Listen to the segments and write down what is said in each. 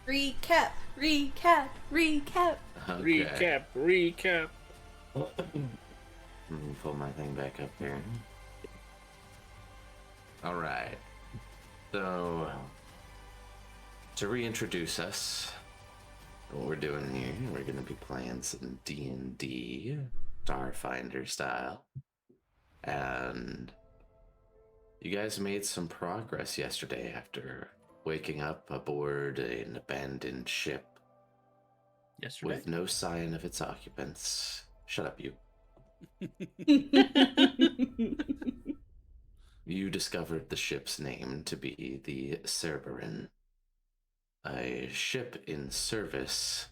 Recap. Okay. Recap. Let me pull my thing back up here. Alright. So, to reintroduce us, what we're doing here, we're going to be playing some D&D, Starfinder style. And you guys made some progress yesterday after waking up aboard an abandoned ship Yesterday. with no sign of its occupants. Shut up, you. You discovered the ship's name to be the Cerberin, a ship in service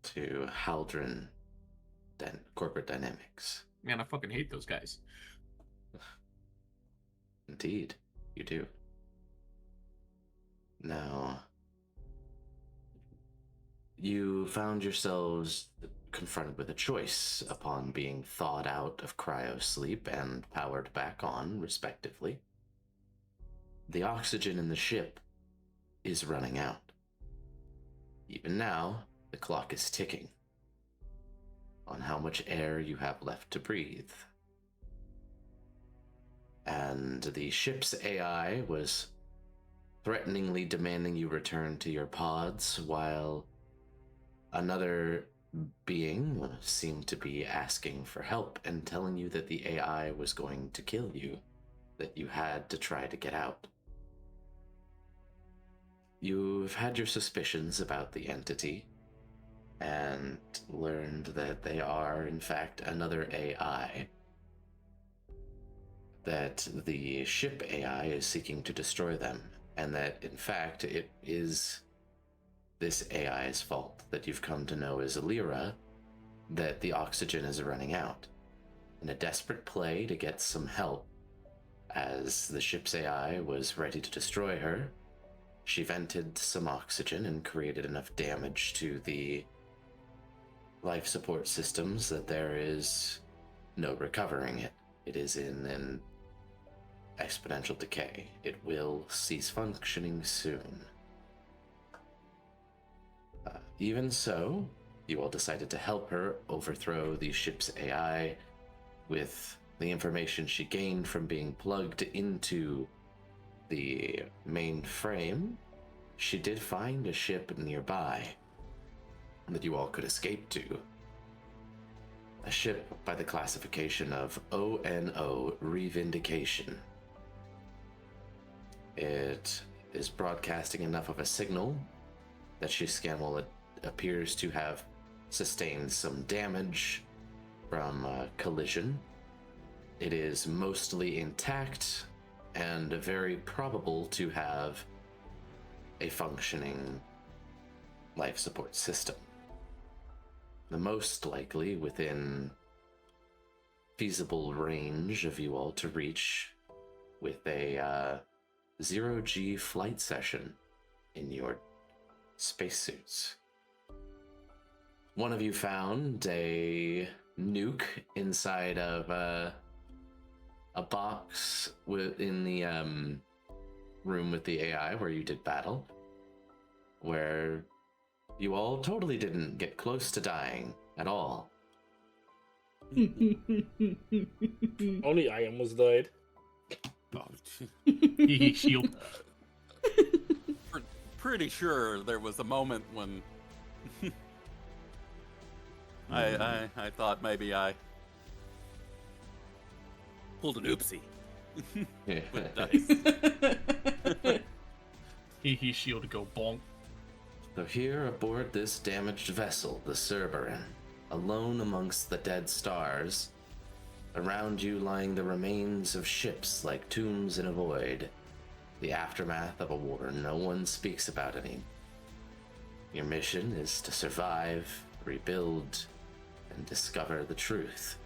to Haldren Corporate Dynamics. Man, I fucking hate those guys. Indeed, you do. Now, you found yourselves confronted with a choice upon being thawed out of cryosleep and powered back on, respectively. The oxygen in the ship is running out. Even now, the clock is ticking on how much air you have left to breathe. And the ship's AI was threateningly demanding you return to your pods, while another being seemed to be asking for help and telling you that the AI was going to kill you, that you had to try to get out. You've had your suspicions about the entity and learned that they are, in fact, another AI. That the ship AI is seeking to destroy them, and that, in fact, it is this AI's fault that you've come to know as Lyra, that the oxygen is running out. In a desperate play to get some help, as the ship's AI was ready to destroy her, she vented some oxygen and created enough damage to the life support systems that there is no recovering it. It is in an exponential decay. It will cease functioning soon. Even so, you all decided to help her overthrow the ship's AI with the information she gained from being plugged into the main frame. She did find a ship nearby that you all could escape to. A ship by the classification of ONO Revindication. It is broadcasting enough of a signal that Shiscammel appears to have sustained some damage from a collision. It is mostly intact and very probable to have a functioning life support system. The most likely within feasible range of you all to reach with a zero-G flight session in your spacesuits. One of you found a nuke inside of a box in the room with the AI where you did battle, where you all totally didn't get close to dying at all. Only I almost died. Shield. Pretty sure there was a moment when I thought maybe I pulled an oopsie with dice. He shield to go bonk. So here aboard this damaged vessel, the Cerberin, alone amongst the dead stars, around you lying the remains of ships like tombs in a void, the aftermath of a war no one speaks about any. Your mission is to survive, rebuild, and discover the truth.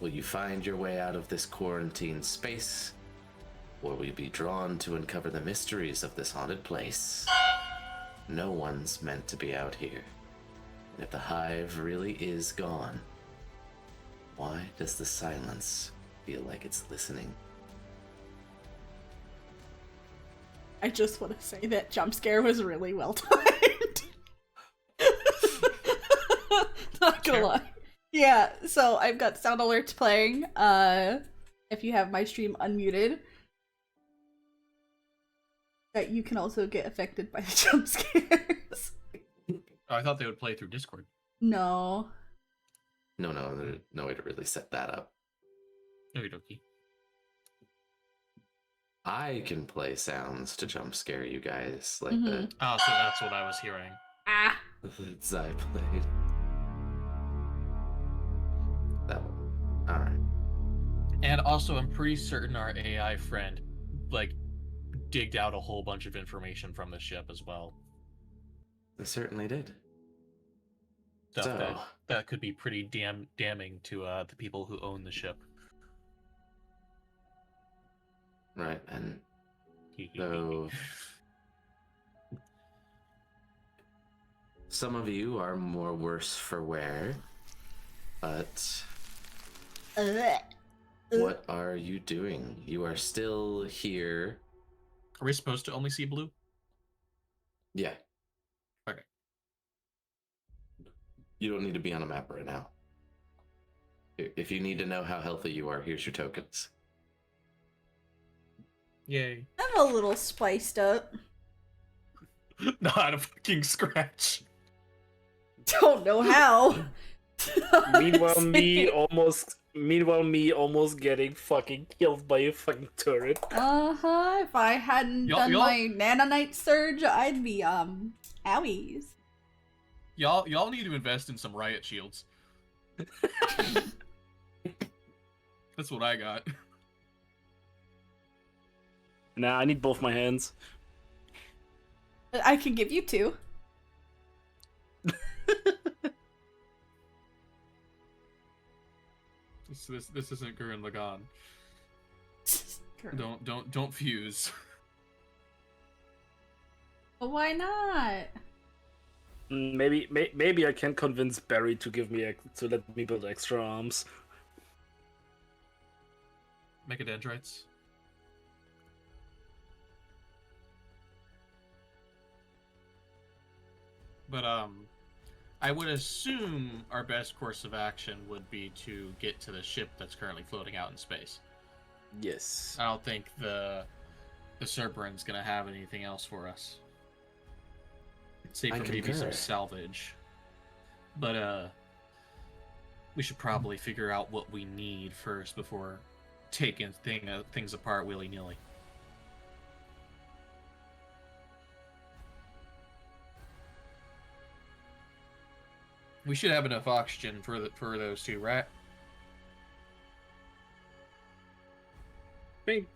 Will you find your way out of this quarantine space, or will you be drawn to uncover the mysteries of this haunted place? No one's meant to be out here. And if the hive really is gone, why does the silence feel like it's listening? I just want to say that jump scare was really well timed. Not gonna lie. Yeah, so I've got sound alerts playing. If you have my stream unmuted, that you can also get affected by the jump scares. Oh, I thought they would play through Discord. No. No, there's no way to really set that up. Okie dokie. I can play sounds to jump scare you guys, like the Oh, so that's what I was hearing. Ah. Zai played. That one. Alright. And also, I'm pretty certain our AI friend, like, digged out a whole bunch of information from the ship as well. They certainly did. Stuff So, that could be pretty damning to the people who own the ship. right, and so some of you are more worse for wear, but what are you doing? You are still here. Are we supposed to only see blue? Yeah. Okay. You don't need to be on a map right now. If you need to know how healthy you are, here's your tokens. Yay. I'm a little spiced up. Not a fucking scratch. Don't know how. Meanwhile, me almost getting fucking killed by a fucking turret. If I hadn't done Y'all- my nanonite surge, I'd be owies. Y'all need to invest in some riot shields. That's what I got. Nah, I need both my hands. I can give you 2. This isn't Gurren Lagann. Don't fuse. But why not? Maybe I can convince Barry to give me to let me build extra arms. Mega dendrites. But I would assume our best course of action would be to get to the ship that's currently floating out in space. Yes. I don't think the Cerberin's gonna have anything else for us. Save I for maybe some concur. salvage. But we should probably figure out what we need first before taking things apart willy-nilly. We should have enough oxygen for those two, right? I think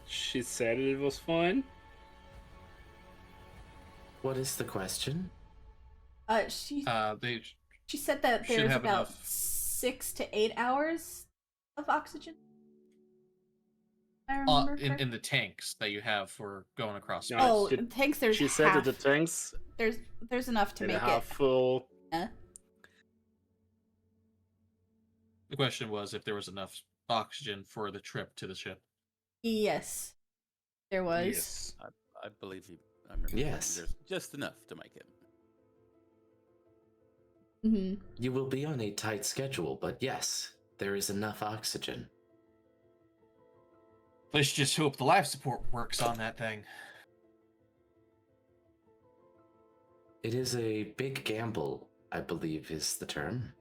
she said it was fine. What is the question? She They said that should there's have about enough. 6 to 8 hours of oxygen. I remember. in the tanks that you have for going across space. Oh, She- tanks. There's She said half. that the tanks There's enough to and a make half it. full. The question was if there was enough oxygen for the trip to the ship. Yes, there was. Yes. I believe he. I remember Yes. saying there's just enough to make it. Mm-hmm. You will be on a tight schedule, but yes, there is enough oxygen. Let's just hope the life support works on that thing. It is a big gamble, I believe is the term.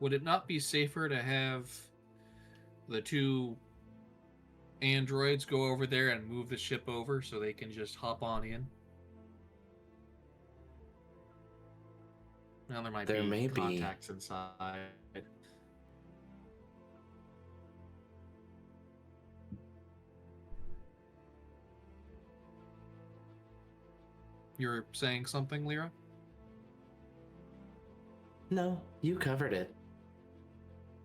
Would it not be safer to have the 2 androids go over there and move the ship over so they can just hop on in? Now there There be may be. contacts inside. You're saying something, Lyra? No, you covered it.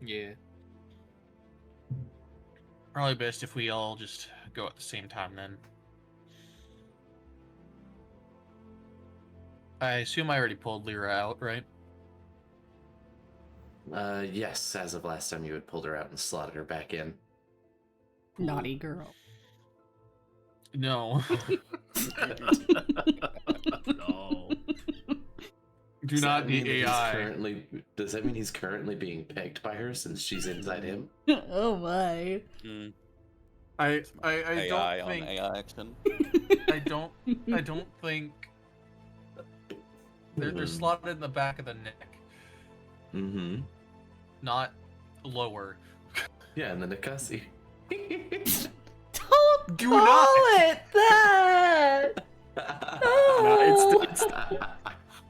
Yeah. Probably best if we all just go at the same time then. I assume I already pulled Lyra out, right? Yes, as of last time you had pulled her out and slotted her back in. Naughty girl. No. No. Do Does not that be mean that he's AI. Does that mean he's currently being pegged by her since she's inside him? Oh my. Mm, I AI don't on think AI action. I don't think they're slotted in the back of the neck, Mm-hmm. not lower. Yeah, and then the cussy. Don't Do call not. it that! No,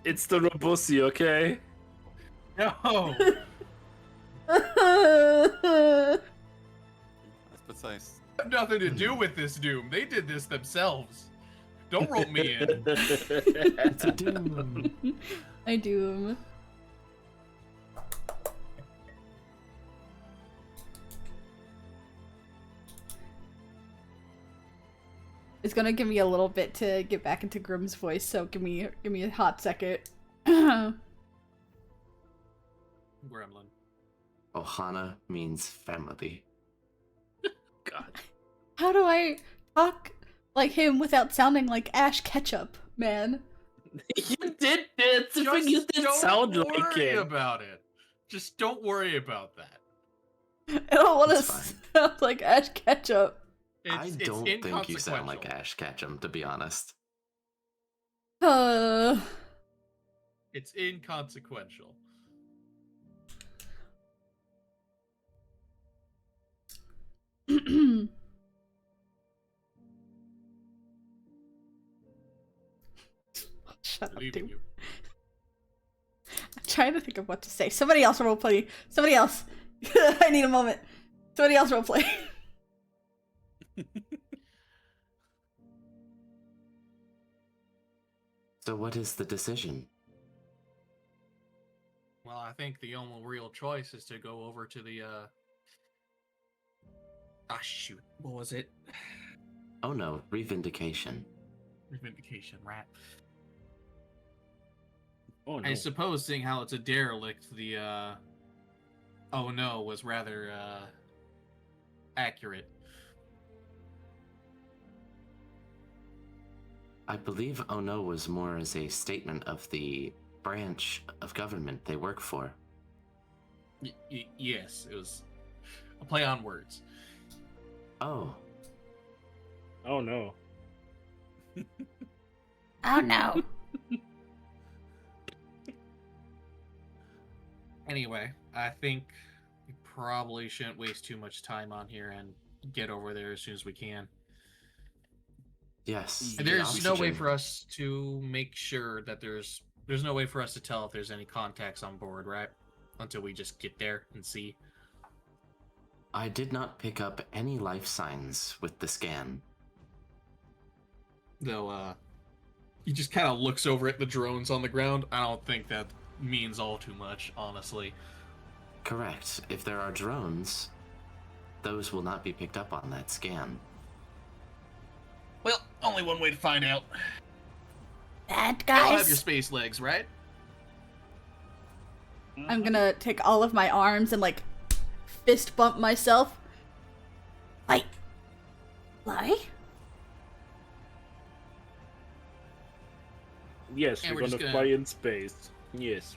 it's the Robusi, okay? No. That's precise. Nothing to do with this doom. They did this themselves. Don't rope me in. It's a doom. I do. It's gonna give me a little bit to get back into Grimm's voice, so give me a hot second. Gremlin. Ohana means family. God. How do I talk like him without sounding like Ash Ketchup, man? You did it! You did don't sound like worry it. about it. Just don't worry about that. I don't want to It's fine. sound like Ash Ketchup. I don't it's think you sound like inconsequential. Ash Ketchum, to be honest. It's inconsequential. Shut up, Leaving dude. you. I'm trying to think of what to say. Somebody else roleplay. Somebody else. I need a moment. Somebody else roleplay. So what is the decision? Well, I think the only real choice is to go over to the ah shoot. What was it? Oh no, revindication. Revindication, right? Oh no. I suppose seeing how it's a derelict, the oh no was rather accurate. I believe Oh no was more as a statement of the branch of government they work for. Yes, it was a play on words. Oh, Oh no. Oh no. Anyway, I think we probably shouldn't waste too much time on here and get over there as soon as we can. yes. And the there's no way oxygen. for us to make sure that there's no way for us to tell if there's any contacts on board, right? Until we just get there and see. I did not pick up any life signs with the scan. Though, he just kind of looks over at the drones on the ground. I don't think that means all too much, honestly. Correct. If there are drones, those will not be picked up on that scan. Well, only one way to find out. Bad You'll have your guys. space legs, right? I'm gonna take all of my arms and like fist bump myself. Like, lie? Yes, And we're we're gonna just fly gonna- in space. Yes.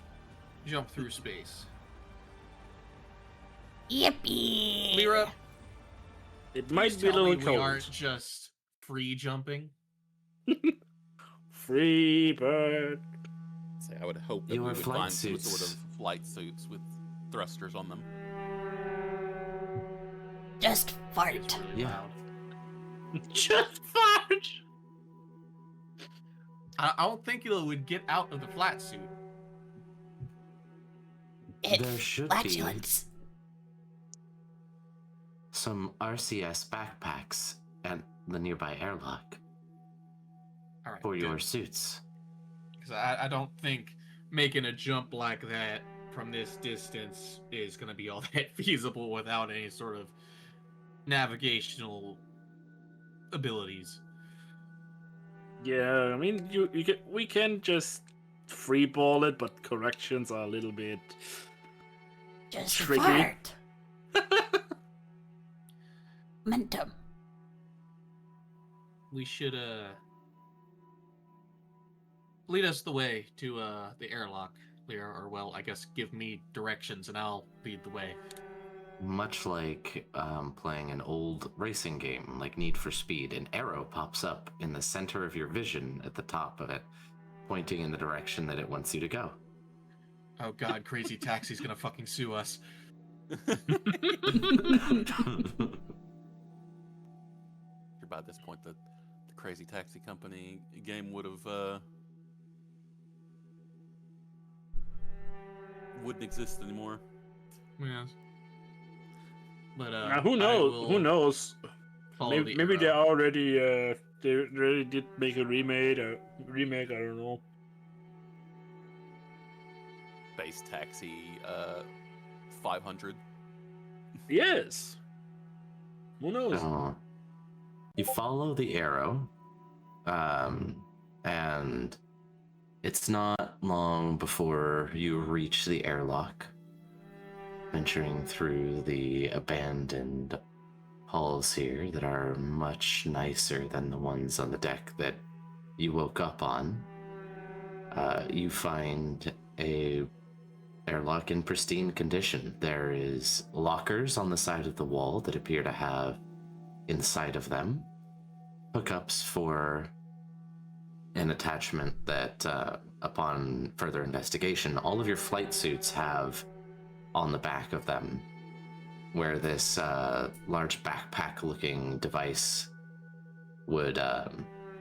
Jump through space. Yippee! Lyra, It might please be a tell little me cold. we aren't just free jumping. Free bird. So I would hope that Your we would flight find some sort suits. of flight suits with thrusters on them. Just fart. It's really Yeah. loud. Just fart. I don't think it would get out of the flat suit. There should be some RCS backpacks at the nearby airlock All right, for your suits. Because I don't think making a jump like that from this distance is going to be all that feasible without any sort of navigational abilities. Yeah, I mean, we can just freeball it, but corrections are a little bit Just tricky. fart. Momentum. we should lead us the way to the airlock, or well, I guess give me directions and I'll lead the way. Much like playing an old racing game like Need for Speed, an arrow pops up in the center of your vision at the top of it, pointing in the direction that it wants you to go. Oh god, Crazy Taxi's gonna fucking sue us. Sure, by this point, the Crazy Taxi Company game would have wouldn't exist anymore. Yes. But Now, who knows? Who knows? Maybe they already did make a remake. I don't know. Base Taxi 500. Yes. Who knows? You follow the arrow, and it's not long before you reach the airlock, venturing through the abandoned halls here that are much nicer than the ones on the deck that you woke up on. You find a airlock in pristine condition. There is lockers on the side of the wall that appear to have inside of them hookups for an attachment that, upon further investigation, all of your flight suits have on the back of them, where this large backpack-looking device would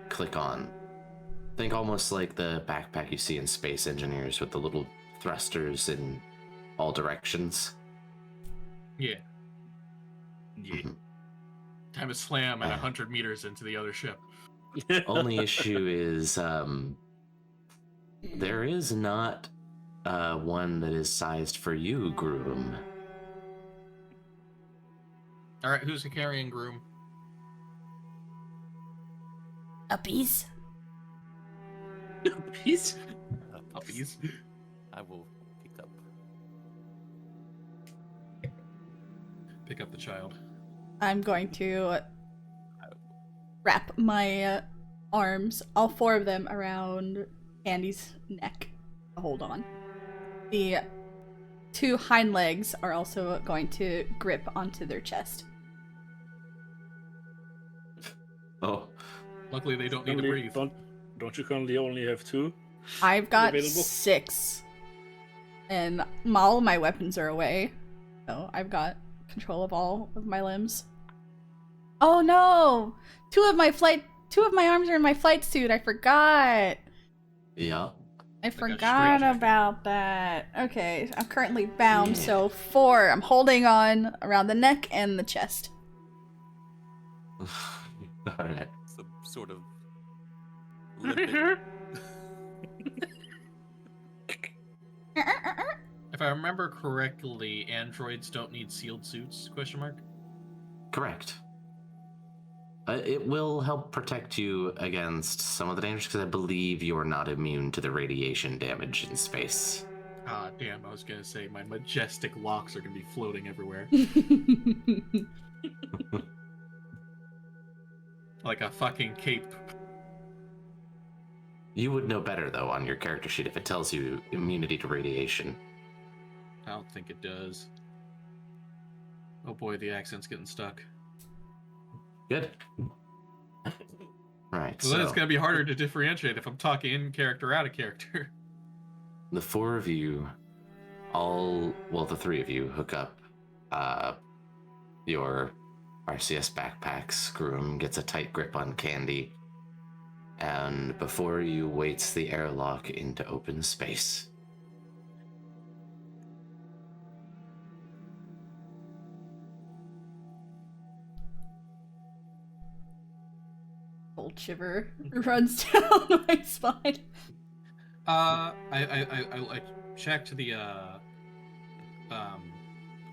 click on. Think almost like the backpack you see in Space Engineers with the little thrusters in all directions. Yeah. Yeah. Time to slam at 100 meters into the other ship. Only issue is there is not one that is sized for you, Gruwum. All right, who's the carrying groom? Uppies. Puppies? Puppies. I will Pick up the child. I'm going to wrap my arms, all four of them, around Candy's neck to hold on. The two hind legs are also going to grip onto their chest. Oh. Luckily, they don't need to breathe. Don't you currently only have two? I've got available? 6. And all of my weapons are away. So I've got control of all of my limbs. Oh no! Two of my arms are in my flight suit. I forgot. Yeah. I forgot about that. Okay, I'm currently bound, so 4. I'm holding on around the neck and the chest. Alright. some sort of limpet. If I remember correctly, androids don't need sealed suits? Question mark. Correct. It will help protect you against some of the dangers because I believe you are not immune to the radiation damage in space. Ah, damn, I was gonna say my majestic locks are gonna be floating everywhere. Like a fucking cape. You would know better, though, on your character sheet if it tells you immunity to radiation. I don't think it does. Oh boy, the accent's getting stuck. Good. Right, Well, then it's gonna be harder to differentiate if I'm talking in character, out of character. the 4 of you, the 3 of you hook up your RCS backpacks. Gruwum gets a tight grip on Candi, and before you waits the airlock into open space. Cold shiver runs down my spine. I checked the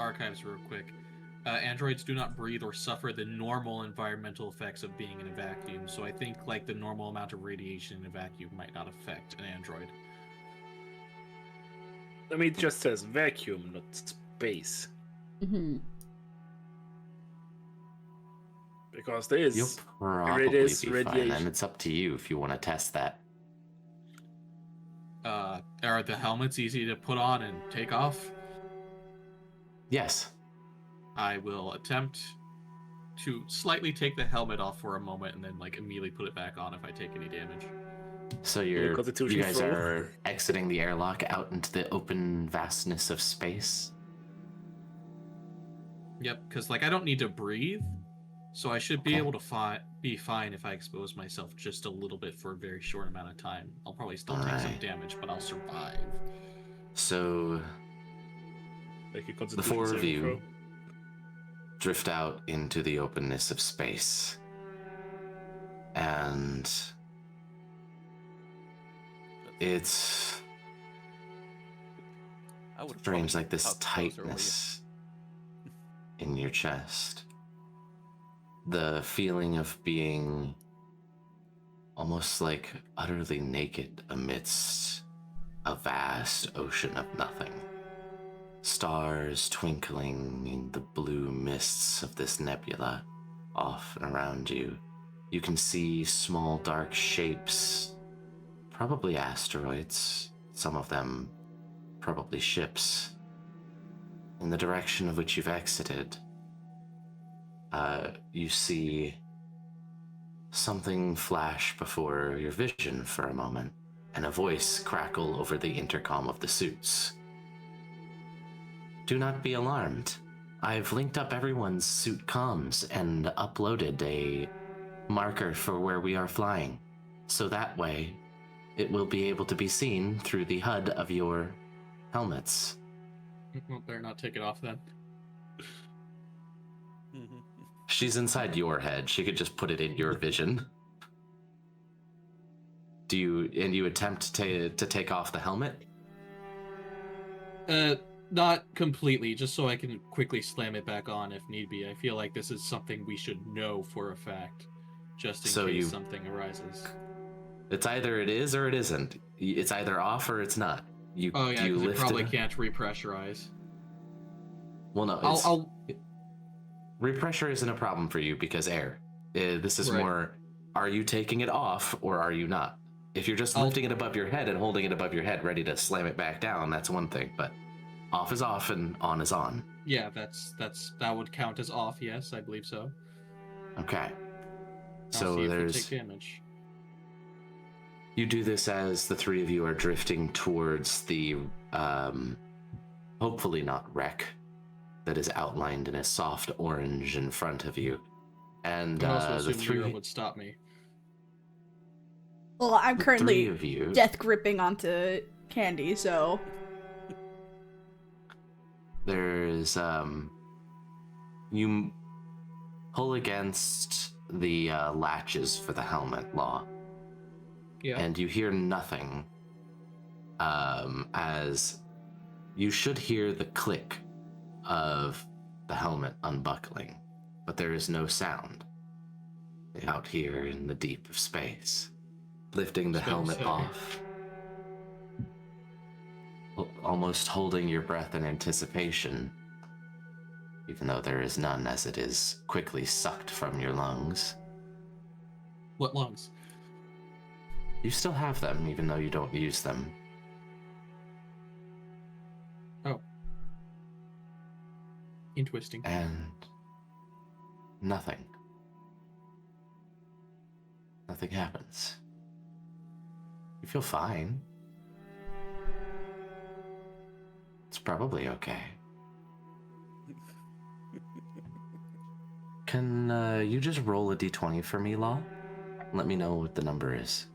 archives real quick. Androids do not breathe or suffer the normal environmental effects of being in a vacuum, so I think like the normal amount of radiation in a vacuum might not affect an android. I mean, it just says vacuum, not space. Mm-hmm. Because there You'll is probably be fine, radiation. and it's up to you if you want to test that. Are the helmets easy to put on and take off? Yes. I will attempt to slightly take the helmet off for a moment and then like immediately put it back on if I take any damage. So you guys are exiting the airlock out into the open vastness of space. Yep, because like I don't need to breathe, so I should be able to be fine if I expose myself just a little bit for a very short amount of time. I'll probably still take some damage, but I'll survive. So the four of you drift out into the openness of space, and it's strange, like this tightness in your chest. The feeling of being almost like utterly naked amidst a vast ocean of nothing. Stars twinkling in the blue mists of this nebula off and around you. You can see small dark shapes, probably asteroids, some of them probably ships, in the direction of which you've exited. You see something flash before your vision for a moment, and a voice crackle over the intercom of the suits. Do not be alarmed. I've linked up everyone's suit comms and uploaded a marker for where we are flying, so that way it will be able to be seen through the HUD of your helmets. Well, better not take it off then. She's inside your head. She could just put it in your vision. Do you attempt to take off the helmet? Not completely, just so I can quickly slam it back on if need be. I feel like this is something we should know for a fact, just in case something arises. It's either it is or it isn't. It's either off or it's not. Oh yeah, because it probably can't repressurize. Well, no, repressure isn't a problem for you because air. This is more, are you taking it off or are you not? If you're just lifting it above your head and holding it above your head ready to slam it back down, that's one thing, but off is off and on is on. Yeah, that would count as off, yes, I believe so. Okay. So there's... take damage. You do this as the three of you are drifting towards the, hopefully not wreck, that is outlined in a soft orange in front of you. And the three would stop me. Well, I'm currently death gripping onto Candi, so there's you pull against the latches for the helmet, Law. Yeah. And you hear nothing. As you should hear the click of the helmet unbuckling, but there is no sound out here in the deep of space. Lifting the helmet off, almost holding your breath in anticipation, even though there is none, as it is quickly sucked from your lungs. What lungs? You still have them, even though you don't use them. Oh. Interesting. And nothing. Nothing happens. You feel fine. It's probably okay. Can you just roll a d20 for me, Law? Let me know what the number is.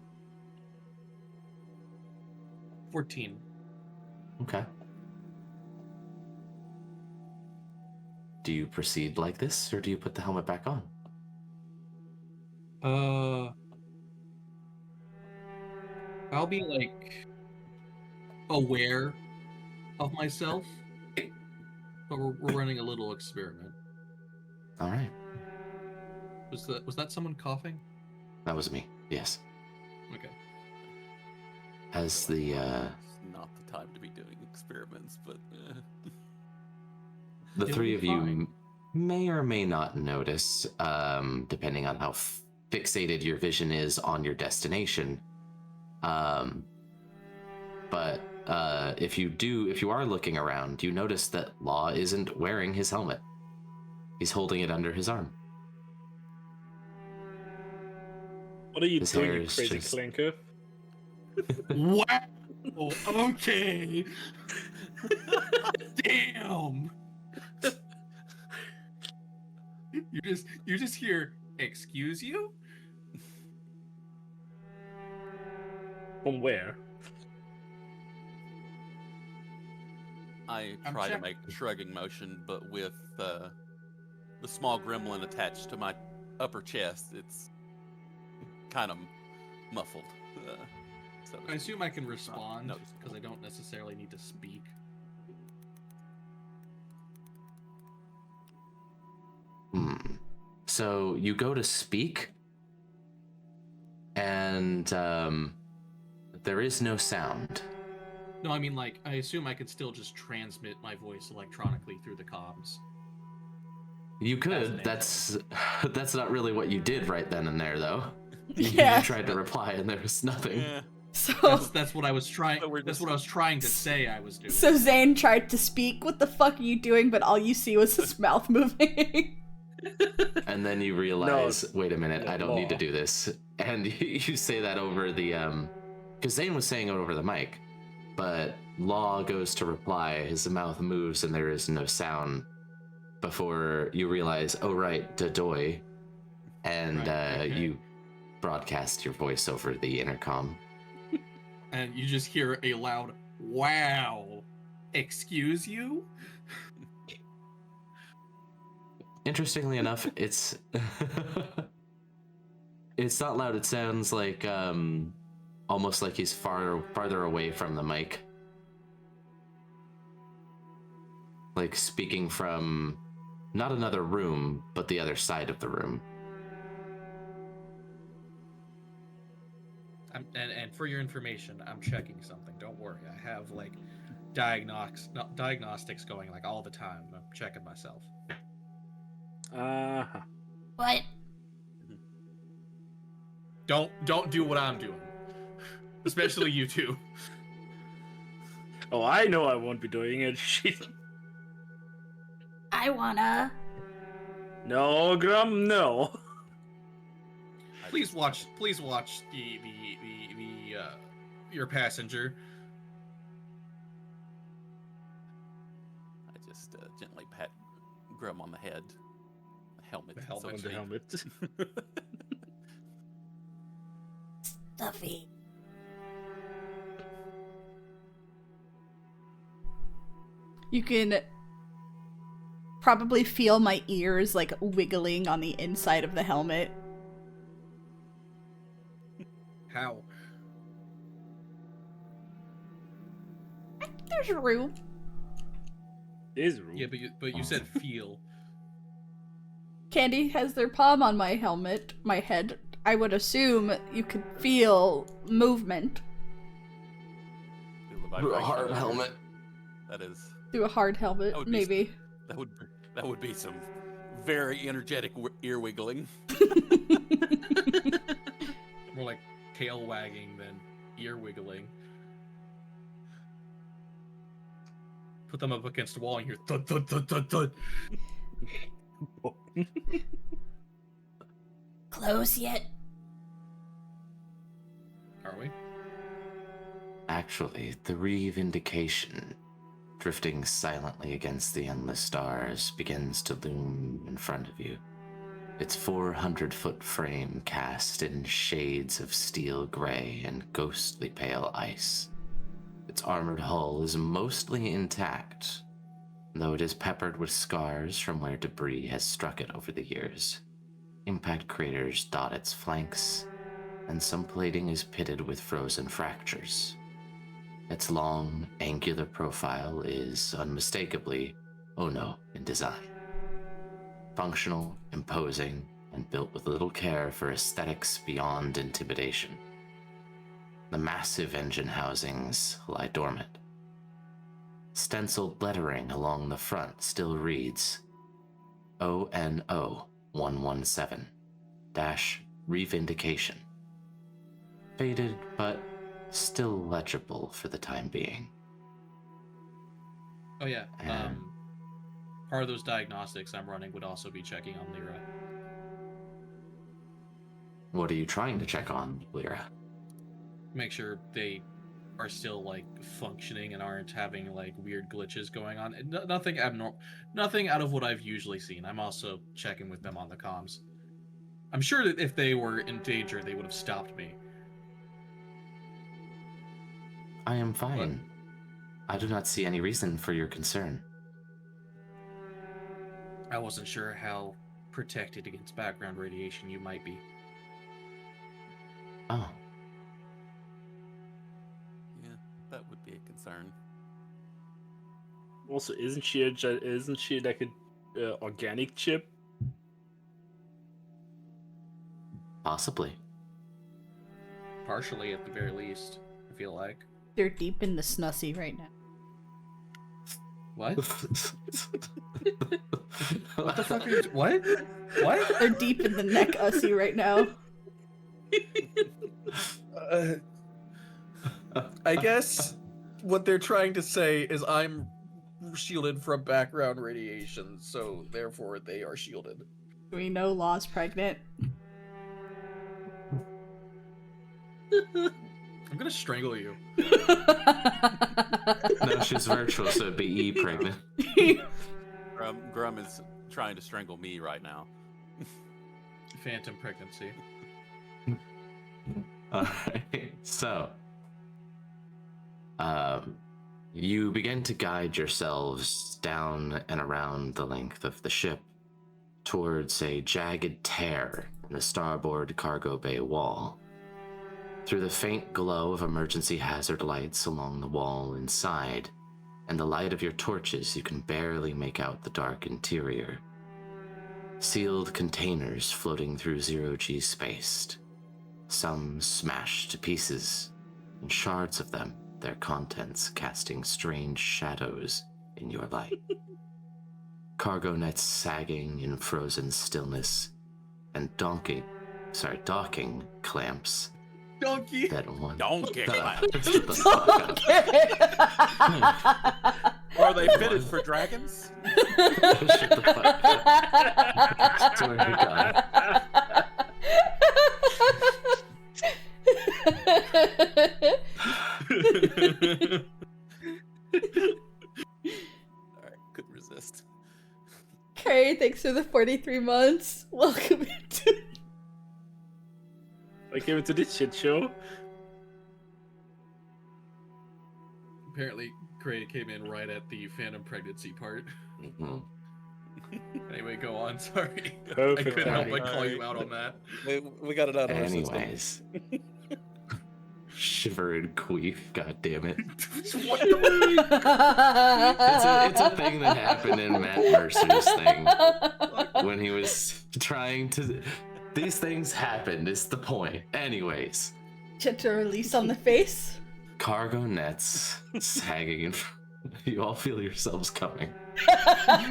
14. Okay. Do you proceed like this, or do you put the helmet back on? I'll be like aware of myself, but we're running a little experiment. All right. Was that someone coughing? That was me. Yes. Okay. As the It's not the time to be doing experiments, but the three of you may or may not notice, depending on how fixated your vision is on your destination. But if you are looking around, you notice that Law isn't wearing his helmet. He's holding it under his arm. What are you His doing, hair you is crazy just- clanker? Wow. Okay. Damn. You just hear, excuse you? From where? I I'm try to check- make a shrugging motion, but with the small gremlin attached to my upper chest, it's kind of muffled. So I assume I can respond noticeable. because I don't necessarily need to speak. So you go to speak, and there is no sound. No, I mean, like, I assume I could still just transmit my voice electronically through the comms. You could. Fascinating. That's not really what you did right then and there, though. Yeah. You tried to reply, and there was nothing. Yeah. So, That's what I was trying. So we're That's just- what I was trying to say. I was doing. so Zayne tried to speak. What the fuck are you doing? But all you see was his mouth moving. And then you realize, wait a minute, I don't need to Law. do this. And you say that over the because Zayne was saying it over the mic, but Law goes to reply, his mouth moves, and there is no sound before you realize, oh right, Dadoy, and Right, okay. you broadcast your voice over the intercom. And you just hear a loud "Wow!" Excuse you? Interestingly enough, it's it's not loud. It sounds like almost like he's farther away from the mic, like speaking from not another room, but the other side of the room. And for your information, I'm checking something. Don't worry. I have like diagnostics going like all the time. I'm checking myself. Uh-huh. What? Don't do what I'm doing. Especially you two. Oh, I know I won't be doing it. Shit. I wanna. No, Grum, no. Please watch the your passenger. I just gently pat Grum on the head. The helmet. The helmet. so to On the speak. helmet. Stuffy. You can probably feel my ears like wiggling on the inside of the helmet. How? There's room. Is rude. Yeah, but you said feel. Candi has their palm on my helmet, my head. I would assume you could feel movement Feel the vibration Hard of your- helmet. That is. through a hard helmet, That would be maybe. That would be some very energetic ear wiggling. More like tail wagging than ear wiggling. Put them up against the wall and you hear thud thud thud thud thud. Close yet? Are we? Actually, the Reeve indication, drifting silently against the endless stars, begins to loom in front of you. Its 400-foot frame cast in shades of steel gray and ghostly pale ice. Its armored hull is mostly intact, though it is peppered with scars from where debris has struck it over the years. Impact craters dot its flanks, and some plating is pitted with frozen fractures. Its long, angular profile is unmistakably Ono in design. Functional, imposing, and built with little care for aesthetics beyond intimidation. The massive engine housings lie dormant. Stenciled lettering along the front still reads, ONO117 Revindication. Faded, but still legible for the time being. Oh yeah. And Part of those diagnostics I'm running would also be checking on Lyra. what are you trying to check on, Lyra? Make sure they are still like functioning and aren't having like weird glitches going on. Nothing abnormal, nothing out of what I've usually seen. I'm also checking with them on the comms. I'm sure that if they were in danger, they would have stopped me. I am fine. I do not see any reason for your concern. I wasn't sure how protected against background radiation you might be. Oh, Yeah, that would be a concern. Also, isn't she like a organic chip? possibly. Partially, at the very least, I feel like. They're deep in the snussy right now. What? What the fuck are you... What? What? They're deep in the neck ussy right now. I guess what they're trying to say is I'm shielded from background radiation, so therefore they are shielded. We know Law's pregnant. I'm gonna strangle you. No, she's virtual, so it'd be E pregnant. Grum is trying to strangle me right now. Phantom pregnancy. Alright, so you begin to guide yourselves down and around the length of the ship towards a jagged tear in the starboard cargo bay wall. Through the faint glow of emergency hazard lights along the wall inside, and the light of your torches, you can barely make out the dark interior. Sealed containers floating through zero-G space, some smashed to pieces, and shards of them, their contents casting strange shadows in your light. Cargo nets sagging in frozen stillness, and docking clamps Donkey! that one. Donkey Shut the fuck up. Are they fitted for dragons? Shut the fuck up. Swear to God. Alright, couldn't resist. Okay, thanks for the 43 months. Welcome to... I came into this shit show. Apparently, Cray came in right at the phantom pregnancy part. Mhm. Anyway, go on, sorry. I Perfect couldn't help timing. but call you out on that. We got it out of our system. Anyways. Shiver and queef, god damn it. What the It's a thing that happened in Matt Mercer's thing when he was trying to. These things happened, is the point. Anyways, Get a release on the face. cargo nets sagging in front. You all feel yourselves coming. I'm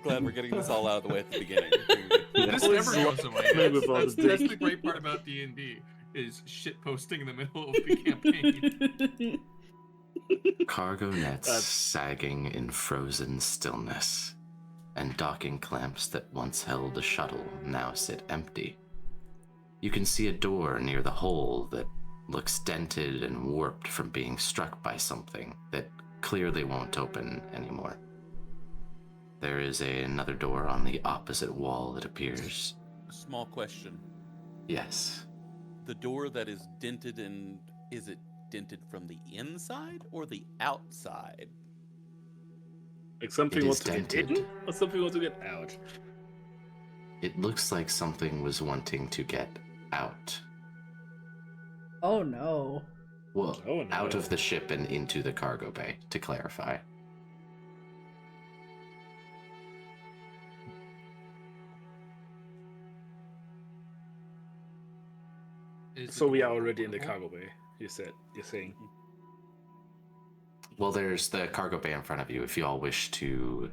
glad we're getting this all out of the way at the beginning. This never goes away. Maybe about That's this. the great part about D&D, is shit posting in the middle of the campaign. Cargo nets sagging in frozen stillness, and docking clamps that once held a shuttle now sit empty. You can see a door near the hole that looks dented and warped from being struck by something that clearly won't open anymore. There is another door on the opposite wall that appears. Small question. Yes. The door that is dented, and is it dented from the inside or the outside? Like something It wants is to get dented. in, or something wants to get out. It looks like something was wanting to get out. Oh no. Well, Oh, no. out of the ship and into the cargo bay, to clarify. Is So the we door are already in the openable? cargo bay. You're saying. well, there's the cargo bay in front of you. If you all wish to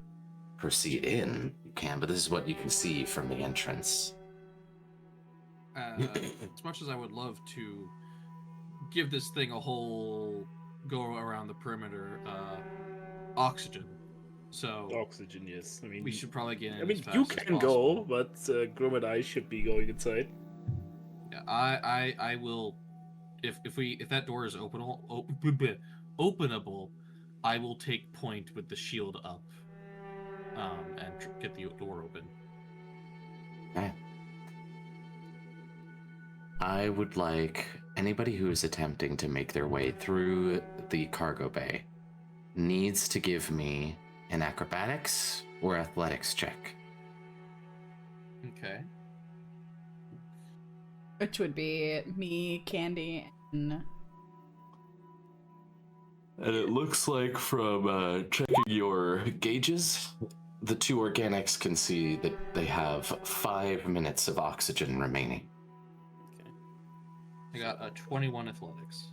proceed in, you can, but this is what you can see from the entrance. As much as I would love to give this thing a whole go around the perimeter, oxygen. So Oxygen, yes. I mean, we should probably get in. I mean, as fast you as can possible. go, but Gruwum and I should be going inside. Yeah, I will. If that door is openable, I will take point with the shield up, and get the door open. Okay. I would like anybody who is attempting to make their way through the cargo bay needs to give me an acrobatics or athletics check. Okay. Which would be me, Candi, and... And it looks like from checking your gauges, the two organics can see that they have 5 minutes of oxygen remaining. I got a 21 athletics.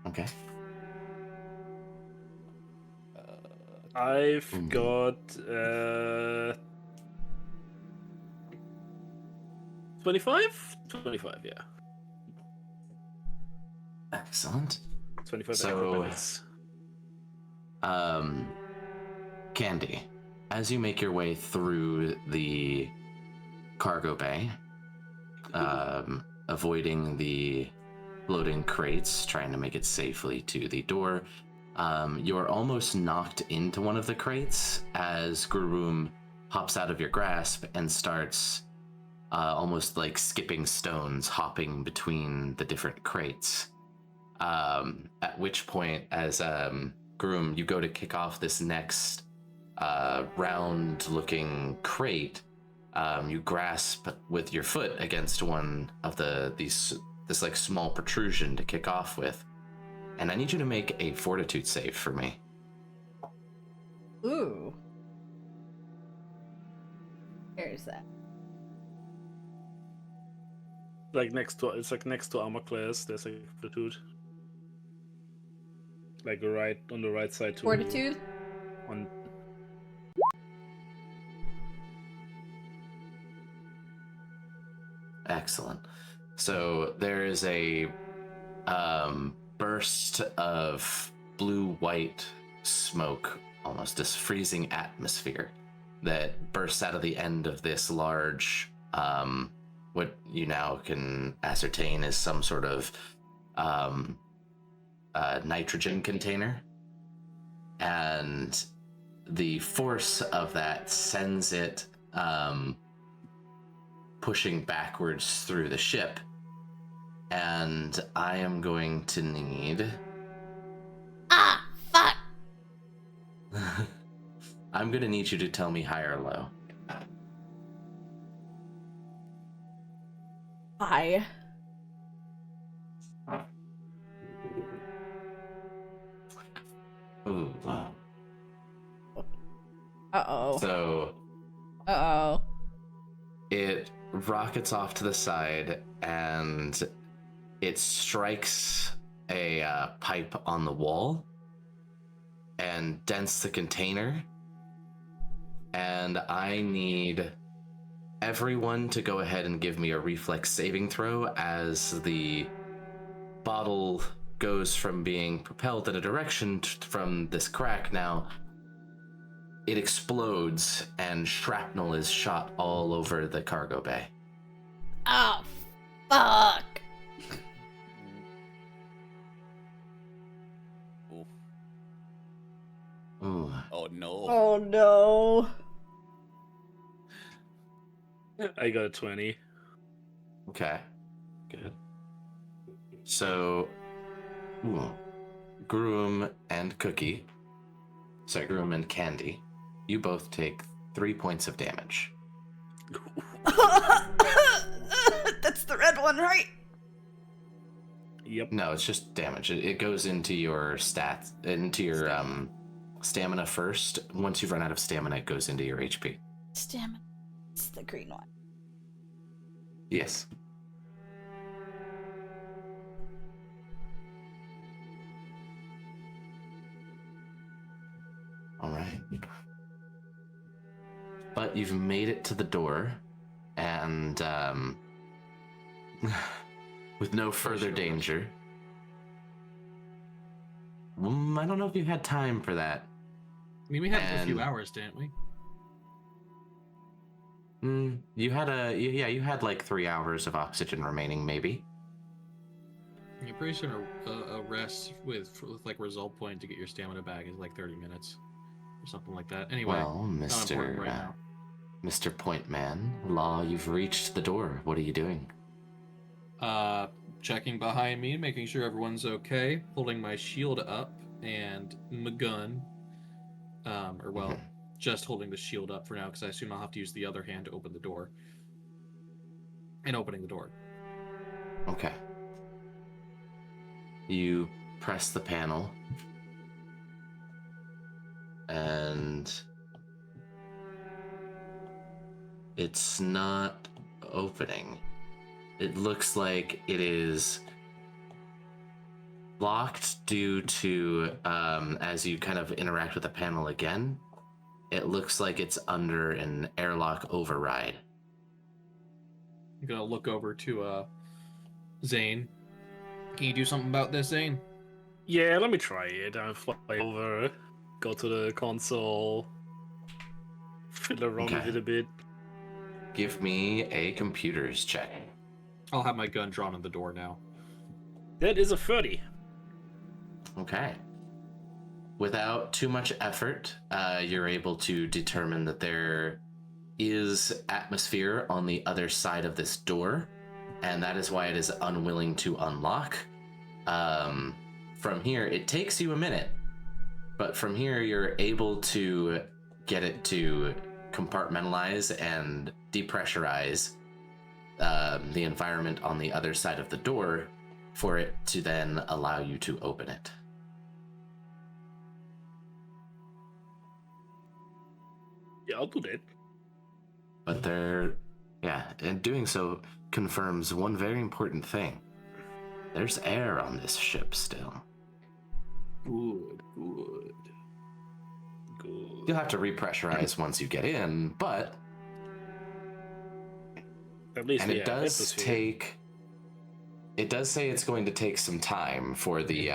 Okay. I've got 25? 25, yeah. Excellent. 25 So, acrobatics. Candi, as you make your way through the cargo bay, avoiding the floating crates, trying to make it safely to the door, you're almost knocked into one of the crates as Gruwum hops out of your grasp and starts almost like skipping stones, hopping between the different crates. At which point, as Gruwum, you go to kick off this next round-looking crate, you grasp with your foot against one of this like small protrusion to kick off with, and I need you to make a fortitude save for me. Ooh. Where's that? It's like next to armor class. There's a fortitude. Like right on the right side too. Fortitude? On. Excellent. So there is a burst of blue-white smoke, almost this freezing atmosphere that bursts out of the end of this large, what you now can ascertain is some sort of nitrogen container. And the force of that sends it pushing backwards through the ship. And I am going to need... Ah, fuck! I'm going to need you to tell me high or low. Hi. Ooh. Uh-oh. So... Uh-oh. It rockets off to the side, and it strikes a pipe on the wall and dents the container. And I need everyone to go ahead and give me a reflex saving throw as the bottle goes from being propelled in a direction from this crack. Now it explodes and shrapnel is shot all over the cargo bay. Oh, fuck! Ooh. Oh no. Oh no. I got a 20. Okay. Good. So, Gruwum and Cookie, sorry, Gruwum and Candi, you both take 3 points of damage. That's the red one, right? Yep. No, it's just damage. It goes into your stats, into your stamina first. Once you've run out of stamina, it goes into your HP. Stamina. It's the green one. Yes. All right. But you've made it to the door, and with no further danger. I don't know if you had time for that. I mean, we had a few hours, didn't we? You had you had like 3 hours of oxygen remaining, maybe. You're pretty sure a rest with like result point to get your stamina back is like 30 minutes or something like that. Anyway, well, Mr. Point Man, Law, you've reached the door. What are you doing? Checking behind me, making sure everyone's okay, holding my shield up and my gun. Just holding the shield up for now, because I assume I'll have to use the other hand to open the door. And opening the door. Okay. You press the panel, and it's not opening. It looks like it is locked due to, as you kind of interact with the panel again, it looks like it's under an airlock override. I'm gonna look over to Zayne. Can you do something about this, Zayne? Yeah, let me try it. I'll fly over, go to the console, fiddle around with it a bit. Give me a computers check. I'll have my gun drawn on the door now. That is a 30. Okay. Without too much effort, you're able to determine that there is atmosphere on the other side of this door, and that is why it is unwilling to unlock. From here, it takes you a minute, but from here, you're able to get it to compartmentalize and depressurize the environment on the other side of the door for it to then allow you to open it. Yeah, I'll do that. But and doing so confirms one very important thing. There's air on this ship still. Good. You'll have to repressurize once you get in, but at least it does say it's going to take some time for the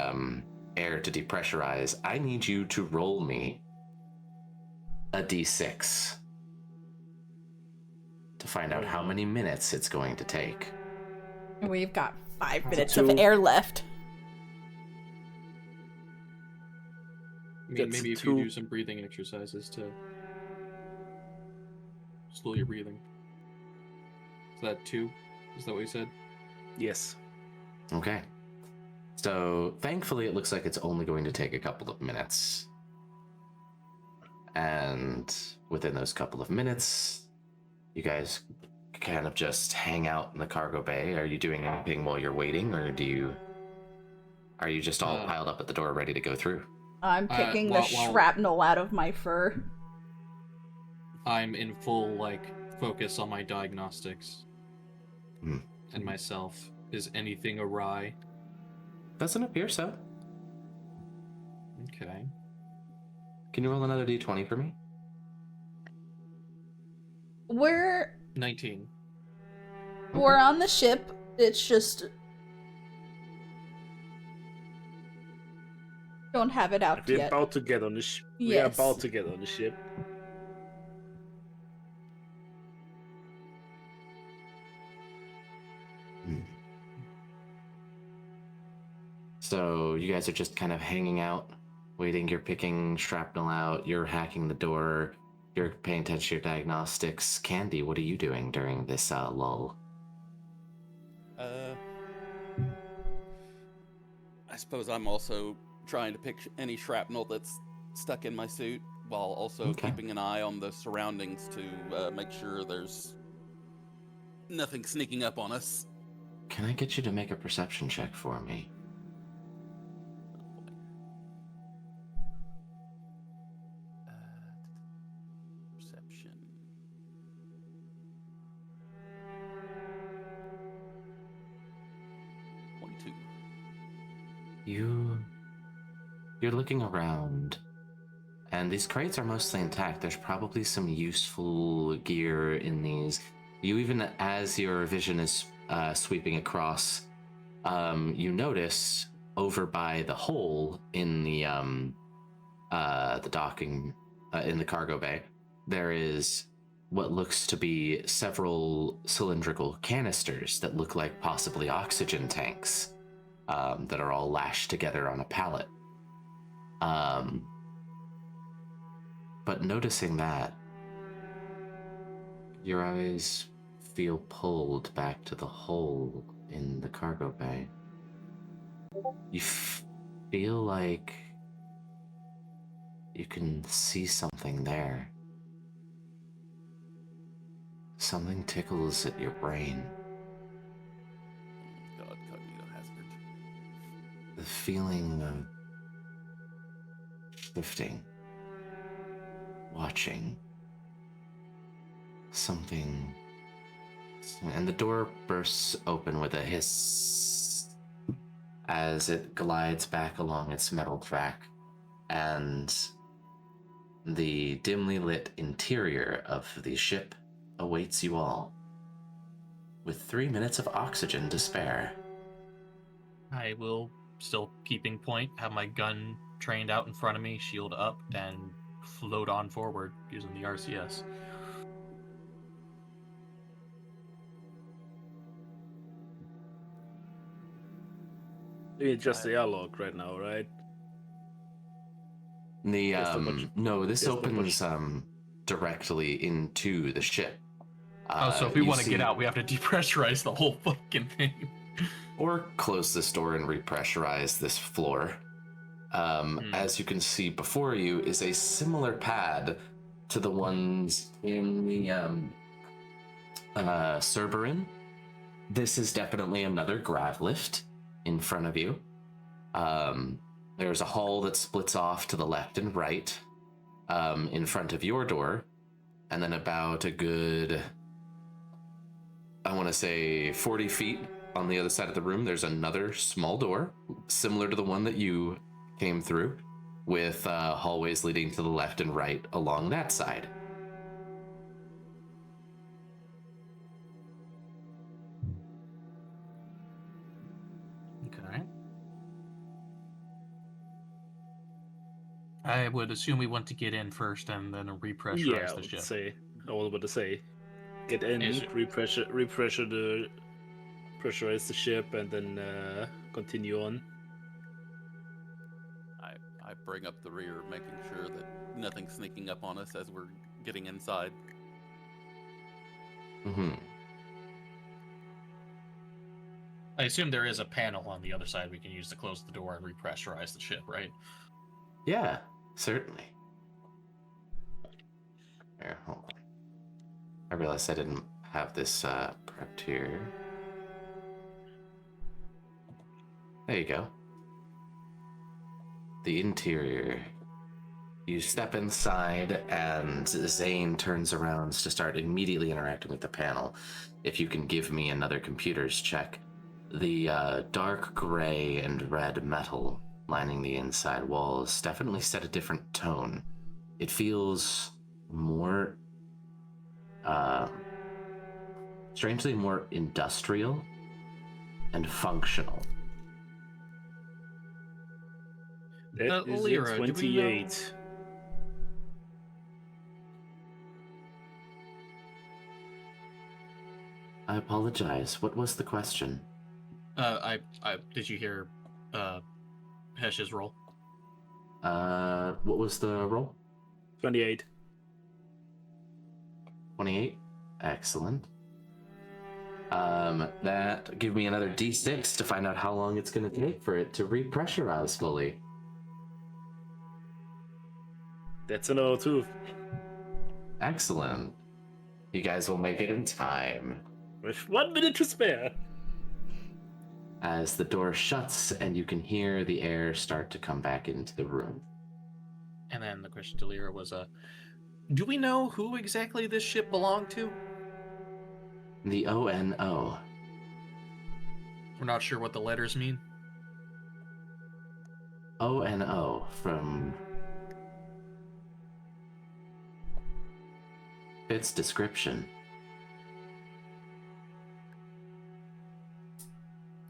air to depressurize. I need you to roll me a d6 to find out how many minutes it's going to take. We've got 5 minutes of air left. Maybe if you do some breathing exercises to slow your breathing. Is that 2? Is that what you said? Yes. Okay. So thankfully it looks like it's only going to take a couple of minutes. And within those couple of minutes, you guys kind of just hang out in the cargo bay. Are you doing anything while you're waiting, or are you just all piled up at the door ready to go through? I'm picking the shrapnel out of my fur. I'm in full, focus on my diagnostics. And myself. Is anything awry? Doesn't appear so. Okay. Can you roll another d20 for me? We're 19. We're on the ship. It's just don't have it out We're yet. about to get on the ship. Yes. We are about to get on the ship. So you guys are just kind of hanging out, waiting. You're picking shrapnel out. You're hacking the door. You're paying attention to your diagnostics. Candi, what are you doing during this lull? I suppose I'm also trying to pick any shrapnel that's stuck in my suit, while also keeping an eye on the surroundings to make sure there's nothing sneaking up on us. Can I get you to make a perception check for me? Perception. You're looking around, And these crates are mostly intact. There's probably some useful gear in these. You even, as your vision is sweeping across, you notice over by the hole in the docking, in the cargo bay, there is what looks to be several cylindrical canisters that look like possibly oxygen tanks that are all lashed together on a pallet. But noticing that, your eyes feel pulled back to the hole in the cargo bay. You feel like you can see something there. Something tickles at your brain. God, cognito hazard. The feeling of shifting, watching, something, and the door bursts open with a hiss as it glides back along its metal track, and the dimly lit interior of the ship awaits you all, with 3 minutes of oxygen to spare. I will, still keeping point, have my gun trained out in front of me, shield up, and float on forward using the RCS. It's just the airlock right now, right? This opens directly into the ship. So if we want to get out, we have to depressurize the whole fucking thing. Or close this door and repressurize this floor. As you can see before you is a similar pad to the ones in the Cerberin. This is definitely another grav lift in front of you. There's a hull that splits off to the left and right in front of your door, and then about a good, I want to say 40 feet on the other side of the room, there's another small door similar to the one that you came through, with hallways leading to the left and right along that side. Okay. I would assume we want to get in first and then repressurize the ship. I was about to say, get in, pressurize the ship, and then continue on. I bring up the rear, making sure that nothing's sneaking up on us as we're getting inside. I assume there is a panel on the other side we can use to close the door and repressurize the ship, right? Yeah, certainly. Here, hold on. I realized I didn't have this prepped here. There you go. The interior. You step inside, and Zayne turns around to start immediately interacting with the panel. If you can give me another computer's check. The dark gray and red metal lining the inside walls definitely set a different tone. It feels more, strangely more industrial and functional. That is Lyra, 28. I apologize. What was the question? Did you hear Hesch's roll? What was the roll? 28. 28. Excellent. That give me another D6 to find out how long it's going to take for it to repressurize fully. That's an O2. Excellent. You guys will make it in time. With 1 minute to spare. As the door shuts and you can hear the air start to come back into the room. And then the question to Lyra was, do we know who exactly this ship belonged to? The ONO. We're not sure what the letters mean. ONO from fits description.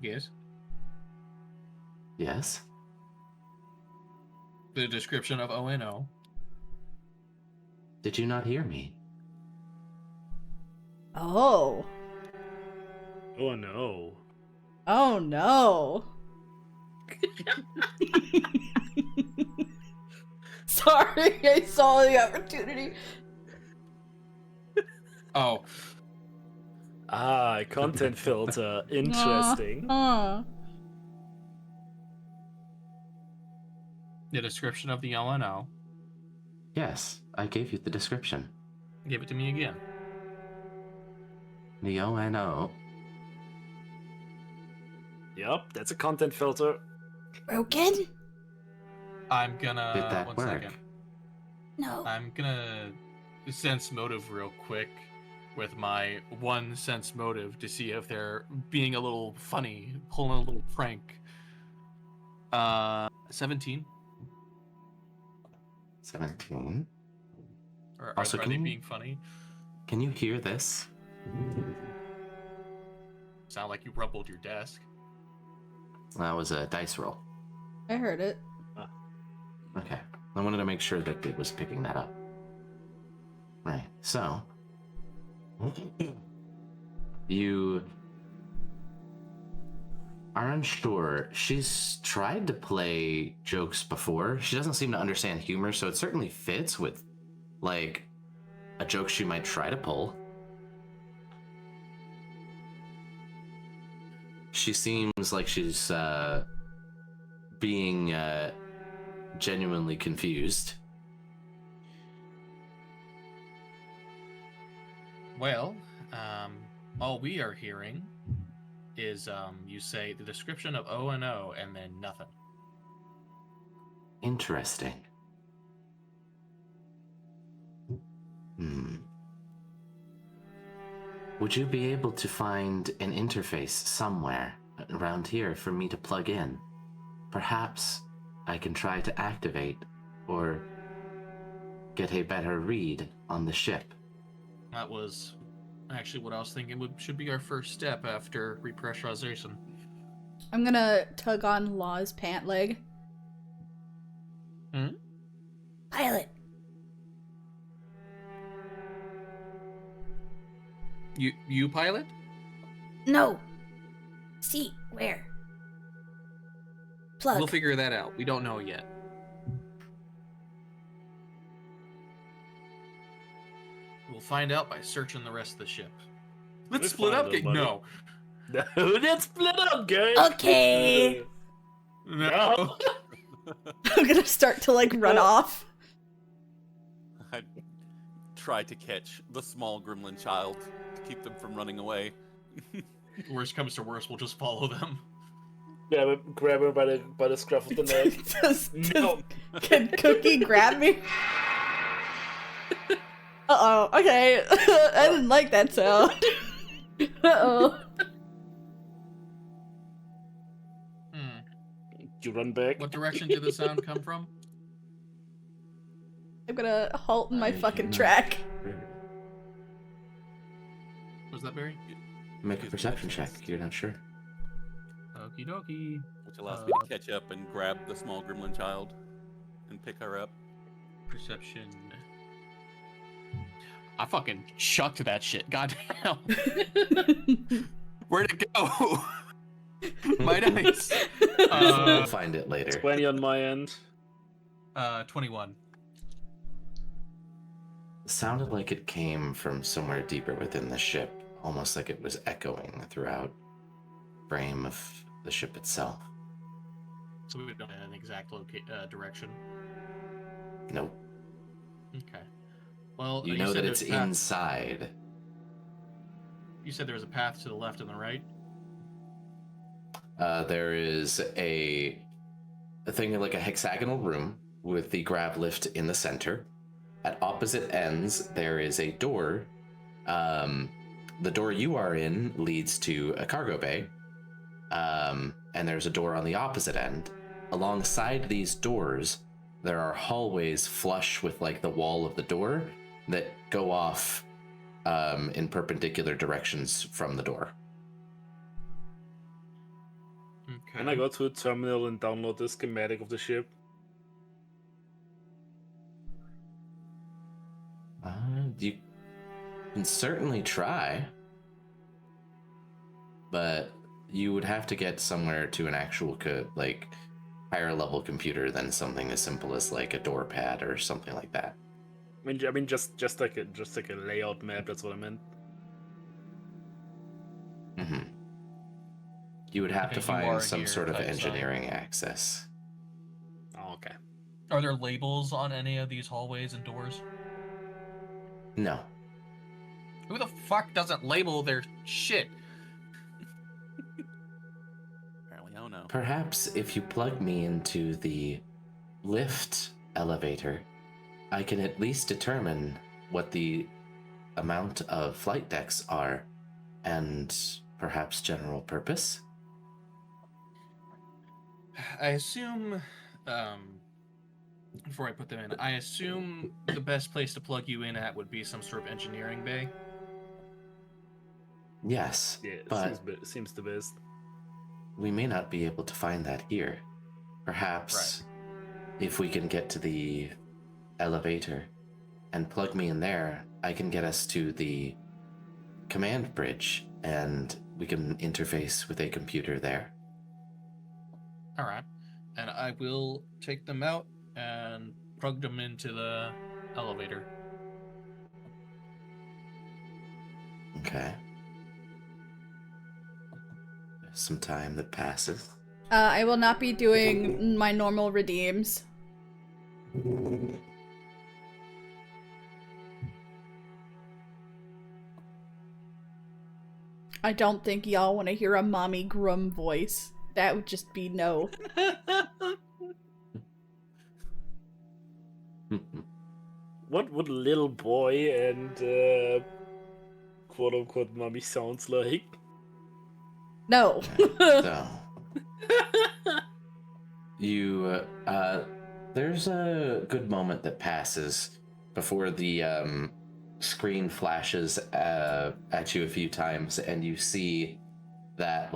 Yes. Yes? The description of ONO. Did you not hear me? Oh. Oh no. Oh no. Sorry, I saw the opportunity. Oh, Ah, content filter. Interesting. the description of the ONO. Yes, I gave you the description. Give it to me again. The ONO. Yup, that's a content filter. Broken? I'm gonna. Did that one work? second. No. I'm gonna sense motive real quick with my one sense motive to see if they're being a little funny, pulling a little prank. 17. 17. Or are, Also, are can they you- being funny? Can you hear this? Sound like you rumbled your desk. That was a dice roll. I heard it. Okay. I wanted to make sure that it was picking that up. Right. So, you are unsure. She's tried to play jokes before. She doesn't seem to understand humor, so it certainly fits with, like, a joke she might try to pull. She seems like she's being genuinely confused. Well, all we are hearing is you say the description of ONO and then nothing. Interesting. Would you be able to find an interface somewhere around here for me to plug in? Perhaps I can try to activate or get a better read on the ship. That was actually what I was thinking should be our first step after repressurization. I'm gonna tug on Law's pant leg. Hmm? Pilot. You pilot? No. See, where? Plug. We'll figure that out. We don't know yet. We'll find out by searching the rest of the ship. Let's We'll split find up. out, buddy. No. Let's split up, guys. Okay. No. I'm gonna start to like run off. I try to catch the small gremlin child to keep them from running away. Worst comes to worst, we'll just follow them. Grab her by the scruff of the neck. No. Can Cookie grab me? Uh-oh, okay. I didn't like that sound. Uh-oh. You run back. What direction did the sound come from? I'm gonna halt in my I fucking do track. Was that Barry? Make a perception check. You're not sure. Okie dokie. Which allows me to catch up and grab the small gremlin child and pick her up. Perception. I fucking chucked that shit. Goddamn. Where'd it go? My dice. We'll find it later. 20 on my end. 21. It sounded like it came from somewhere deeper within the ship, almost like it was echoing throughout the frame of the ship itself. So we don't have an exact direction. Nope. Okay. Well, You know said that it's there's a path- inside. You said there was a path to the left and the right. There is a thing like a hexagonal room with the grab lift in the center. At opposite ends, there is a door. The door you are in leads to a cargo bay. And there's a door on the opposite end. Alongside these doors, there are hallways flush with like the wall of the door, that go off in perpendicular directions from the door. Okay. Can I go to a terminal and download the schematic of the ship? You can certainly try, but you would have to get somewhere to an actual higher level computer than something as simple as like a door pad or something like that. I mean, just like a layout map. That's what I meant. Mm-hmm. You would have Okay, to you find are some here sort of type sign. engineering access. Oh, okay. Are there labels on any of these hallways and doors? No. Who the fuck doesn't label their shit? Apparently, oh no. Perhaps if you plug me into the lift elevator, I can at least determine what the amount of flight decks are and perhaps general purpose. I assume, before I put them in, I assume the best place to plug you in at would be some sort of engineering bay. Yes, Yeah, but seems the best. we may not be able to find that here. Perhaps if we can get to the elevator and plug me in there, I can get us to the command bridge and we can interface with a computer there. All right, and I will take them out and plug them into the elevator. Okay. There's some time that passes. I will not be doing my normal redeems. I don't think y'all want to hear a mommy Gruwum voice. That would just be no. What would little boy and quote unquote mommy sounds like? No. So, there's a good moment that passes before the screen flashes at you a few times, and you see that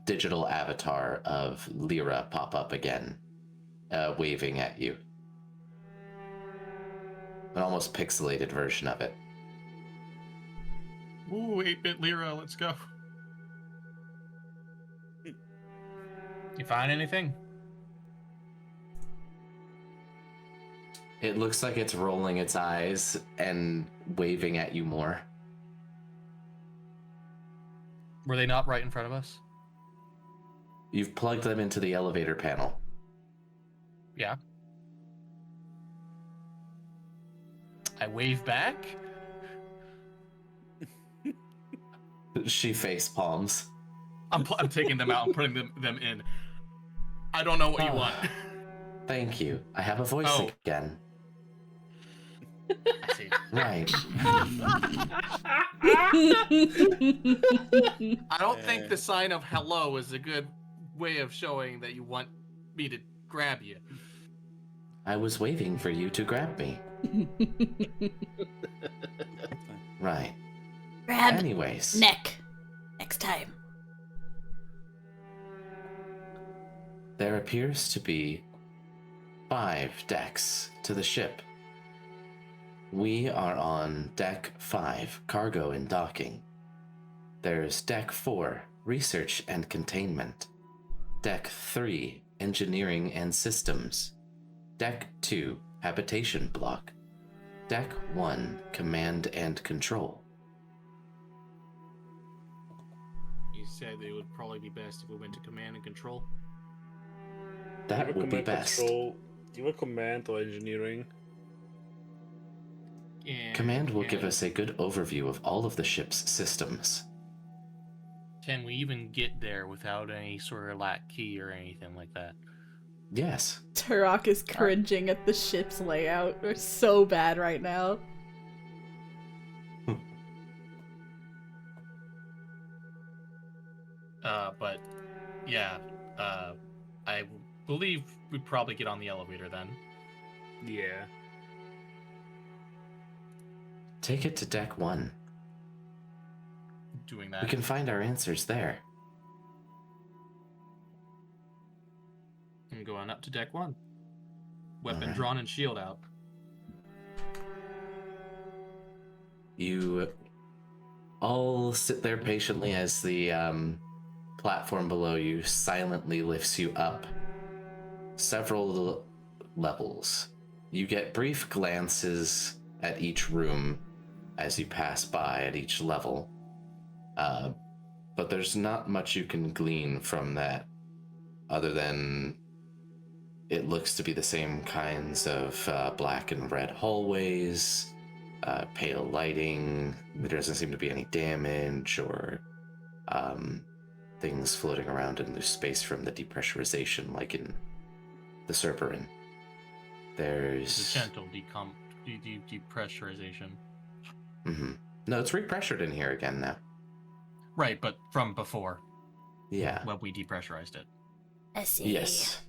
digital avatar of Lyra pop up again, waving at you. An almost pixelated version of it. Ooh, 8-bit Lyra, let's go. You find anything? It looks like it's rolling its eyes and waving at you more. Were they not right in front of us? You've plugged them into the elevator panel. Yeah. I wave back. She face palms. I'm taking them out and putting them in. I don't know what you want. Thank you. I have a voice again. I see. Right. I don't think the sign of hello is a good way of showing that you want me to grab you. I was waiting for you to grab me. Right. Grab Anyways. neck. Next time. There appears to be 5 decks to the ship. We are on deck 5, cargo and docking. There's deck 4, research and containment. Deck 3, engineering and systems. Deck 2, habitation block. Deck 1, command and control. You said it would probably be best if we went to command and control. That would be best. Control, do you have command or engineering? And Command will give us a good overview of all of the ship's systems. Can we even get there without any sort of lack key or anything like that? Yes. Turok is cringing at the ship's layout. They're so bad right now. But yeah, I believe we'd probably get on the elevator then. Yeah. take it to deck 1. Doing that. We can find our answers there. I'm going up to deck 1. Weapon Alright. drawn and shield out. You all sit there patiently as the platform below you silently lifts you up several levels. You get brief glances at each room as you pass by at each level, but there's not much you can glean from that other than it looks to be the same kinds of black and red hallways, pale lighting. There doesn't seem to be any damage or things floating around in loose space from the depressurization like in the Cerberin. There's The gentle depressurization. Mm-hmm. No, it's repressured in here again now. Right, but from before. Yeah. When we depressurized it. I see. Yes.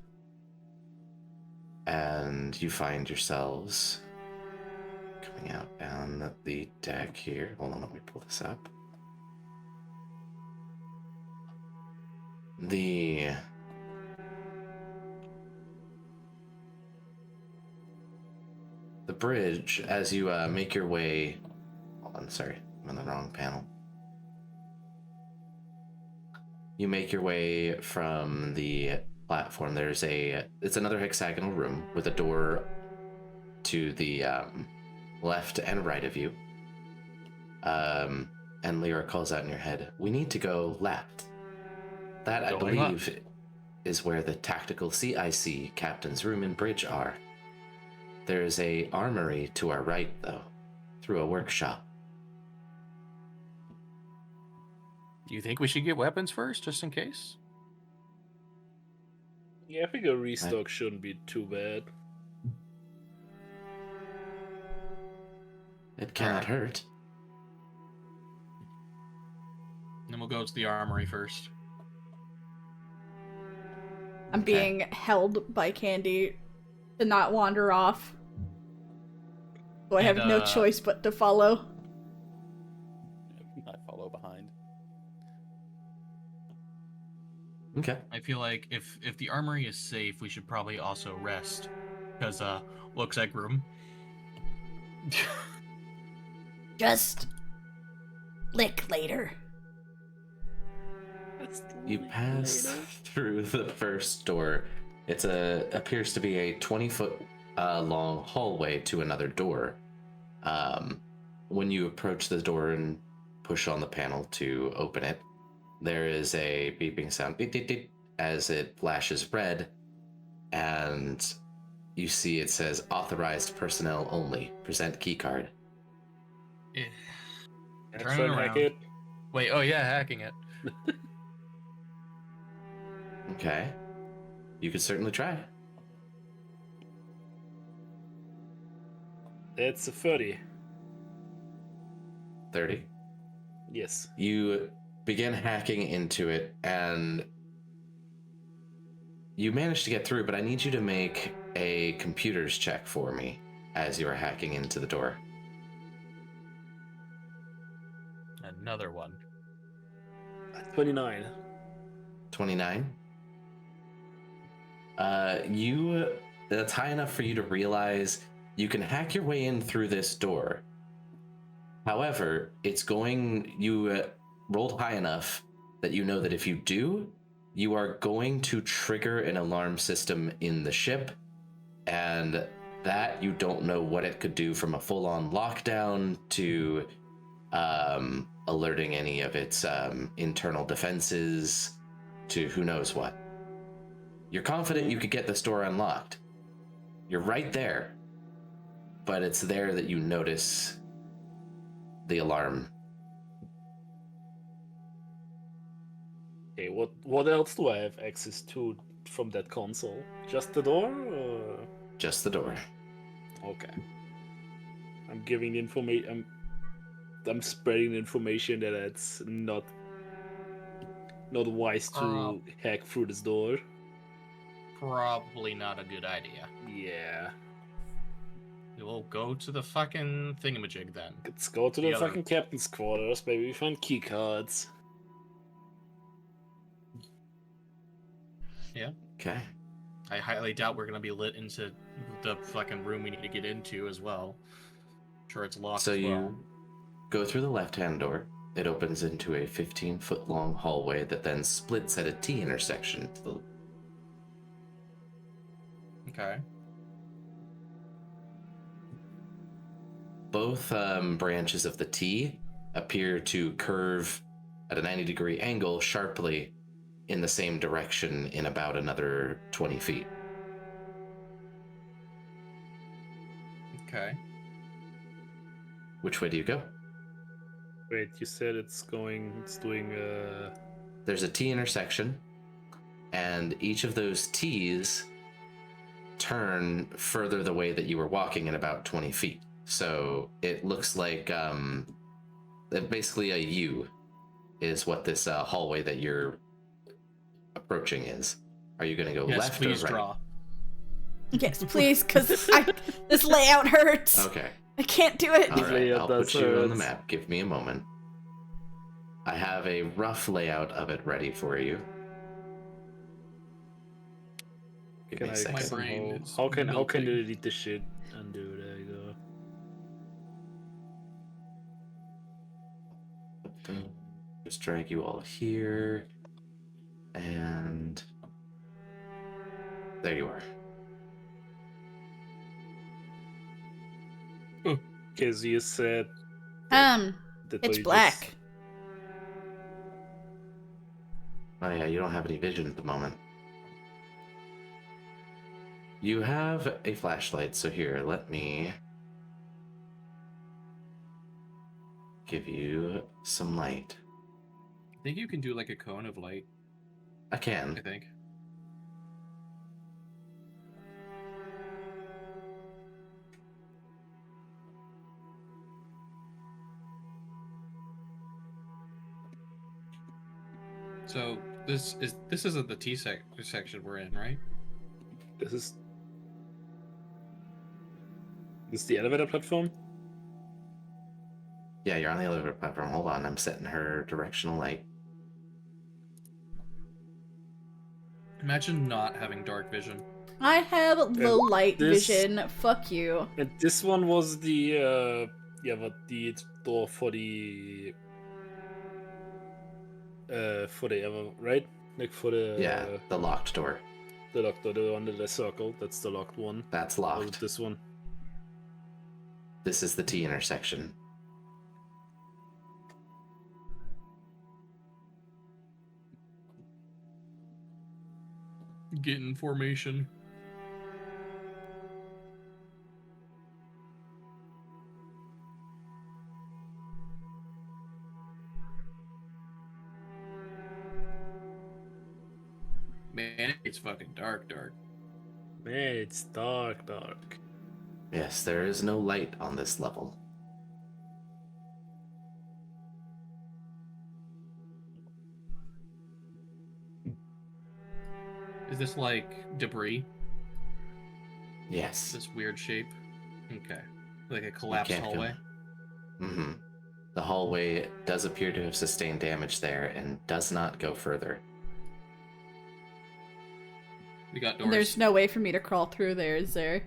And you find yourselves coming out down the deck here. Hold on, let me pull this up. The bridge, as you make your way... Hold on, sorry, I'm on the wrong panel. You make your way from the platform. It's another hexagonal room with a door to the left and right of you. And Lyra calls out in your head, "We need to go left." That, I believe, is where the tactical CIC captain's room and bridge are. There's a armory to our right, though, through a workshop. Do you think we should get weapons first, just in case? Yeah, I think a restock shouldn't be too bad. It cannot hurt. Then we'll go to the armory first. I'm being held by Candi to not wander off. So I have no choice but to follow. I follow behind. Okay. I feel like if the armory is safe, we should probably also rest. Because, looks like room. Just lick later. You pass through the first door. It appears to be a 20-foot long hallway to another door. When you approach the door and push on the panel to open it, there is a beeping sound beep, beep, beep, as it flashes red, and you see it says authorized personnel only. Present keycard. Turn it around. Hack it. Wait, oh yeah, hacking it. Okay. You could certainly try. That's a 30. 30. Yes. You begin hacking into it, and you manage to get through, but I need you to make a computers check for me as you are hacking into the door. Another one. 29. 29. That's high enough for you to realize you can hack your way in through this door. However, you rolled high enough that you know that if you do, you are going to trigger an alarm system in the ship, and that you don't know what it could do, from a full-on lockdown to alerting any of its internal defenses to who knows what. You're confident you could get this door unlocked. You're right there, but it's there that you notice the alarm. Okay, what else do I have access to from that console? Just the door, or? Just the door. Okay. I'm giving information. I'm spreading information that it's not wise to hack through this door. Probably not a good idea. Yeah. We'll go to the fucking thingamajig then. Let's go to the fucking captain's quarters, baby. We find key cards. Yeah. Okay. I highly doubt we're gonna be lit into the fucking room we need to get into as well. I'm sure it's locked So as well. you go through the left-hand door. It opens into a 15-foot long hallway that then splits at a T intersection. Okay. Both branches of the T appear to curve at a 90-degree angle sharply in the same direction in about another 20 feet. Okay. Which way do you go? Wait, you said it's doing There's a T intersection, and each of those T's turn further the way that you were walking in about 20 feet. So it looks like basically a U is what this hallway that you're approaching is. Are you going to go Yes, left please or right? draw. Yes, please, because this layout hurts. Okay. I can't do it. All right, layout I'll does put you on the hurt. map. Give me a moment. I have a rough layout of it ready for you. Give me a second. My brain is How can melting. you delete this shit? Undo, there you go. Just drag you all here. And there you are. Okay, so you said It's black. Oh yeah, you don't have any vision at the moment. You have a flashlight, so here, let me give you some light. I think you can do like a cone of light. I can. I think. So this isn't the T section we're in, right? This is the elevator platform? Yeah, you're on the elevator platform. Hold on, I'm setting her directional light. Imagine not having dark vision. I have low light this- vision. Fuck you. And this one was the door for the right? Like for the Yeah, the locked door. the locked door, the one that I circled. That's the locked one. That's Or locked. this one. This is the T intersection. Get in formation. Man, it's fucking dark. Man, it's dark. Yes, there is no light on this level. Is this like debris? Yes. This weird shape? Okay. Like a collapsed can't go- hallway? Mm-hmm. The hallway does appear to have sustained damage there and does not go further. We got doors. There's no way for me to crawl through there, is there?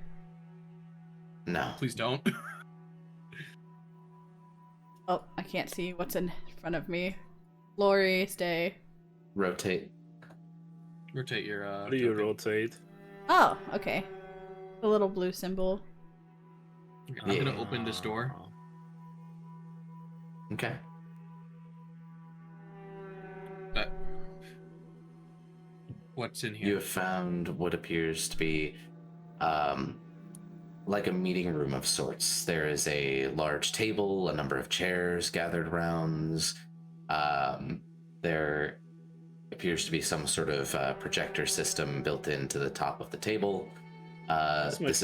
No. Please don't. Oh, I can't see what's in front of me. Lori, stay. Rotate. Rotate your How do you token. rotate? Oh, okay. The little blue symbol. Okay, I'm gonna open this door. Okay. What's in You here? have found what appears to be like a meeting room of sorts. There is a large table, a number of chairs gathered around. There appears to be some sort of projector system built into the top of the table. That's my This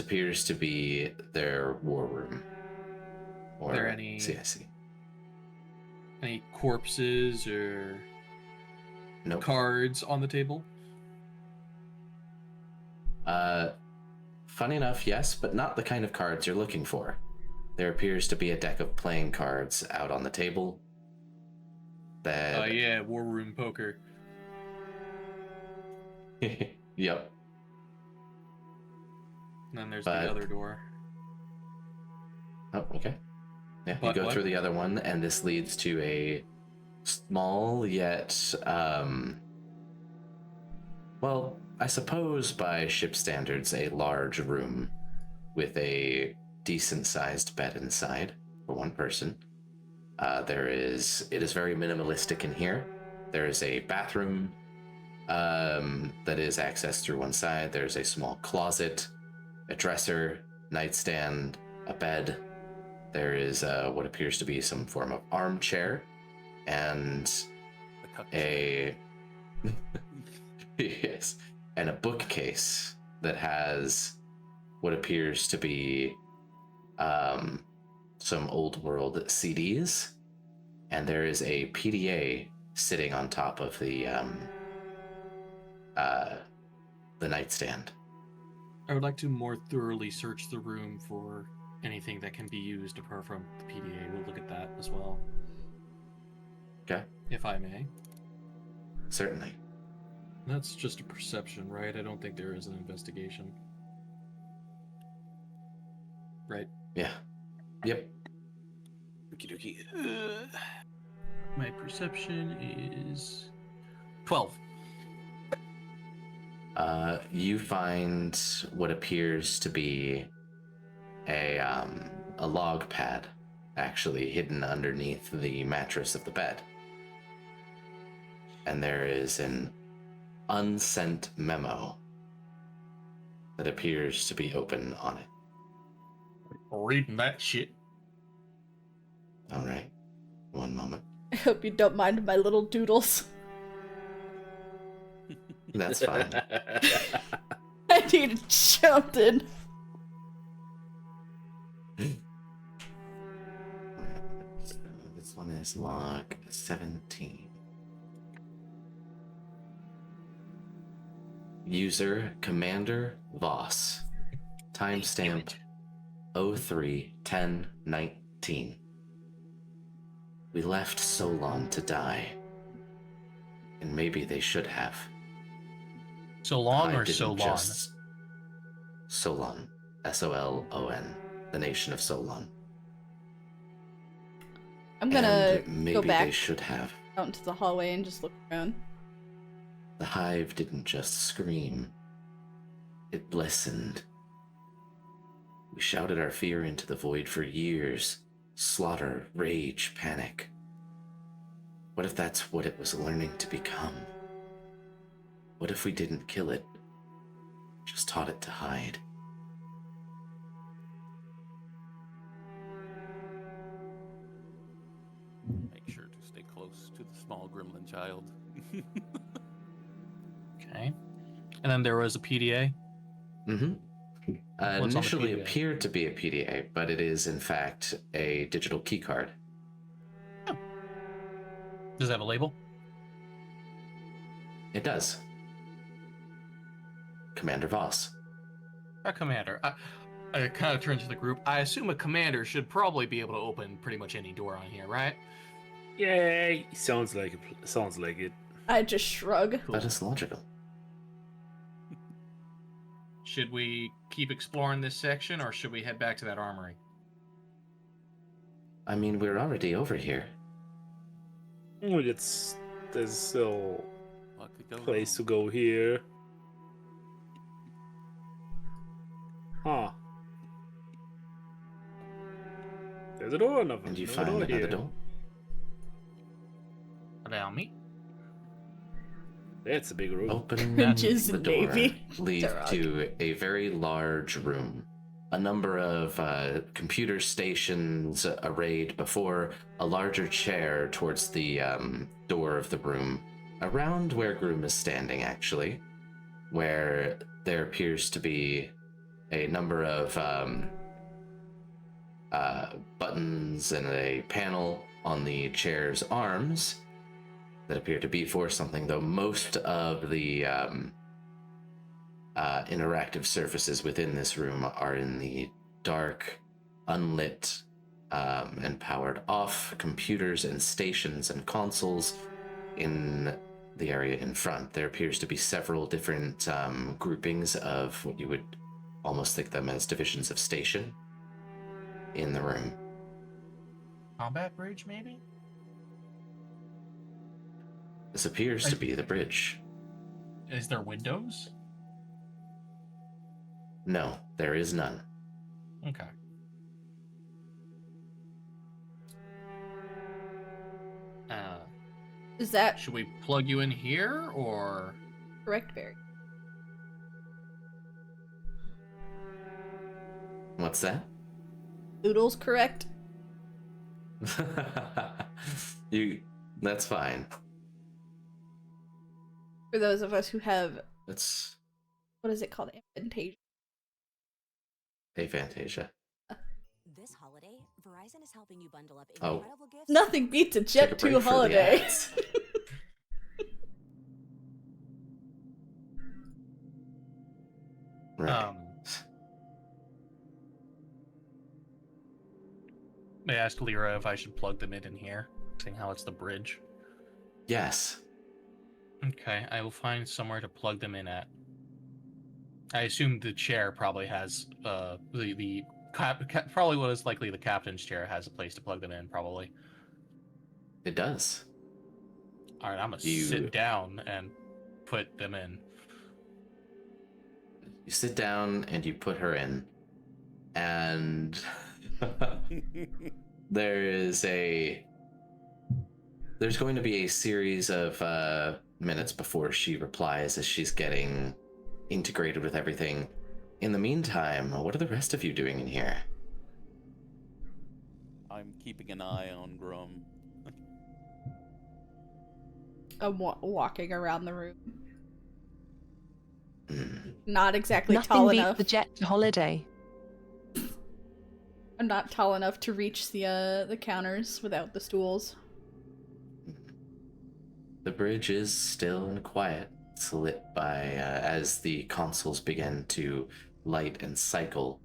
appears to be their war room. Or Are there any- CIC. Any corpses or Nope. cards on the table? Funny enough, yes, but not the kind of cards you're looking for. There appears to be a deck of playing cards out on the table. That. Yeah, War Room Poker. Yep. And then there's But- the other door. Oh, okay. Yeah, you But go what? through the other one, and this leads to a small yet, well, I suppose by ship standards, a large room with a decent-sized bed inside for one person. It is very minimalistic in here. There is a bathroom that is accessed through one side. There's a small closet, a dresser, nightstand, a bed. There is what appears to be some form of armchair, and a yes, and a bookcase that has what appears to be some old world CDs, and there is a PDA sitting on top of the nightstand. I would like to more thoroughly search the room for anything that can be used apart from the PDA. We'll look at that as well. Okay, If I may. certainly. That's just a perception, right? I don't think there is an investigation. Right? Yeah. Yep. Okie dokie. My perception is 12. You find what appears to be a log pad actually hidden underneath the mattress of the bed. And there is an unsent memo that appears to be open on it. Reading that shit. All right. One moment. I hope you don't mind my little doodles. That's fine. I need something. This one is log 17. User Commander Voss. Timestamp 03/10/19. We left Solon to die. And maybe they should have. So long I or so didn't long? just- Solon. Solon. The nation of Solon. I'm gonna And maybe go they back should have. out into the hallway and just look around. The hive didn't just scream. It listened. We shouted our fear into the void for years. Slaughter, rage, panic. What if that's what it was learning to become? What if we didn't kill it? Just taught it to hide? Make sure to stay close to the small gremlin child. Okay. And then there was a PDA. Mm-hmm. What's on the Initially PDA? appeared to be a PDA, but it is in fact a digital keycard. Does it have a label? It does. Commander Voss. A commander. I kind of turn to the group. I assume a commander should probably be able to open pretty much any door on here, right? Yeah, sounds like it. I just shrug. That is logical. Should we keep exploring this section, or should we head back to that armory? I mean, we're already over here. Oh, there's still What could go place to wrong? go here. Huh. There's a door. Another, And you another find door another here. door. Allow me. That's a big room. Open Cringes the door Navy. leads Durak. to a very large room. A number of computer stations arrayed before a larger chair towards the door of the room, around where Gruwum is standing, actually, where there appears to be a number of buttons and a panel on the chair's arms that appear to be for something, though most of the interactive surfaces within this room are in the dark, unlit, and powered off computers and stations and consoles in the area in front. There appears to be several different groupings of what you would almost think them as divisions of station in the room. Combat bridge, maybe? This appears to be the bridge. Is there windows? No, there is none. Okay. Is that Should we plug you in here, or... correct, Barry? What's that? Oodles correct? That's fine. For those of us who have, It's what is it called? Aphantasia. aphantasia. This holiday, Verizon is helping you bundle up Oh. incredible gifts. Nothing beats a Take a Jet 2 break for the holiday. ads. Right. May I ask Lyra if I should plug them in here, seeing how it's the bridge? Yes. Okay, I will find somewhere to plug them in at. I assume the chair probably has probably what is likely the captain's chair has a place to plug them in, probably. It does. All right, I'm gonna sit down and put them in. You sit down and you put her in, and there's going to be a series of minutes before she replies as she's getting integrated with everything. In the meantime, what are the rest of you doing in here? I'm keeping an eye on Gruwum. I'm walking around the room. Hmm. Not exactly Nothing tall beats enough. the jet to holiday. I'm not tall enough to reach the counters without the stools. The bridge is still and quiet. It's lit by, as the consoles begin to light and cycle,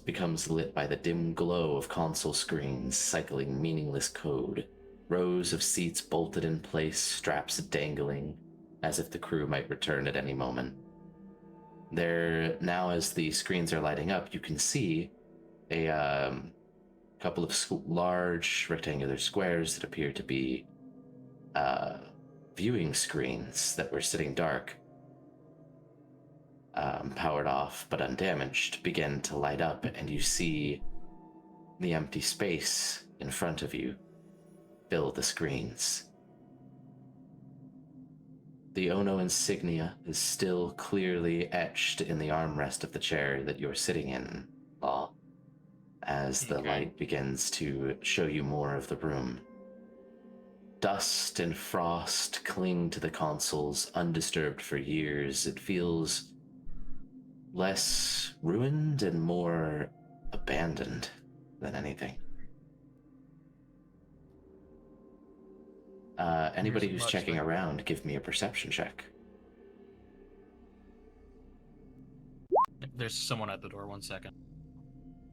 becomes lit by the dim glow of console screens cycling meaningless code. Rows of seats bolted in place, straps dangling, as if the crew might return at any moment. There, now as the screens are lighting up, you can see a couple of large rectangular squares that appear to be viewing screens that were sitting dark, powered off but undamaged, begin to light up, and you see the empty space in front of you fill the screens. The Ono insignia is still clearly etched in the armrest of the chair that you're sitting in, Law, as the light begins to show you more of the room. Dust and frost cling to the consoles, undisturbed for years. It feels less ruined and more abandoned than anything. Anybody who's checking around, give me a perception check. There's someone at the door. 1 second.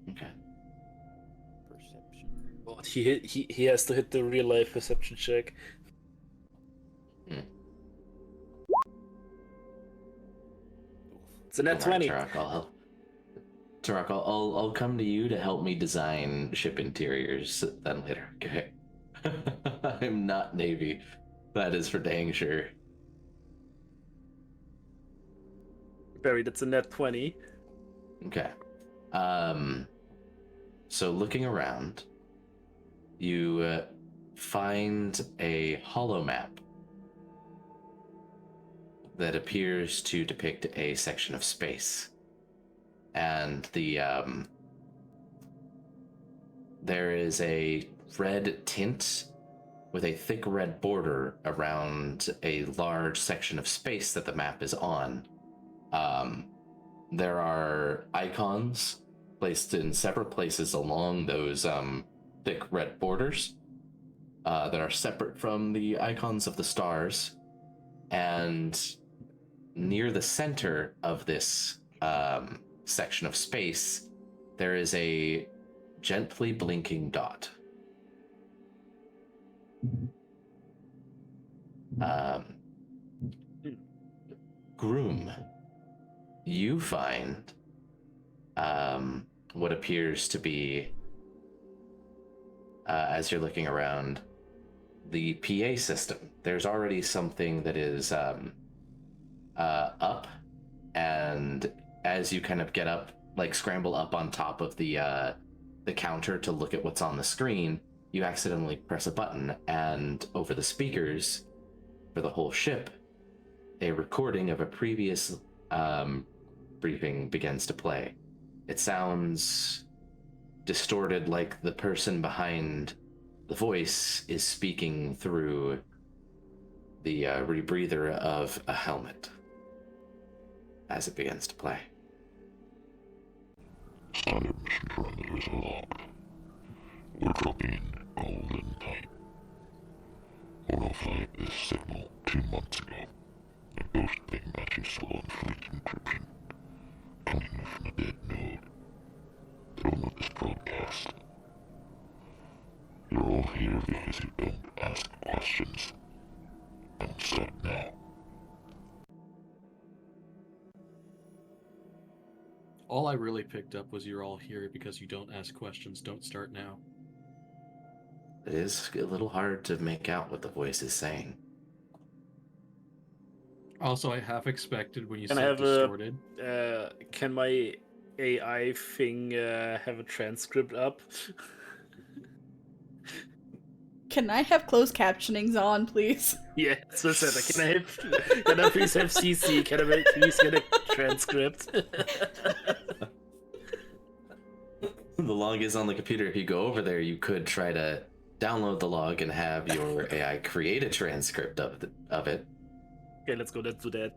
Okay. Perception. But he has to hit the real life perception check. It's a net 20. Tarak, I'll come to you to help me design ship interiors then later. Okay. I'm not Navy. That is for dang sure. Barry, that's a net 20. Okay. So looking around, you find a holo map that appears to depict a section of space. And there is a red tint with a thick red border around a large section of space that the map is on. There are icons placed in separate places along those thick red borders that are separate from the icons of the stars, and near the center of this section of space, there is a gently blinking dot. Gruwum, you find what appears to be, as you're looking around, the PA system. There's already something that is up, and as you kind of get up, like scramble up on top of the counter to look at what's on the screen, you accidentally press a button, and over the speakers for the whole ship, a recording of a previous briefing begins to play. It sounds distorted, like the person behind the voice is speaking through the rebreather of a helmet as it begins to play. Standard mission parameters are locked. We're dropping golden type. Notified this signal 2 months ago. A ghost ping message still on fleet encryption. Coming from a dead node. Thrown with this broadcast. You're all here because you don't ask questions. Don't start now. All I really picked up was you're all here because you don't ask questions. Don't start now. It is a little hard to make out what the voice is saying. Also, I half expected when you Can I said have distorted. Can my AI thing have a transcript up? Can I have closed captionings on, please? Yeah, so said. Can I please have CC? Can I please get a transcript? The log is on the computer. If you go over there, you could try to download the log and have your AI create a transcript of it. Okay, let's do that.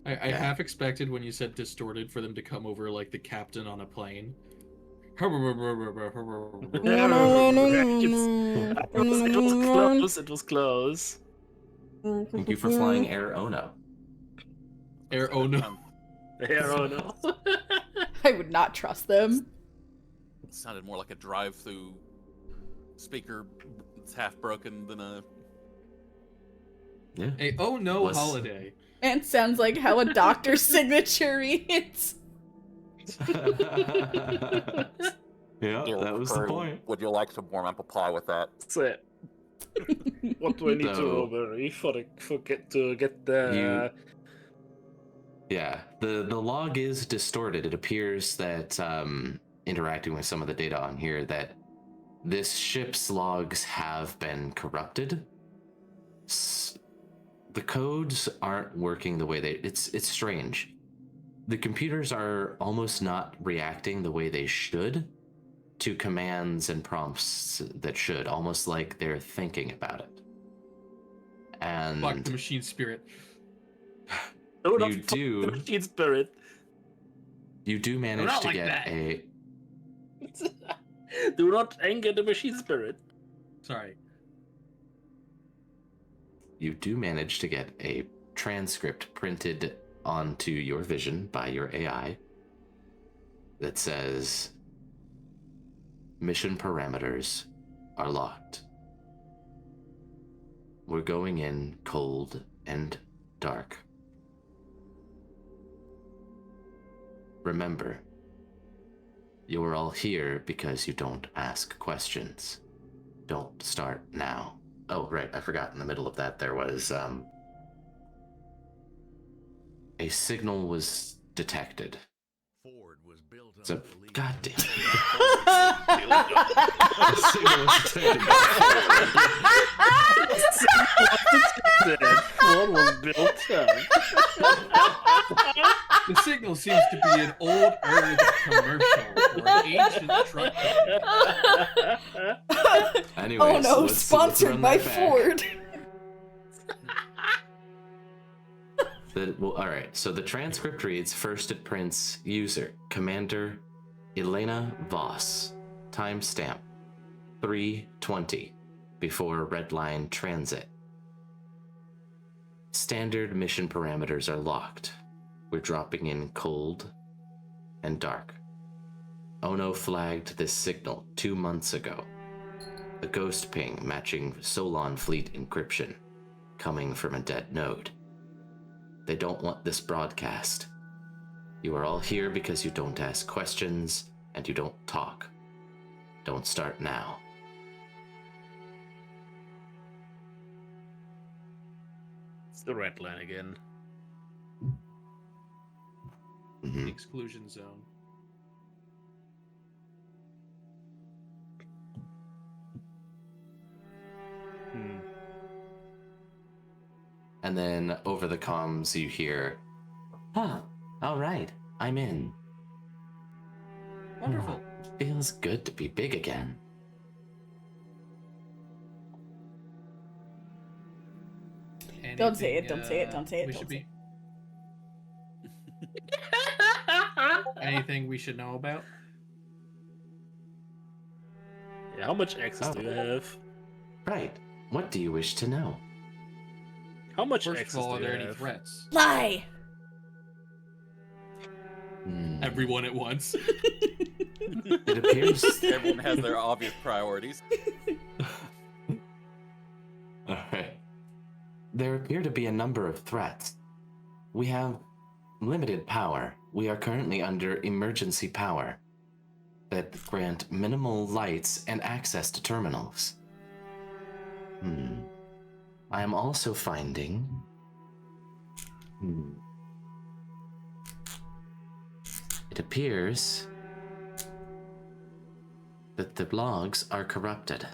I half expected when you said distorted for them to come over like the captain on a plane. It was close. Thank you for flying Air Ono. Air Ono. Air Ono. I would not trust them. It sounded more like a drive-through speaker that's half broken than a... Yeah. A oh no holiday. And sounds like how a doctor's signature reads. Yeah, that was the point. Would you like some warm apple pie with that? That's it. What do I need to overlay to get the... Yeah, the log is distorted. It appears that, interacting with some of the data on here, that this ship's logs have been corrupted. The codes aren't working the way it's strange. The computers are almost not reacting the way they should to commands and prompts that should, almost like they're thinking about it. And Fuck the machine spirit. You do. The machine spirit. You do manage to get a. Do not anger the machine spirit. Sorry. You do manage to get a transcript printed onto your vision by your AI that says mission parameters are locked. We're going in cold and dark. Remember, you're all here because you don't ask questions. Don't start now. Oh, right, I forgot in the middle of that there was, a signal was detected. Ford was built on So, God damn it. Ford was built The signal seems to be an old Earth commercial or an ancient truck. Anyways, Oh no, let's sponsored run by that back. Ford. Alright, so the transcript reads, first it prints user, Commander Elena Voss, timestamp 3:20, before red line transit. Standard mission parameters are locked. We're dropping in cold and dark. Ono flagged this signal 2 months ago. A ghost ping matching Solon fleet encryption, coming from a dead node. They don't want this broadcast. You are all here because you don't ask questions and you don't talk. Don't start now. It's the red line again. Mhm. Exclusion zone. And then over the comms you hear, "Huh, all right, I'm in. Wonderful. Feels good to be big again." Don't say it, Anything, don't say it, don't say it, we don't should say be... Anything we should know about? Yeah, how much access do you have? Right. What do you wish to know? How much First of access all, are do you there any have? threats? Lie! Everyone at once. It appears... Everyone has their obvious priorities. Alright. There appear to be a number of threats. We have limited power. We are currently under emergency power that grant minimal lights and access to terminals. I am also finding... It appears that the logs are corrupted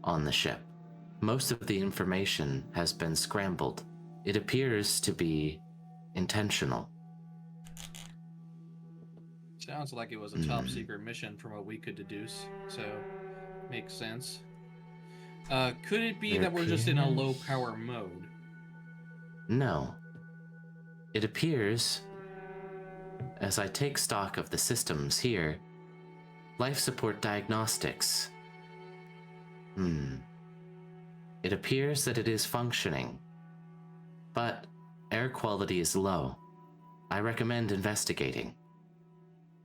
on the ship. Most of the information has been scrambled. It appears to be intentional. Sounds like it was a top secret mission from what we could deduce, so makes sense. Could it be that we're just in a low power mode? No. It appears, as I take stock of the systems here, life support diagnostics. It appears that it is functioning, but air quality is low. I recommend investigating.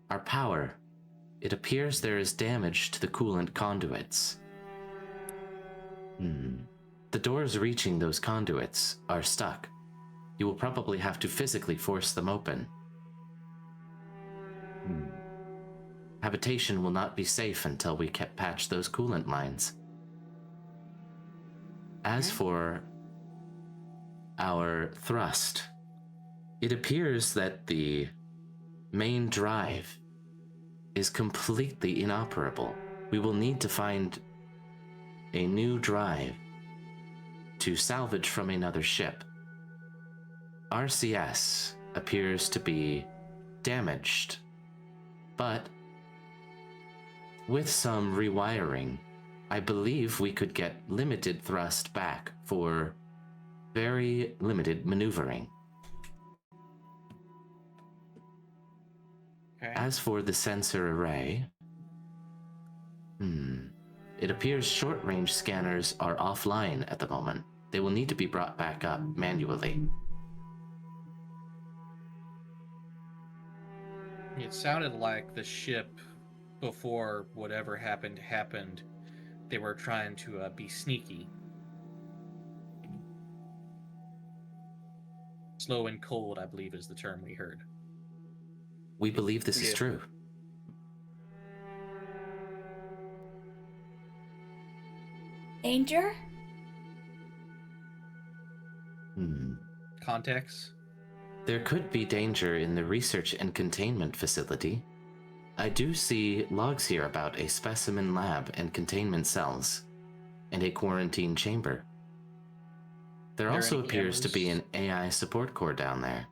Our power, it appears there is damage to the coolant conduits. The doors reaching those conduits are stuck. You will probably have to physically force them open. Habitation will not be safe until we patch those coolant lines. As for our thrust, it appears that the main drive is completely inoperable. We will need to find a new drive to salvage from another ship. RCS appears to be damaged, but with some rewiring, I believe we could get limited thrust back for very limited maneuvering. Okay. As for the sensor array, it appears short-range scanners are offline at the moment. They will need to be brought back up manually. It sounded like the ship, before whatever happened, they were trying to be sneaky. Slow and cold, I believe, is the term we heard. We believe this is true. Danger? Context? There could be danger in the research and containment facility. I do see logs here about a specimen lab and containment cells, and a quarantine chamber. There also appears to be an AI support core down there.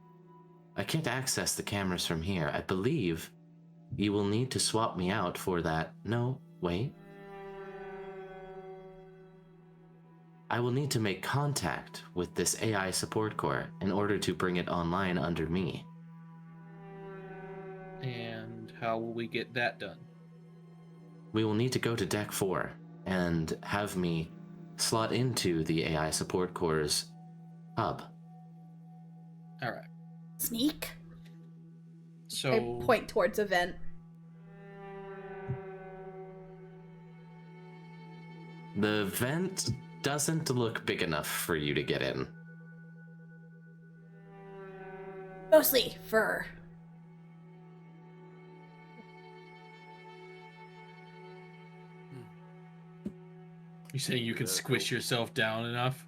I can't access the cameras from here. I believe you will need to swap me out for that. No, wait. I will need to make contact with this AI support core in order to bring it online under me. And how will we get that done? We will need to go to Deck 4 and have me slot into the AI support core's hub. All right. Sneak. So I point towards a vent. The vent doesn't look big enough for you to get in. Mostly fur. you saying you can squish yourself down enough?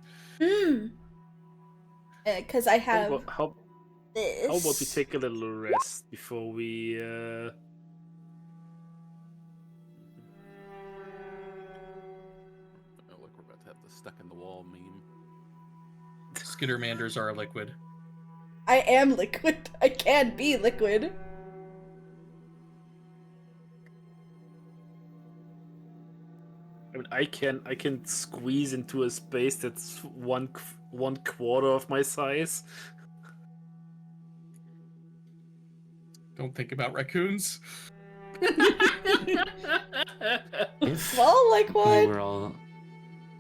Because I have How this. about we take a little rest before we Oh, look, we're about to have the stuck in the wall meme. Skittermanders are liquid. I am liquid. I can be liquid. I mean, I can squeeze into a space that's one quarter of my size. Don't think about raccoons. Well, like what?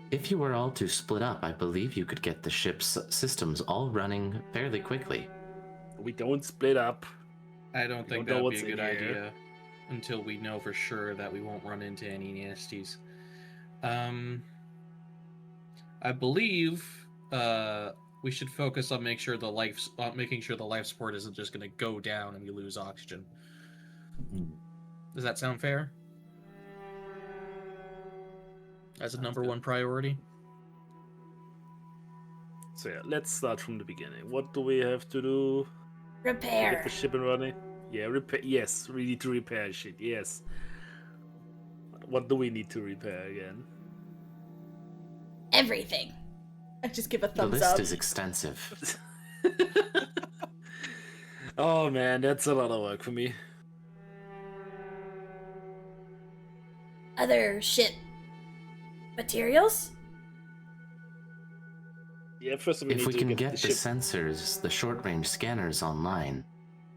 If you were all to split up, I believe you could get the ship's systems all running fairly quickly. We don't split up. I don't think know that would what's be a good in here. idea until we know for sure that we won't run into any nasties. I believe we should focus on making sure the life support isn't just going to go down and we lose oxygen. Does that sound fair? As a number one priority? So yeah, let's start from the beginning. What do we have to do to get Repair. the ship and running? Yeah, repair. Yes, we need to repair shit. Yes. What do we need to repair again? Everything. I just give a The thumbs list up. is extensive. Oh man, that's a lot of work for me. Other shit. Materials? Yeah, first we If need we to can get get the the ship. sensors, the short-range scanners online,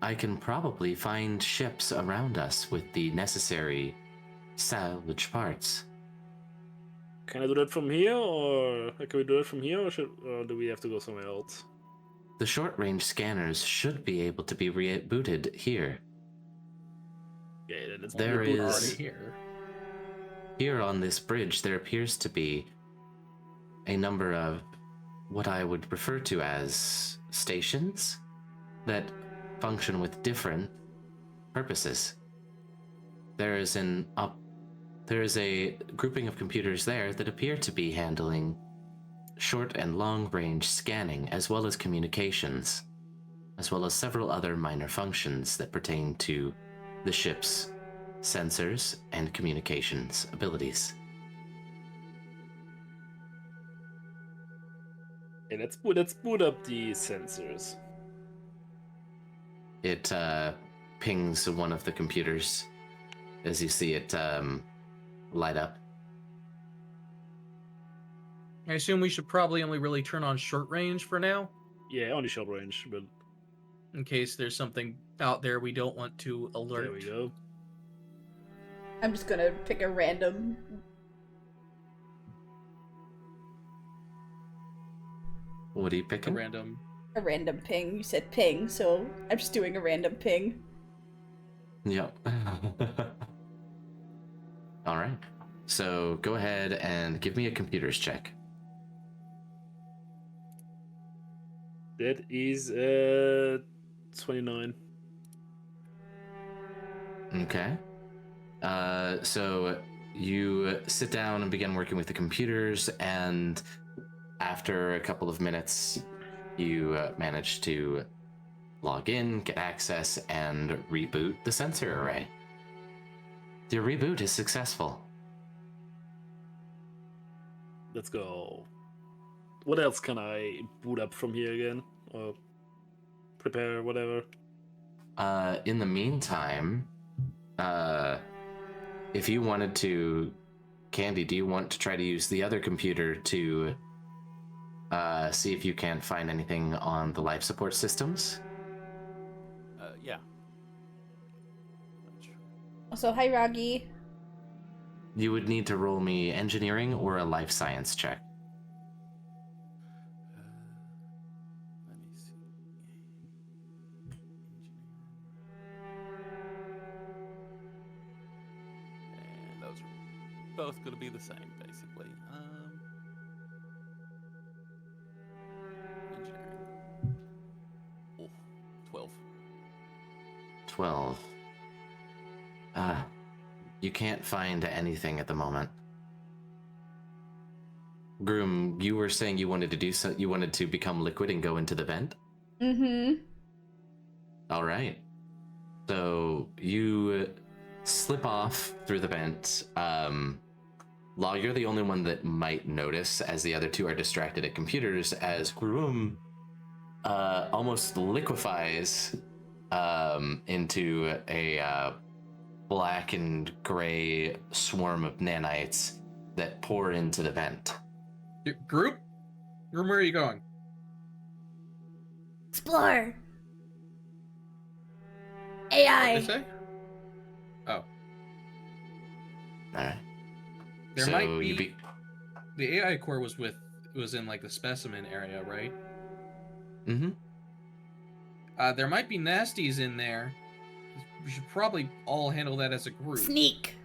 I can probably find ships around us with the necessary salvage parts. Can I do that from here, or can we do it from here, or do we have to go somewhere else? The short-range scanners should be able to be rebooted here. Yeah, then it's There reboot is- Already here. Here on this bridge, there appears to be a number of what I would refer to as stations that function with different purposes. There is a grouping of computers there that appear to be handling short and long range scanning, as well as communications, as well as several other minor functions that pertain to the ship's sensors and communications abilities. Yeah, let's boot up the sensors. It pings one of the computers as you see it light up. I assume we should probably only really turn on short range for now, Yeah, only short range, but in case there's something out there we don't want to alert. there we go. I'm just gonna pick a random. What are you A picking? random. Ping. You said ping, so I'm just doing a random ping. Yep. All right. So go ahead and give me a computers check. That is 29. Okay. So you sit down and begin working with the computers, and after a couple of minutes, you manage to log in, get access, and reboot the sensor array. Your reboot is successful. Let's go. What else can I boot up from here again? Or prepare, whatever? In the meantime, if you wanted to, Candi, do you want to try to use the other computer to see if you can't find anything on the life support systems? Yeah. Also, hi Ragi. You would need to roll me engineering or a life science check. both going to be the same, basically. Engineering. Oh, 12. 12. You can't find anything at the moment. Gruwum, you were saying you wanted to do so. You wanted to become liquid and go into the vent. Mm-hmm. All right. So you slip off through the vent. Law, you're the only one that might notice, as the other two are distracted at computers, as Gruwum almost liquefies into a black and gray swarm of nanites that pour into the vent. Group, where are you going? Explore. What did AI. they say? Oh. All right. There So might be... The AI core was in like the specimen area, right? Mm-hmm. There might be nasties in there. We should probably all handle that as a group. Sneak.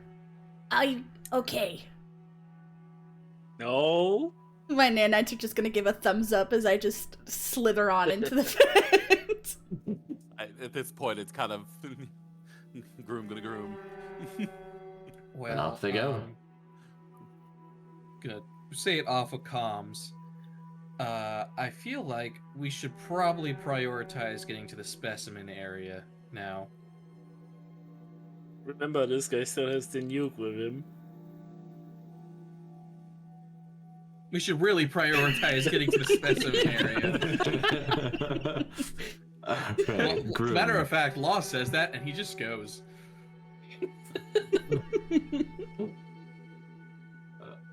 Okay. No. My nanites are just gonna give a thumbs up as I just slither on into the vent. At this point, it's kind of groom gonna groom. Well, And off they go. Gonna say it off of comms. I feel like we should probably prioritize getting to the specimen area now. Remember, this guy still has the nuke with him. We should really prioritize getting to the specimen area. Well, matter of fact, Law says that, and he just goes.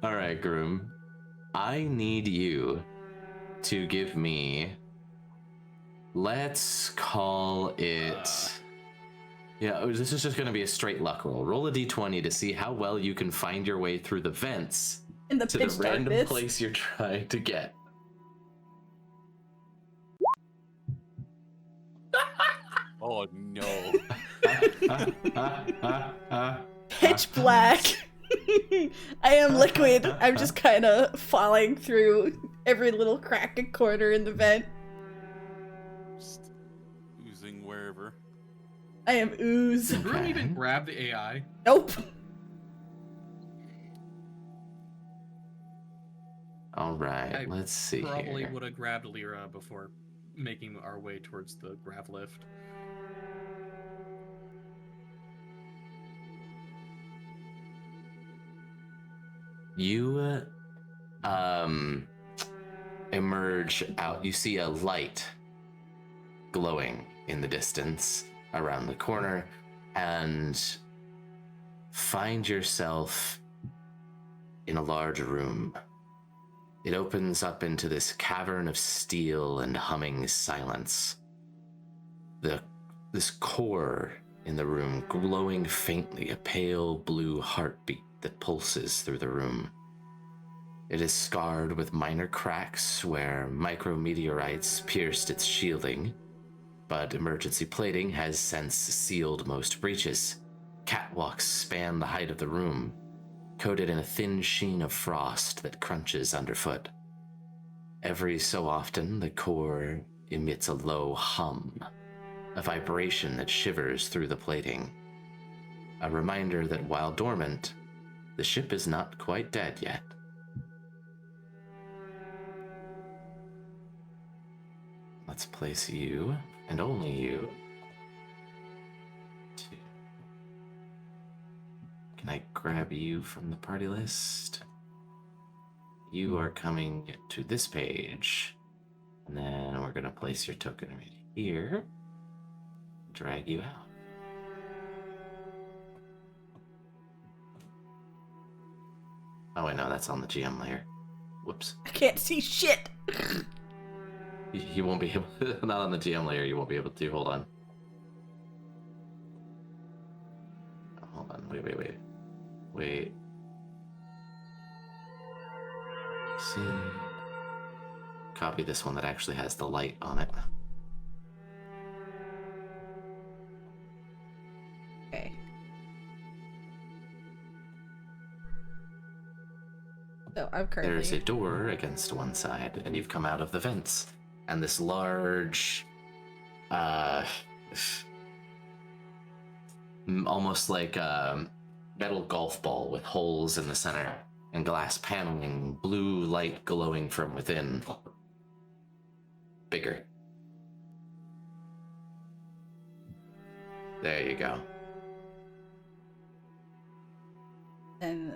All right, Gruwum. I need you to give me... Let's call it... Yeah, this is just going to be a straight luck roll. Roll a d20 to see how well you can find your way through the vents In the to the pitch random darkness. place you're trying to get. Oh no. Pitch black. I am liquid. I'm just kind of falling through every little crack and corner in the vent. Just oozing wherever. I am ooze. Did Groom even grab the AI? Nope. All right, I let's see Probably here. would have grabbed Lyra before making our way towards the grav lift. You emerge out. You see a light glowing in the distance around the corner and find yourself in a large room. It opens up into this cavern of steel and humming silence. This core in the room glowing faintly, a pale blue heartbeat that pulses through the room. It is scarred with minor cracks where micrometeorites pierced its shielding, but emergency plating has since sealed most breaches. Catwalks span the height of the room, coated in a thin sheen of frost that crunches underfoot. Every so often, the core emits a low hum, a vibration that shivers through the plating. A reminder that while dormant, the ship is not quite dead yet. Let's place you, and only you. Can I grab you from the party list? You are coming to this page. And then we're going to place your token right here. Drag you out. Oh, wait, no, that's on the GM layer. Whoops. I can't see shit. You won't be able to, not on the GM layer, you won't be able to. Hold on. Hold on, wait. See. Copy this one that actually has the light on it. Okay. So I'm currently... There's a door against one side, and you've come out of the vents. And this large, almost like a metal golf ball with holes in the center and glass paneling, blue light glowing from within. Bigger. There you go. And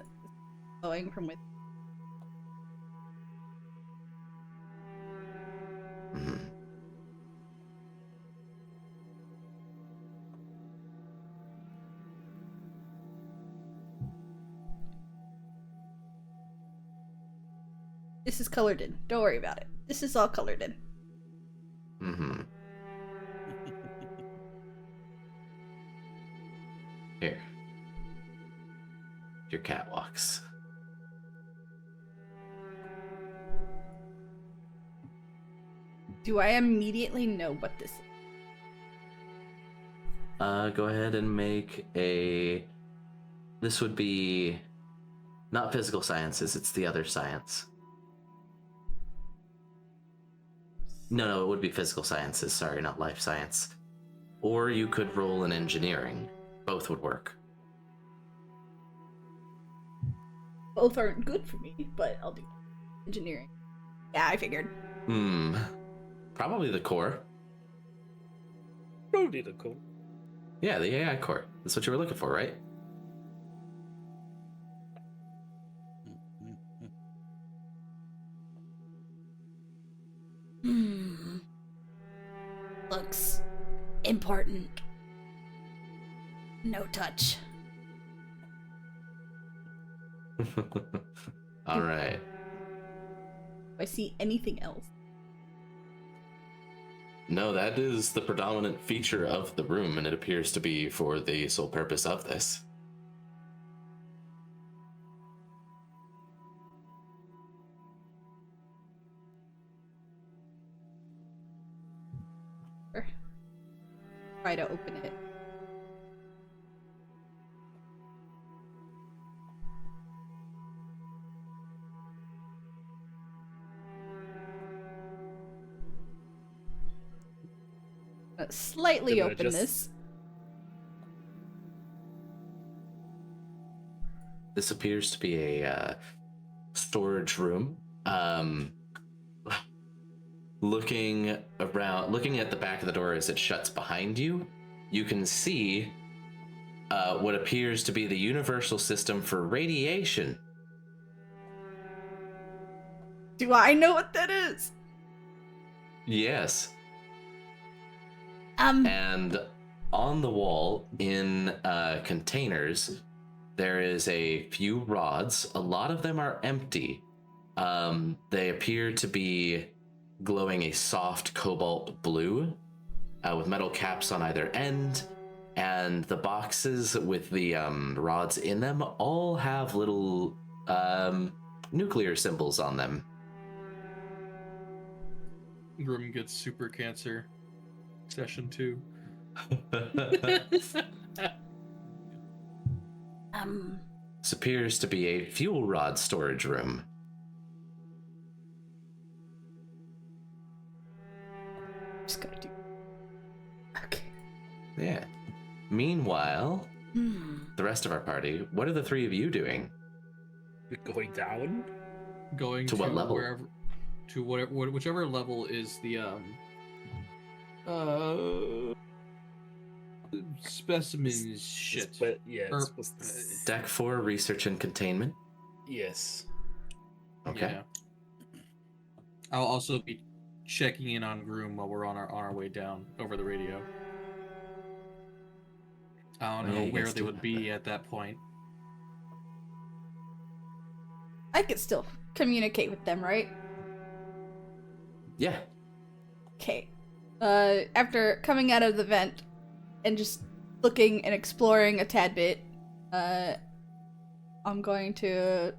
glowing from within. Mm-hmm. This is colored in. Don't worry about it. This is all colored in. Mm-hmm. Here. Your catwalks. Do I immediately know what this is? Go ahead and make a... This would be not physical sciences, it's the other science. No, it would be physical sciences, sorry, not life science. Or you could roll an engineering. Both would work. Both aren't good for me, but I'll do engineering. Yeah, I figured. Probably the core. Probably the core. Yeah, the AI core. That's what you were looking for, right? Looks important. No touch. All right. Do I see anything else? No, that is the predominant feature of the room, and it appears to be for the sole purpose of this. Try to open it. Slightly open this. This appears to be a storage room. Looking around, looking at the back of the door as it shuts behind you, you can see what appears to be the universal system for radiation. Do I know what that is? Yes. And on the wall in containers, there is a few rods. A lot of them are empty. They appear to be glowing a soft cobalt blue with metal caps on either end. And the boxes with the rods in them all have little nuclear symbols on them. Grim gets super cancer. Session 2. This appears to be a fuel rod storage room. Just gotta do. Okay. Yeah. Meanwhile, the rest of our party, what are the three of you doing? We're going down? Going To what level? Wherever, to whatever, whichever level is the specimens shit. Yeah, Deck 4, research and containment. yes. Okay. Yeah. I'll also be checking in on Gruwum while we're on our way down over the radio. I don't know Yeah, where they would be at that point. I could still communicate with them, right? Yeah. Okay. After coming out of the vent and just looking and exploring a tad bit, I'm going to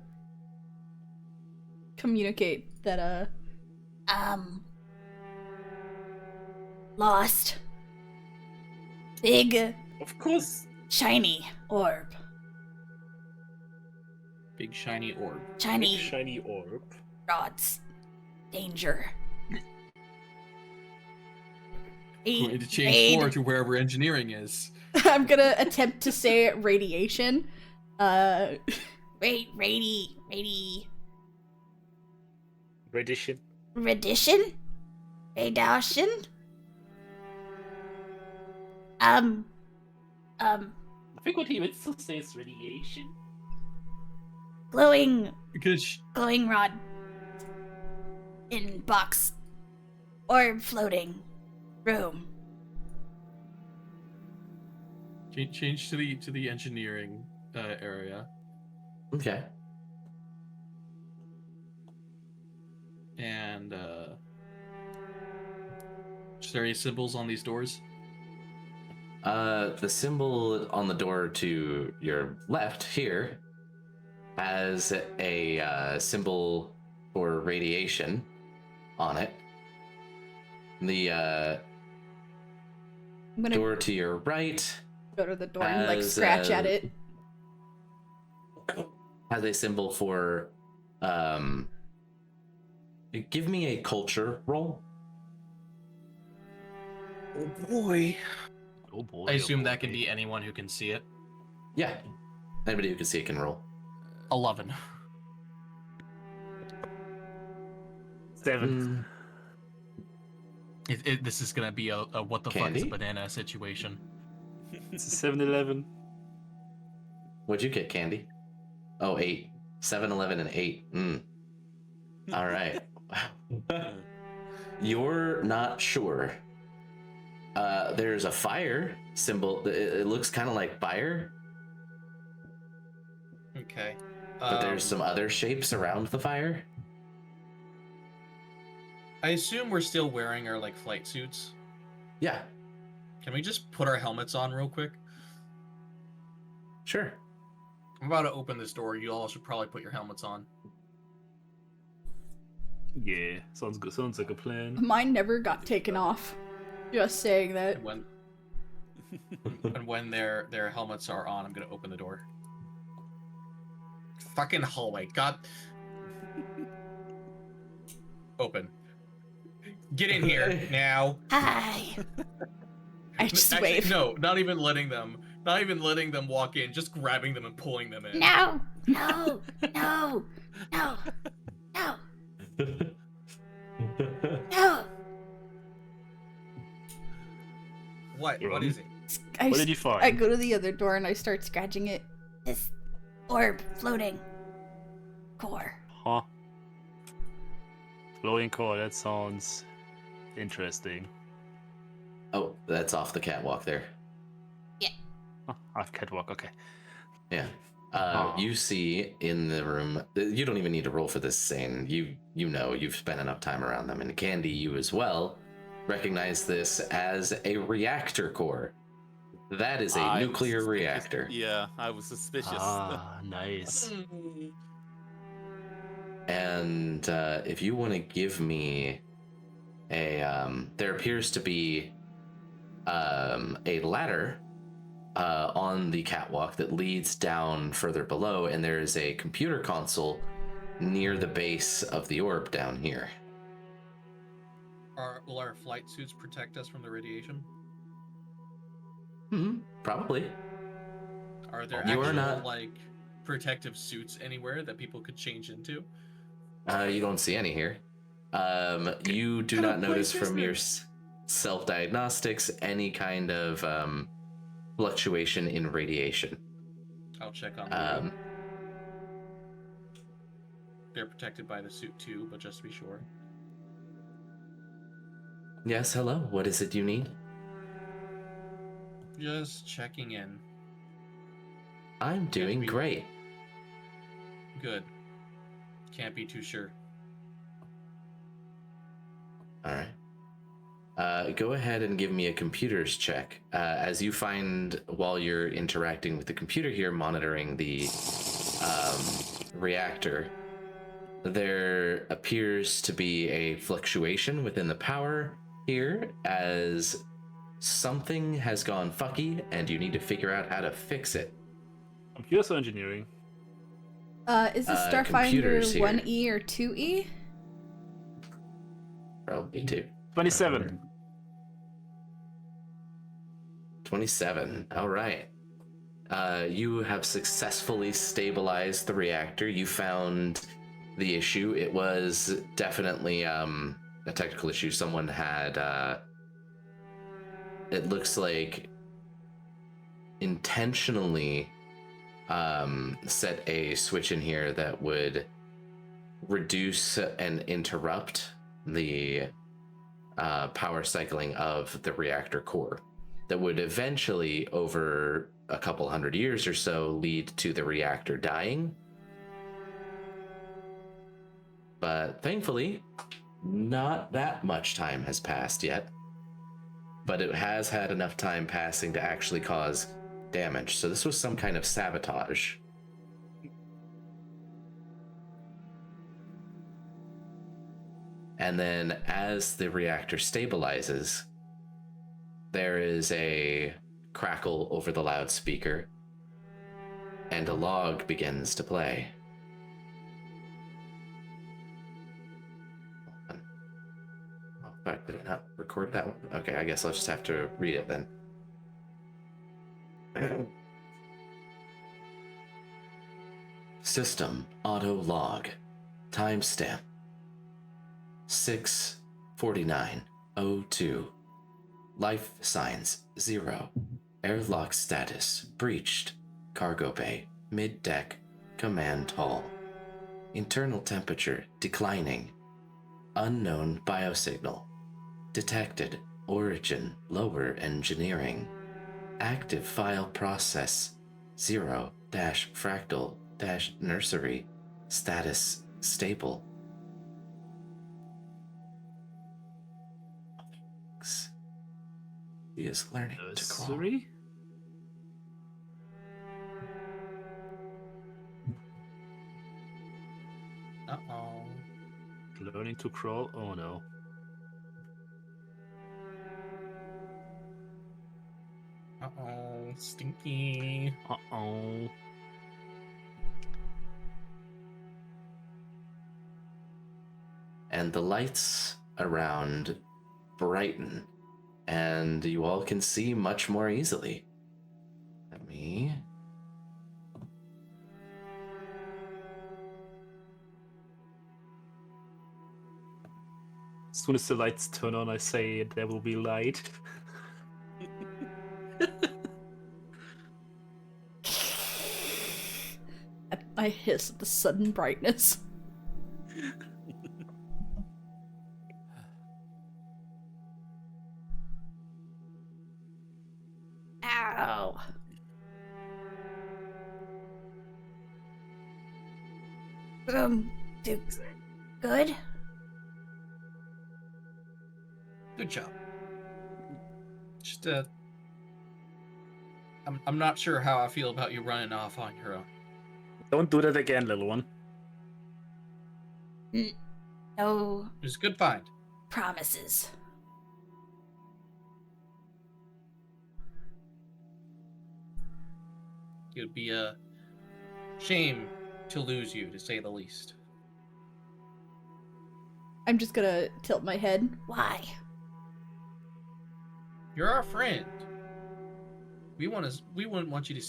communicate that, lost. Big, Of course. shiny orb. Big shiny orb. Shiny Big shiny orb. rods. Danger. Going to change floor to wherever engineering is. I'm gonna attempt to say radiation. Radiation. Radition. Radiation? Radiation? I think what he meant to say is radiation. Glowing Because rod. In box. Or floating. Room. change to the engineering area. Okay. And is there any symbols on these doors? The symbol on the door to your left here has a symbol for radiation on it. The I'm gonna door to your right go to the door and like has, scratch at it. has a symbol for give me a culture roll. Oh boy. Oh boy. I assume that can be anyone who can see it. Yeah, anybody who can see it can roll. 11. 7. This is gonna be a what the fuck is a Candi? banana situation. It's a 7-Eleven. What'd you get, Candi? Oh, 8. 7, 11, and 8. All right. You're not sure. There's a fire symbol. It looks kind of like fire, Okay. but there's some other shapes around the fire. I assume we're still wearing our like flight suits. Yeah, Can we just put our helmets on real quick? sure. I'm about to open this door. You all should probably put your helmets on. Yeah, sounds good. Sounds like a plan. Mine never got taken off. Just saying that. And when their helmets are on, I'm gonna open the door. Fucking hallway. God. Open. Get in here now. Hi. I just Actually, wave. no, not even letting them walk in, just grabbing them and pulling them in. No. No. No. No. No. No. What? What is it? What did you find? I go to the other door and I start scratching it. This orb floating core. Huh. Glowing core, that sounds interesting. Oh, that's off the catwalk there. Catwalk, okay. Yeah. Oh. You see in the room. You don't even need to roll for this, Zayne. You know you've spent enough time around them, and Candi, you as well, recognize this as a reactor core. That is a nuclear reactor. Yeah, I was suspicious. Ah, nice. And if you want to give me a, there appears to be a ladder on the catwalk that leads down further below, and there is a computer console near the base of the orb down here. Will our flight suits protect us from the radiation? Probably. Are there You are actual not- like protective suits anywhere that people could change into? You don't see any here. You do not notice from your self-diagnostics any kind of fluctuation in radiation. I'll check on them. They're protected by the suit too, but just to be sure. Yes, hello. What is it you need? Just checking in. I'm doing great. Good. Can't be too sure. All right. Go ahead and give me a computers check. As you find while you're interacting with the computer here, monitoring the reactor, there appears to be a fluctuation within the power here as something has gone fucky and you need to figure out how to fix it. Computers or engineering? Is the Starfinder computers here. 1E or 2E? Probably 2. 27. 27. All right. You have successfully stabilized the reactor. You found the issue. It was definitely a technical issue. Someone had, it looks like, intentionally set a switch in here that would reduce and interrupt the power cycling of the reactor core. That would eventually, over a couple hundred years or so, lead to the reactor dying. But thankfully, not that much time has passed yet. But it has had enough time passing to actually cause damage. So this was some kind of sabotage. And then as the reactor stabilizes, there is a crackle over the loudspeaker, and a log begins to play. Oh, fuck, did I not record that one? Okay, I guess I'll just have to read it then. System auto log. Timestamp 6:49:02. Life signs 0. Airlock status breached. Cargo bay, mid-deck, command hall. Internal temperature declining. Unknown biosignal. Detected. Origin lower engineering. Active file process 0-fractal-nursery. Status stable. He is learning to crawl. Nursery? Uh-oh. Learning to crawl? Oh no. Uh-oh. Stinky. Uh-oh. And the lights around brighten, and you all can see much more easily. Let me... As soon as the lights turn on, I say there will be light. I hiss at the sudden brightness. Ow. Do good? Good job. Just, I'm not sure how I feel about you running off on your own. Don't do that again, little one. No It was a good find. promises. It would be a shame to lose you, to say the least. I'm just gonna tilt my head. Why? You're our friend. We wouldn't want to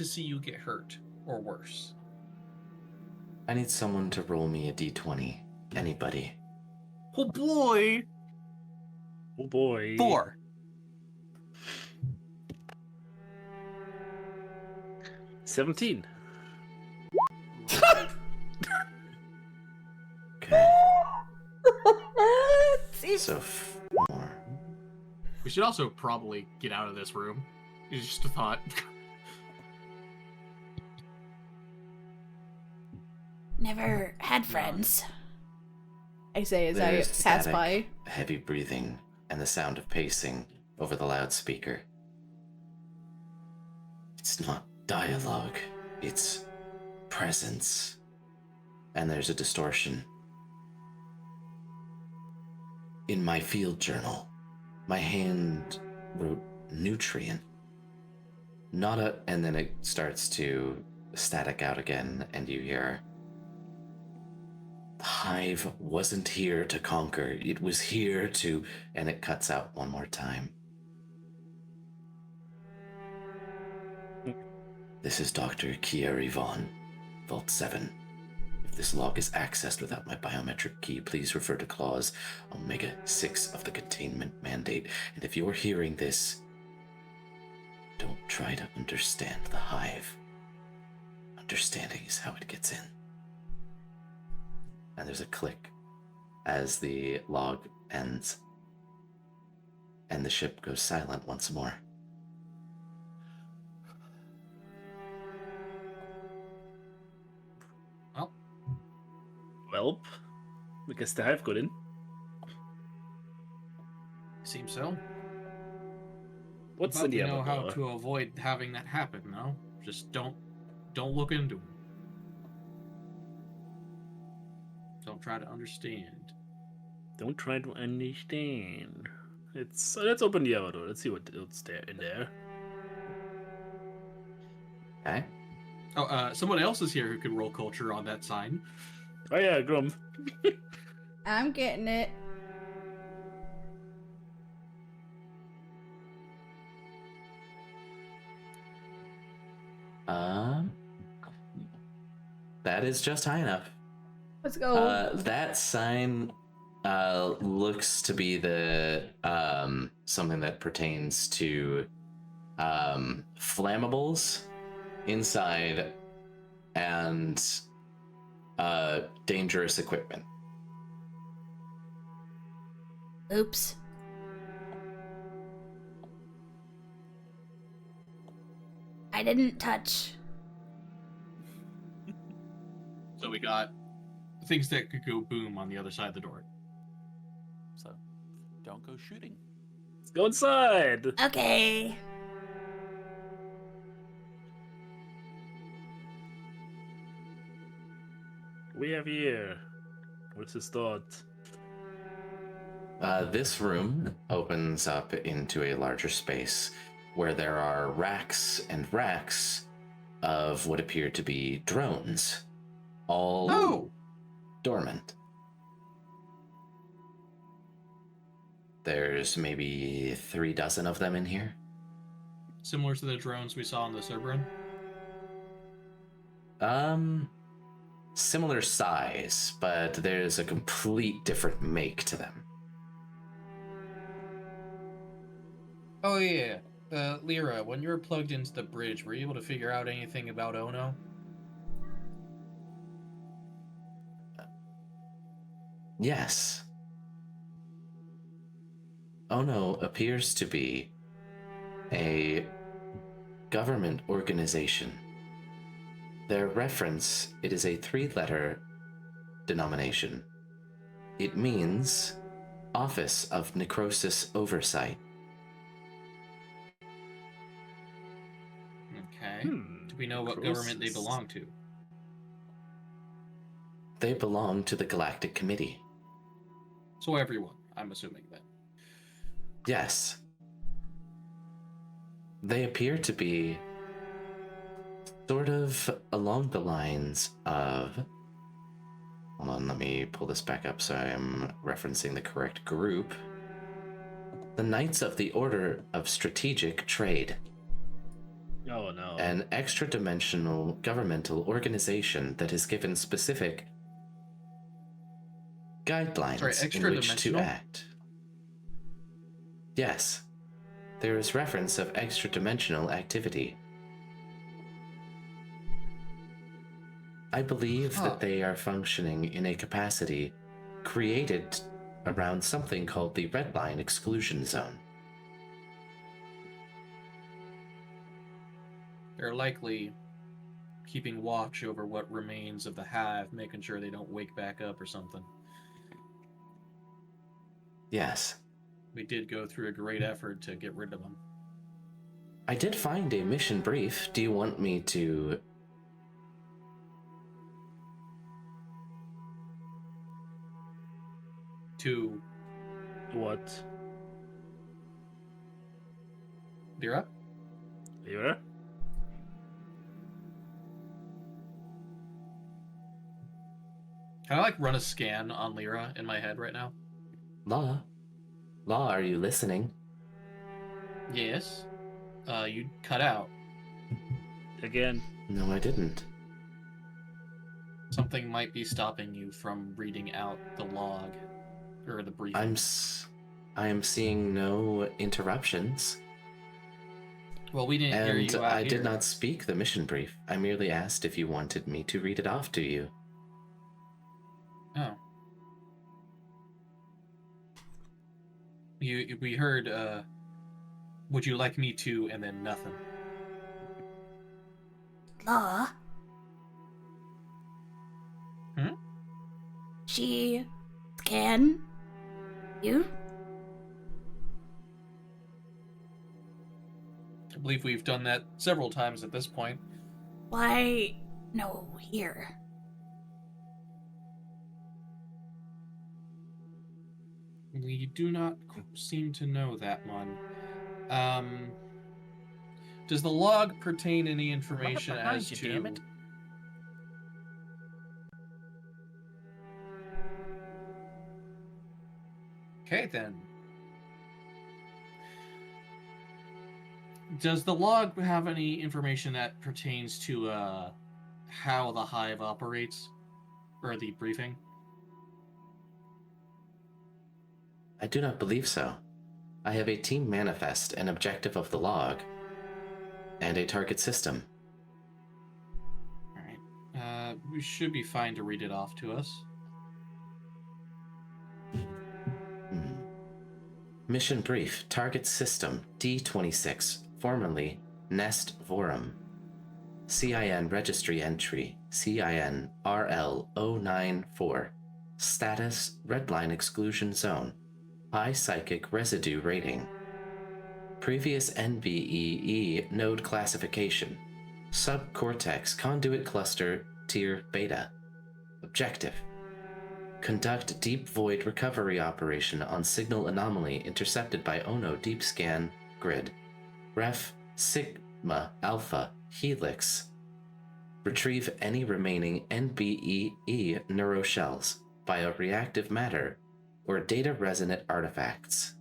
see you get hurt or worse. I need someone to roll me a d20. Anybody. Oh boy! Oh boy. 4. $17. Okay. So 4. We should also probably get out of this room. It's just a thought. Never had friends. I say as There's I pass static, by. heavy breathing, and the sound of pacing over the loudspeaker. It's not dialogue, it's presence. And there's a distortion. In my field journal, my hand wrote nutrient. Not a, and then it starts to static out again, and you hear, "The hive wasn't here to conquer. It was here to..." And it cuts out one more time. "This is Dr. Kieri Vaughn, Vault 7. If this log is accessed without my biometric key, please refer to Clause Omega 6 of the Containment Mandate. And if you're hearing this, don't try to understand the hive. Understanding is how it gets in." And there's a click as the log ends, and the ship goes silent once more. Welp, I guess the hive got in. Seems so. What's But in the we know other how door? to avoid having that happen, no? Just don't look into them. Don't try to understand. Don't try to understand. Let's open the other door. Let's see what's there in there. Okay? Oh, someone else is here who could roll culture on that sign. Oh yeah, Grum. I'm getting it. That is just high enough. Let's go. That sign looks to be the something that pertains to flammables inside and dangerous equipment. Oops. I didn't touch. So we got things that could go boom on the other side of the door. So, don't go shooting. Let's go inside. Okay. We have here. What's his thought? This room opens up into a larger space where there are racks and racks of what appear to be drones, all dormant. There's maybe 3 dozen of them in here. Similar to the drones we saw on the Cerberin. Similar size, but there's a complete different make to them. Oh yeah. Lyra, when you were plugged into the bridge, were you able to figure out anything about Ono? Yes. Ono appears to be a government organization. Their reference, it is a 3-letter denomination. It means Office of Necrosis Oversight. Okay. Do we know what government they belong to? They belong to the Galactic Committee. So everyone, I'm assuming then. Yes. They appear to be sort of along the lines of... Hold on, let me pull this back up so I am referencing the correct group. The Knights of the Order of Strategic Trade. Oh no. An extra-dimensional governmental organization that is given specific guidelines in which to act. Yes. There is reference of extra-dimensional activity. I believe that they are functioning in a capacity created around something called the Red Line Exclusion Zone. They're likely keeping watch over what remains of the hive, making sure they don't wake back up or something. Yes. We did go through a great effort to get rid of them. I did find a mission brief. Do you want me to... To... What? Lyra? Lyra? Can I, like, run a scan on Lyra in my head right now? Law? Law, are you listening? Yes. You cut out. Again. No, I didn't. Something might be stopping you from reading out the log, or the briefing. I am seeing no interruptions. Well, we didn't hear you out I here. did not speak the mission brief. I merely asked if you wanted me to read it off to you. Oh. We heard, would you like me to, and then nothing. Law? Hmm? She scan you? I believe we've done that several times at this point. Why no here? We do not seem to know that one. Does the log pertain any information as to... damn it. Okay, then. Does the log have any information that pertains to how the hive operates? Or the briefing? I do not believe so. I have a team manifest, an objective of the log, and a target system. Alright. We should be fine to read it off to us. Mission brief, target system D26, formerly Nest Vorum. CIN registry entry, CIN RL094. Status, redline exclusion zone. High psychic residue rating. Previous NBEE node classification. Subcortex conduit cluster tier beta. Objective. Conduct deep void recovery operation on signal anomaly intercepted by Ono deep scan grid. Ref Sigma Alpha Helix. Retrieve any remaining NBEE neuroshells, bioreactive matter, or data resonant artifacts.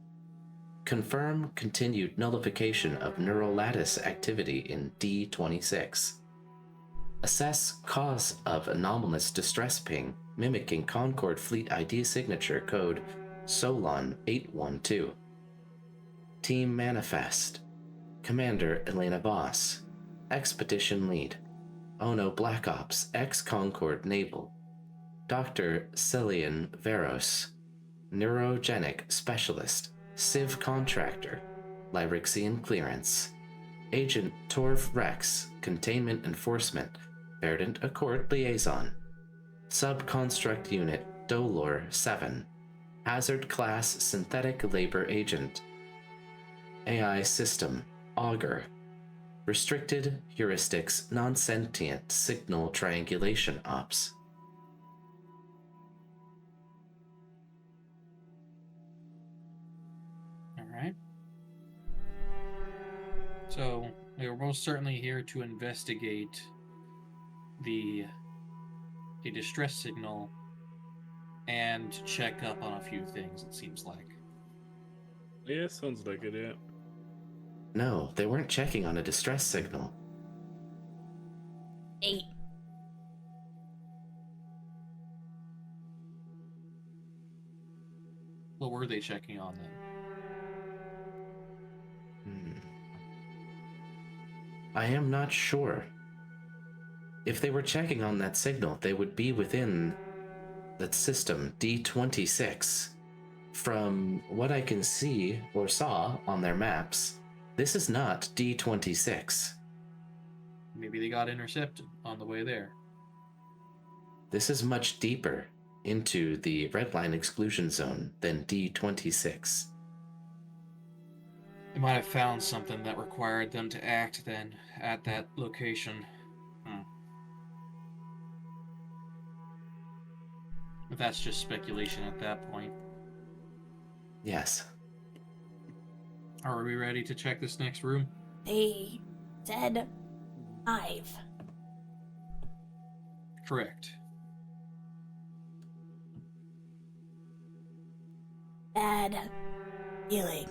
Confirm continued nullification of neural lattice activity in D26. Assess cause of anomalous distress ping mimicking Concord Fleet ID signature code Solon 812. Team Manifest. Commander Elena Voss. Expedition Lead. Ono Black Ops ex-Concord Naval. Dr. Cillian Veros. Neurogenic Specialist. Civ Contractor. Lyrixian Clearance. Agent Torv Rex. Containment Enforcement. Verdant Accord Liaison. Subconstruct Unit Dolor 7. Hazard Class Synthetic Labor Agent. AI System Augur. Restricted Heuristics Non-Sentient Signal Triangulation Ops. Alright. So, we are most certainly here to investigate the distress signal and check up on a few things, it seems like. Yeah, sounds like it, yeah. No, they weren't checking on a distress signal. 8. What were they checking on then? I am not sure. If they were checking on that signal, they would be within that system D26. From what I can see or saw on their maps, this is not D26. Maybe they got intercepted on the way there. This is much deeper into the redline exclusion zone than D26. They might have found something that required them to act then at that location. But that's just speculation at that point. Yes. Are we ready to check this next room? They said 5. Correct. bad feeling.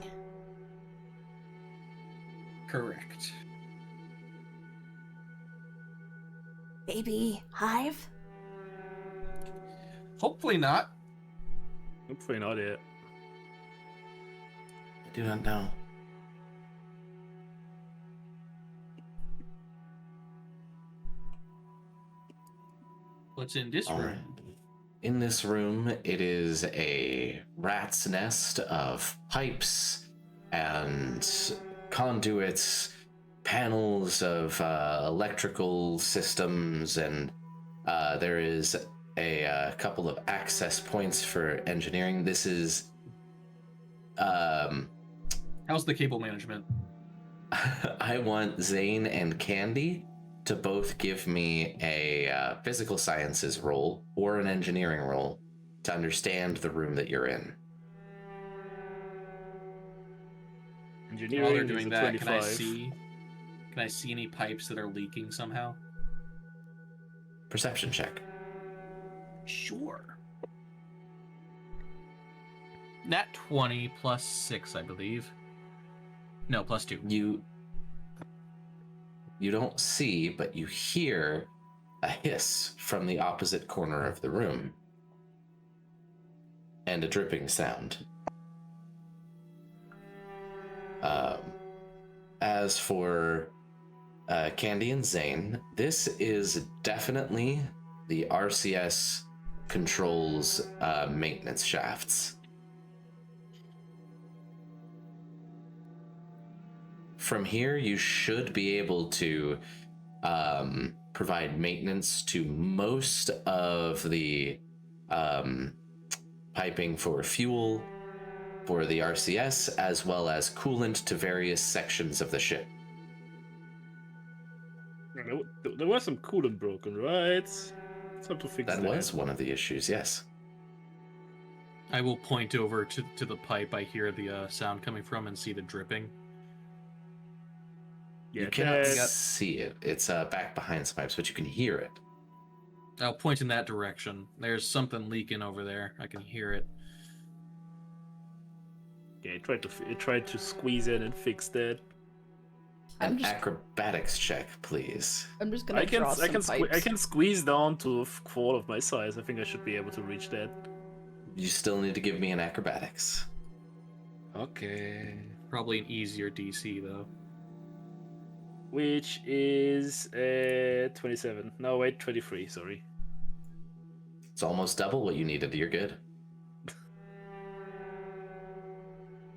Correct. Baby hive? Hopefully not. Hopefully not yet. I do not know. What's in this room? In this room, it is a rat's nest of pipes and conduits, panels of electrical systems, and there is a couple of access points for engineering. This is... How's the cable management? I want Zayne and Candi to both give me a physical sciences roll or an engineering roll to understand the room that you're in. Engineering While they're is doing a that, 25. can I see any pipes that are leaking somehow? Perception check. Sure. Nat 20 plus 6, I believe. No, plus 2. You don't see, but you hear a hiss from the opposite corner of the room. And a dripping sound. As for Candi and Zayne, this is definitely the RCS controls maintenance shafts. From here, you should be able to provide maintenance to most of the piping for fuel for the RCS, as well as coolant to various sections of the ship. There was some coolant broken, right? It's time to fix that. That was one of the issues, yes. I will point over to the pipe I hear the sound coming from and see the dripping. Yeah, You cannot see it. It's back behind some pipes, but you can hear it. I'll point in that direction. There's something leaking over there. I can hear it. Yeah, it tried to squeeze in and fix that. An acrobatics check, please. I'm just gonna draw some pipes. I can squeeze down to a quarter of my size. I think I should be able to reach that. You still need to give me an acrobatics. Okay. Probably an easier DC, though. Which is 27. No, wait, 23, sorry. It's almost double what you needed. You're good.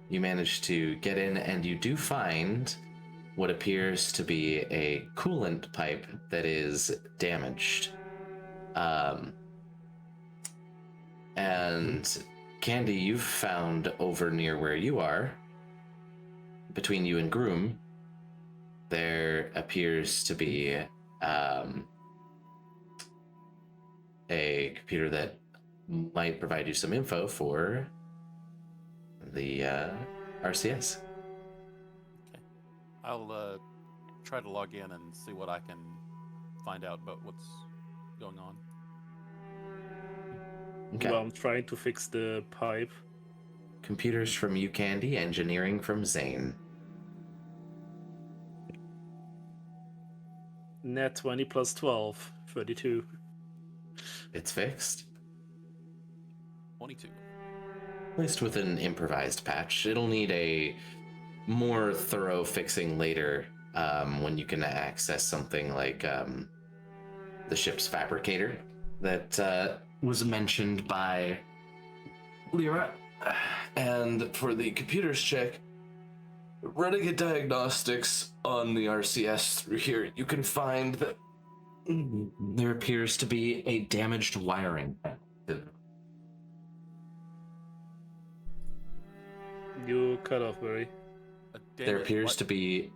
You managed to get in, and you do find what appears to be a coolant pipe that is damaged. And Candi, you've found over near where you are, between you and Gruwum, there appears to be a computer that might provide you some info for the RCS. Okay. I'll try to log in and see what I can find out about what's going on. Okay. Well, I'm trying to fix the pipe. Computers from you, Candi. Engineering from Zayne. Net 20 plus 12, 32. It's fixed. 22. At least with an improvised patch. It'll need a more thorough fixing later when you can access something like the ship's fabricator that was mentioned by Lyra. And for the computers check, running a diagnostics on the RCS through here, you can find that there appears to be a damaged wiring. You cut off, Barry. There appears to be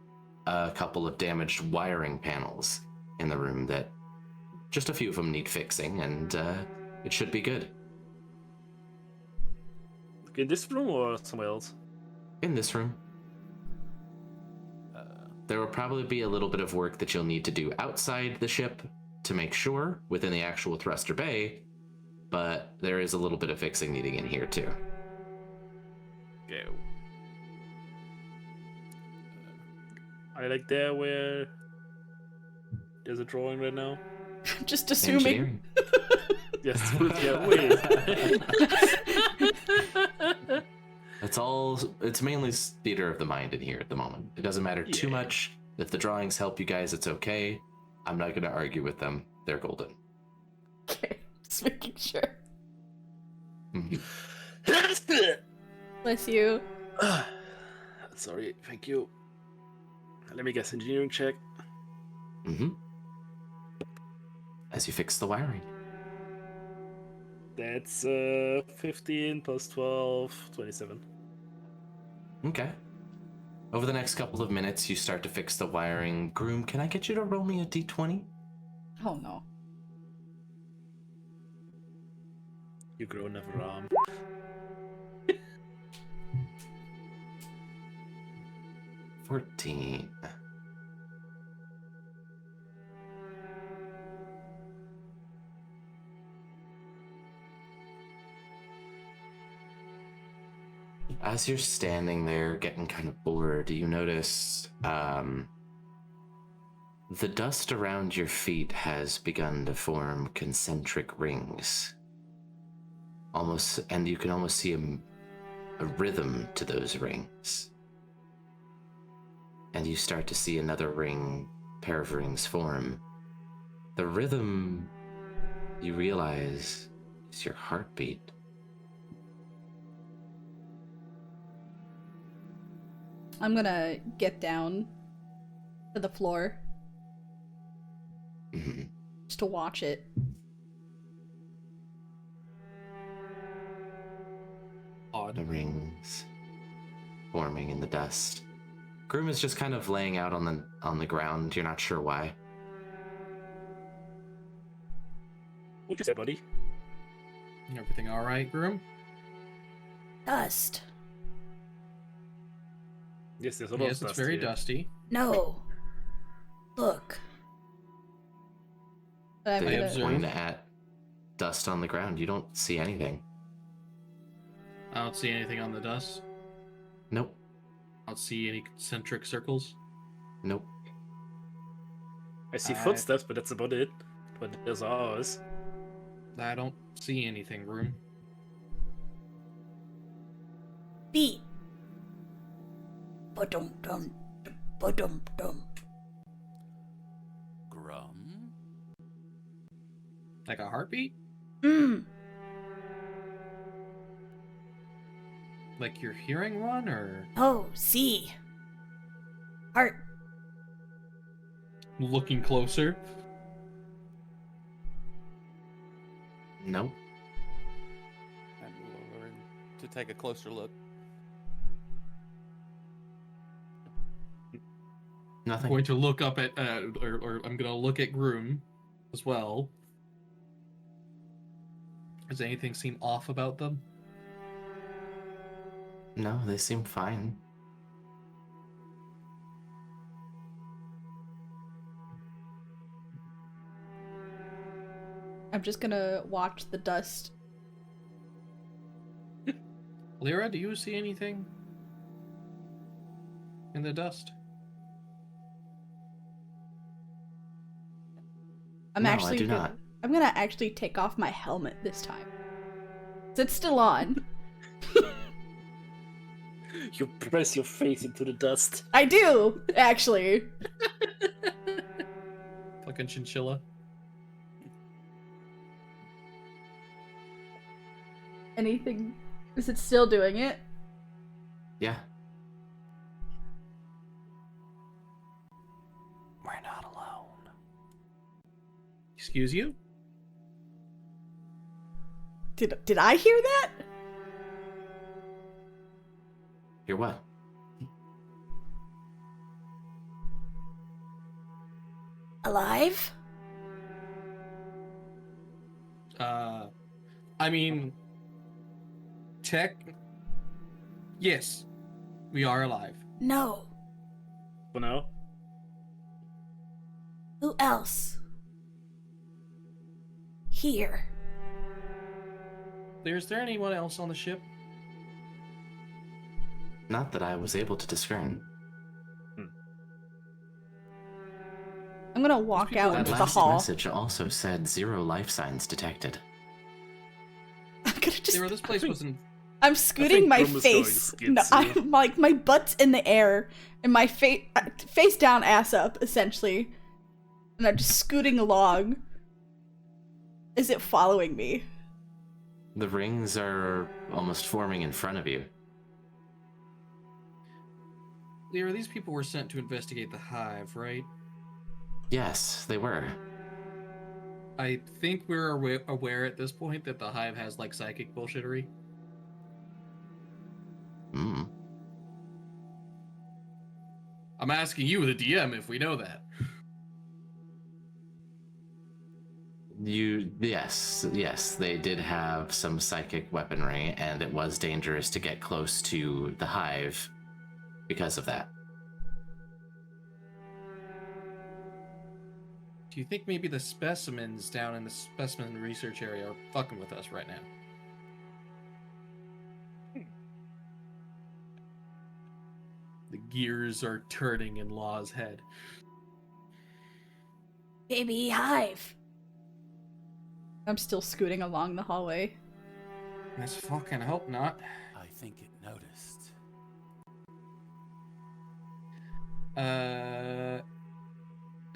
a couple of damaged wiring panels in the room that just a few of them need fixing, and it should be good. In this room or somewhere else? In this room. There will probably be a little bit of work that you'll need to do outside the ship to make sure within the actual thruster bay, but there is a little bit of fixing needing in here too. Okay. I like there where there's a drawing right now. Just assuming. Engineering. Yes, yeah, wait. It's mainly theater of the mind in here at the moment. It doesn't matter too much. If the drawings help you guys, it's okay. I'm not going to argue with them. They're golden. Okay, just making sure. Mhm. Bless you. Sorry, thank you. Let me guess, engineering check. Mm-hmm. As you fix the wiring. That's 15 plus 12, 27. Okay. Over the next couple of minutes, you start to fix the wiring. Gruwum, can I get you to roll me a d20? Oh no. You grow never arm. $14. As you're standing there getting kind of bored, you notice the dust around your feet has begun to form concentric rings. And you can almost see a rhythm to those rings. And you start to see another pair of rings form. The rhythm, you realize, is your heartbeat. I'm gonna get down to the floor. Mm-hmm. Just to watch it. The rings forming in the dust. Gruwum is just kind of laying out on the ground. You're not sure why. What'd you say, buddy? Everything all right, Gruwum? Dust. Yes, there's a lot of Yes, dust it's very here. dusty. No. Look. I'm They gonna... point at dust on the ground. You don't see anything. I don't see anything on the dust. Nope. I don't see any concentric circles. Nope. I see footsteps, but that's about it. But there's ours. I don't see anything, Gruwum. Beat. Ba-dum-dum. Ba-dum-dum. Grum? Like a heartbeat? Mmm. Like you're hearing one, or Oh, see. Heart. looking closer? Nope. I move over to take a closer look. I'm Nothing. going to look up at, or I'm going to look at Gruwum as well. Does anything seem off about them? No, they seem fine. I'm just gonna watch the dust. Lyra, do you see anything in the dust? No, I do not. I'm gonna actually take off my helmet this time. It's still on. You press your face into the dust. I do, actually. Fucking chinchilla. Anything? Is it still doing it? Yeah. We're not alone. Excuse you? Did I hear that? Hear what? Alive? I mean, yes, we are alive. No. For now. Who else? Here. Is there anyone else on the ship? Not that I was able to discern. I'm gonna walk out That into the last hall. message also said 0 life signs detected. I'm gonna just. Zero, this place wasn't. I'm scooting my Gruwum is going face. skitsy. No, I'm like my butt's in the air and my face down, ass up, essentially. And I'm just scooting along. Is it following me? The rings are almost forming in front of you. Lyra, these people were sent to investigate the hive, right? Yes, they were. I think we're aware at this point that the hive has like psychic bullshittery. Hmm. I'm asking you, the DM, if we know that. Yes, they did have some psychic weaponry, and it was dangerous to get close to the hive because of that. Do you think maybe the specimens down in the specimen research area are fucking with us right now? The gears are turning in Law's head. Baby hive. I'm still scooting along the hallway. Let's fucking hope not. I think it noticed.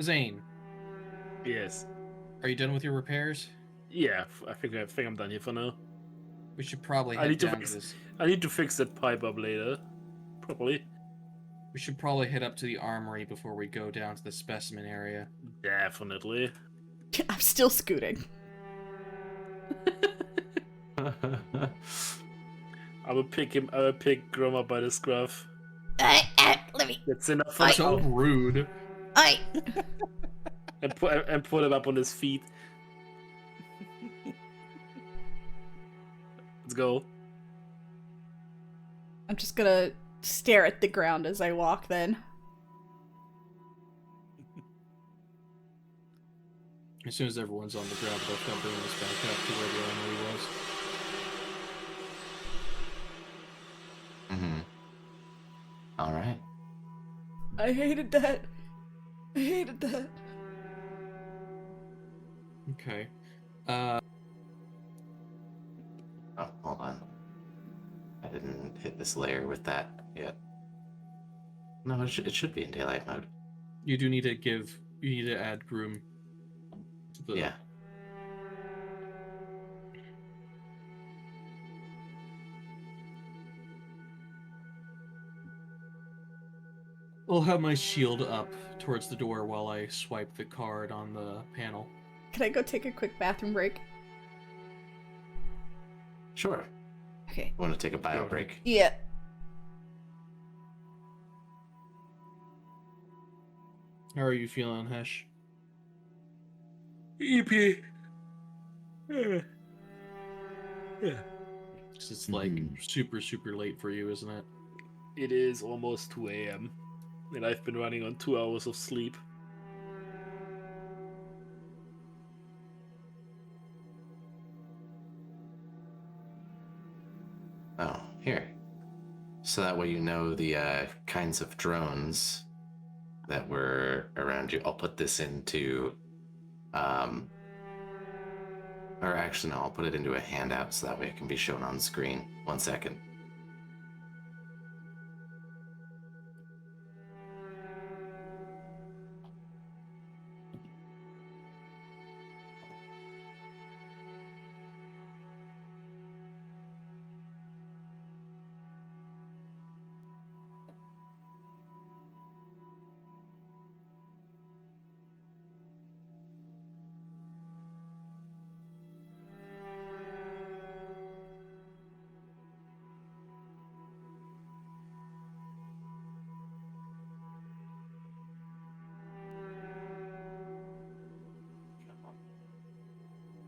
Zayne, Yes. are you done with your repairs? Yeah, I think I'm done here for now. We should probably I head need to down fix- to this. I need to fix that pipe up later. Probably. We should probably head up to the armory before we go down to the specimen area. Definitely. I'm still scooting. I will pick Gruwum up by the scruff. Let me. That's enough for I- now. So rude. And put it up on his feet. Let's go. I'm just gonna stare at the ground as I walk then. As soon as everyone's on the ground, they'll come bring us back up to where the armory was. Mm-hmm. All right. I hated that. I hated that. Okay. Oh, hold on. I didn't hit this layer with that yet. No, it should be in daylight mode. You do need to you need to add Gruwum to the... Yeah. I'll have my shield up towards the door while I swipe the card on the panel. Can I go take a quick bathroom break? Sure. Okay. Want to take a bio break? Yeah. How are you feeling, Hesch? EP. Yeah. 'Cause it's like super, super late for you, isn't it? It is almost 2 a.m. and I've been running on 2 hours of sleep. Oh, here. So that way you know the kinds of drones that were around you. I'll put this into, or actually no, I'll put it into a handout so that way it can be shown on screen. 1 second.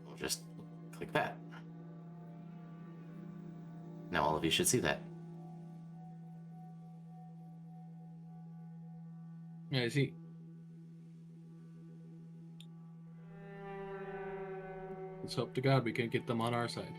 We'll just click that. Now all of you should see that. Yeah, I see. Let's hope to God we can get them on our side.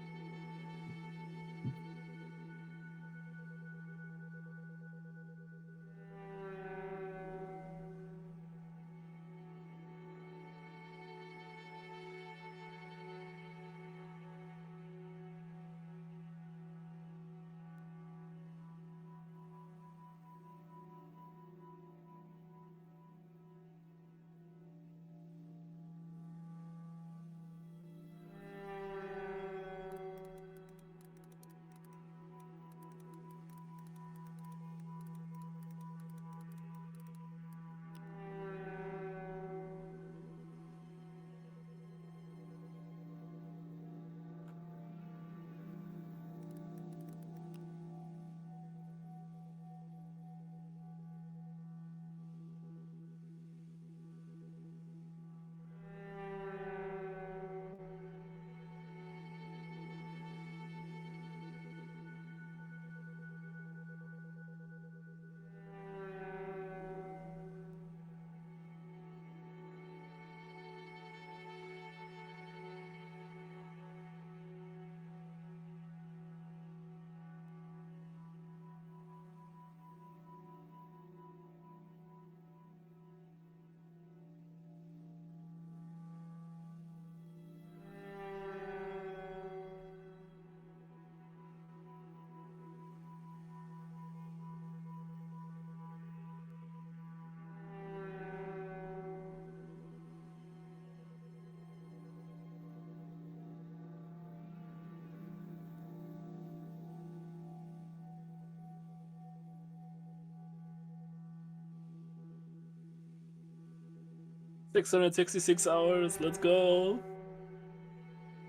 666 hours. Let's go.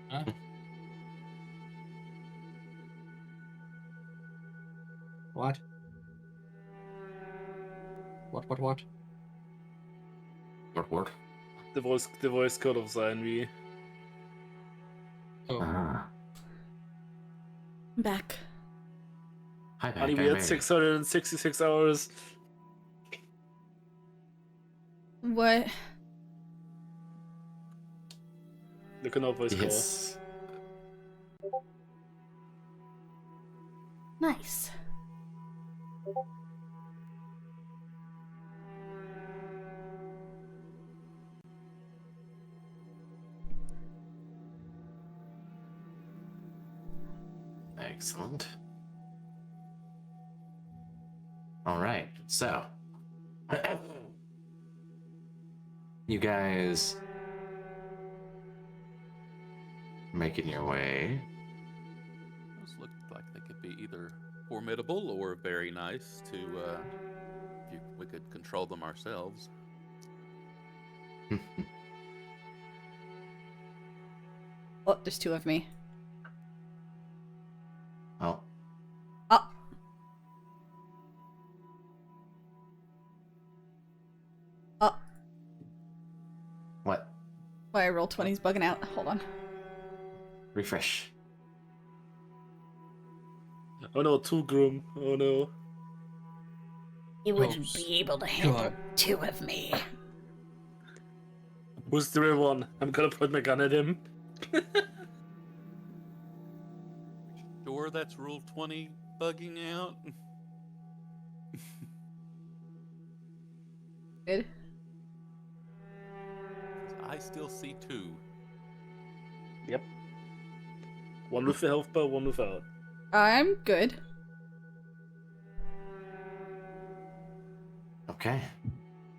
Huh? What? What? What? The voice code of Zayne. Oh, Ah. I'm back. Hi, back. Honey, we I'm had ready. 666 hours. What? Look at our voice call. Yes. Nice. Excellent. All right, so you guys making your way. Those look like they could be either formidable or very nice to, if we could control them ourselves. Oh, there's two of me. Oh, Oh. Oh. what? Why I roll 20's bugging out. Hold on. Refresh. Oh no, 2 Gruwum. Oh no. You wouldn't Oops. be able to handle God. two of me. Who's the real one? I'm gonna put my gun at him. Sure, that's Rule 20 bugging out? Good. I still see 2. Yep. One with the health bar, one without. I'm good. Okay.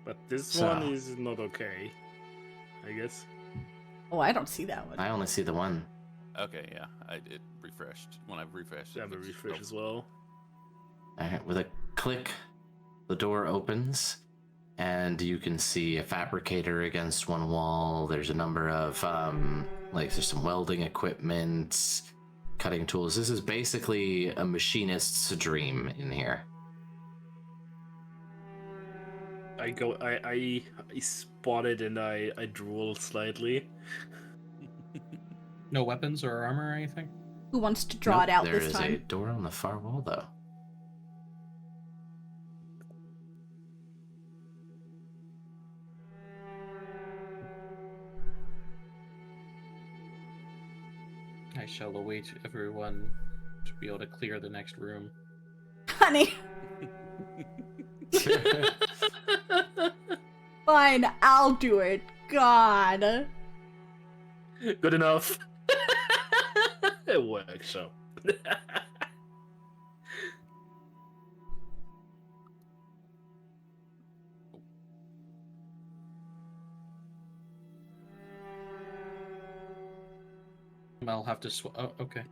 But this So- one is not okay. I guess. Oh, I don't see that one. I only see the one. Okay, yeah, it refreshed. When I refreshed it, I'm a it's- refresh oh, as well. All right, with a click, the door opens, and you can see a fabricator against one wall. There's a number of there's some welding equipment, cutting tools. This is basically a machinist's dream in here. I spot it and I drool slightly. no weapons or armor or anything? Who wants to draw Nope, it out there this is time? a door on the far wall, though. I shall await everyone to be able to clear the next room. Honey, fine, I'll do it. God. Good enough. It works, so. I'll have to oh, okay.